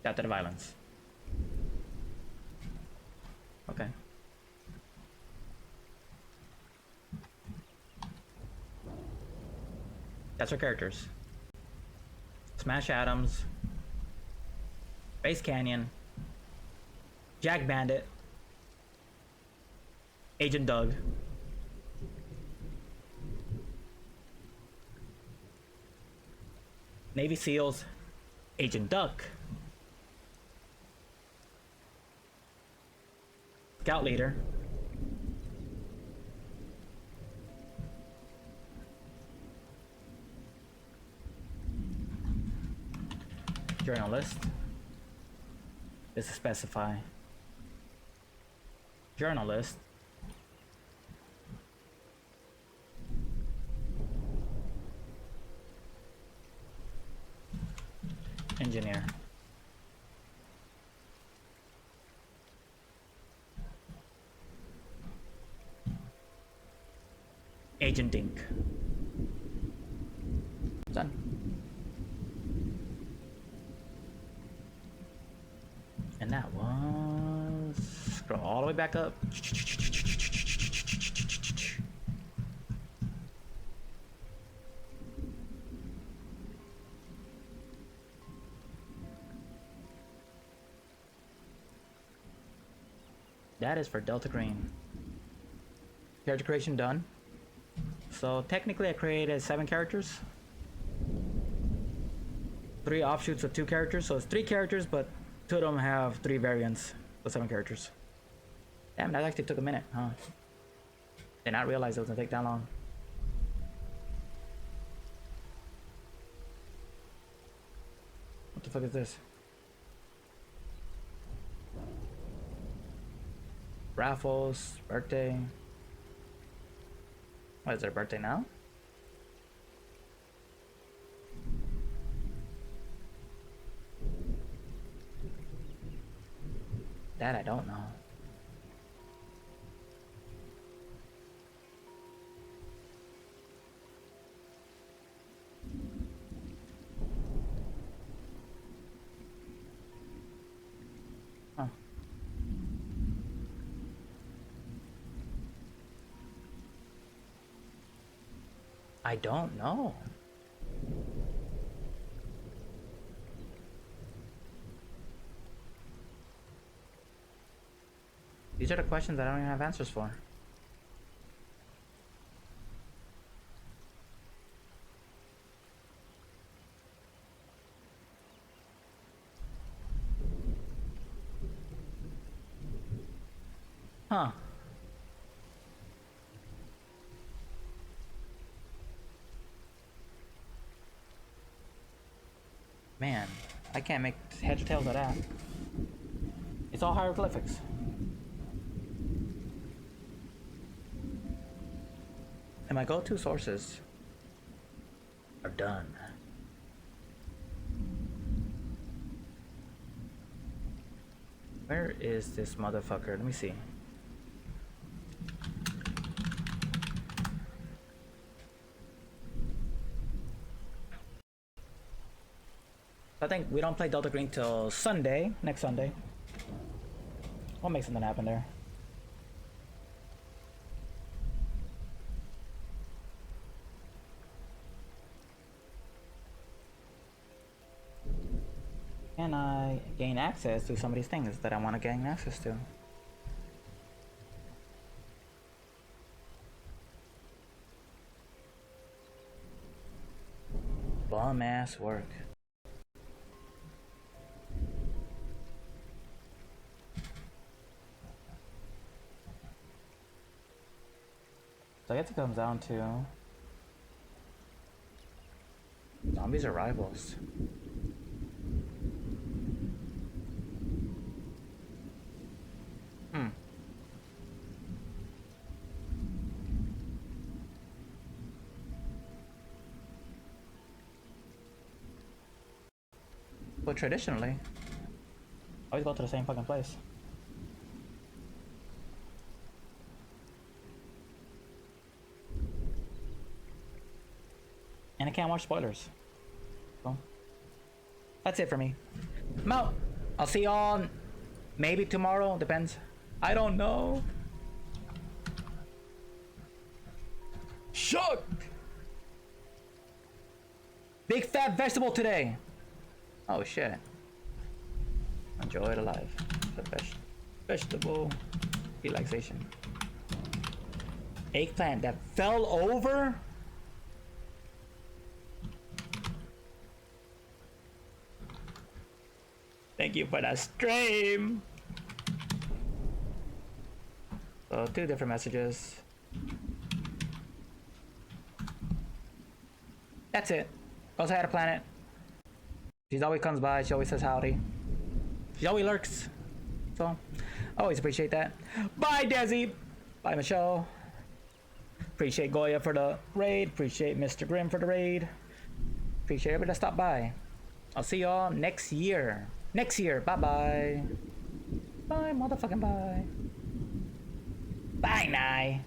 After the violence. Okay. That's our characters. Smash Adams. Base Canyon. Jack Bandit. Agent Doug. Navy SEALs. Agent Duck. Scout Leader. Journalist. This is specify. Journalist. Engineer. Agent Dink. Done. And that was... Scroll all the way back up. That is for Delta Green. Character creation done. So technically I created 7 characters. 3 offshoots of 2 characters, so it's 3 characters, but 2 of them have 3 variants of 7 characters. Damn, that actually took a minute, huh? Did not realize it was gonna take that long. What the fuck is this? Raffles, birthday. What, is their birthday now? That I don't know. Huh. I don't know. These are the questions that I don't even have answers for. Huh. Man, I can't make heads or tails of that. It's all hieroglyphics. And my go-to sources are done. Where is this motherfucker? Let me see. I think we don't play Delta Green till Sunday, next Sunday. We'll make something happen there. Can I gain access to some of these things that I want to gain access to? Bum ass work. So I guess it comes down to zombies are rivals. But traditionally, I always go to the same fucking place. And I can't watch spoilers. So, that's it for me. I'm out. I'll see y'all maybe tomorrow, depends. I don't know. Shook! Big fat vegetable today. Oh shit. Enjoy the life. The vegetable relaxation. Eggplant that fell over? Thank you for that stream. So 2 different messages. That's it. Goes ahead of planet. She always comes by, she always says howdy. She always lurks. So, I always appreciate that. Bye, Desi. Bye, Michelle. Appreciate Goya for the raid. Appreciate Mr. Grimm for the raid. Appreciate everybody that stopped by. I'll see y'all next year. Next year. Bye-bye. Bye, motherfucking bye. Bye, Nye.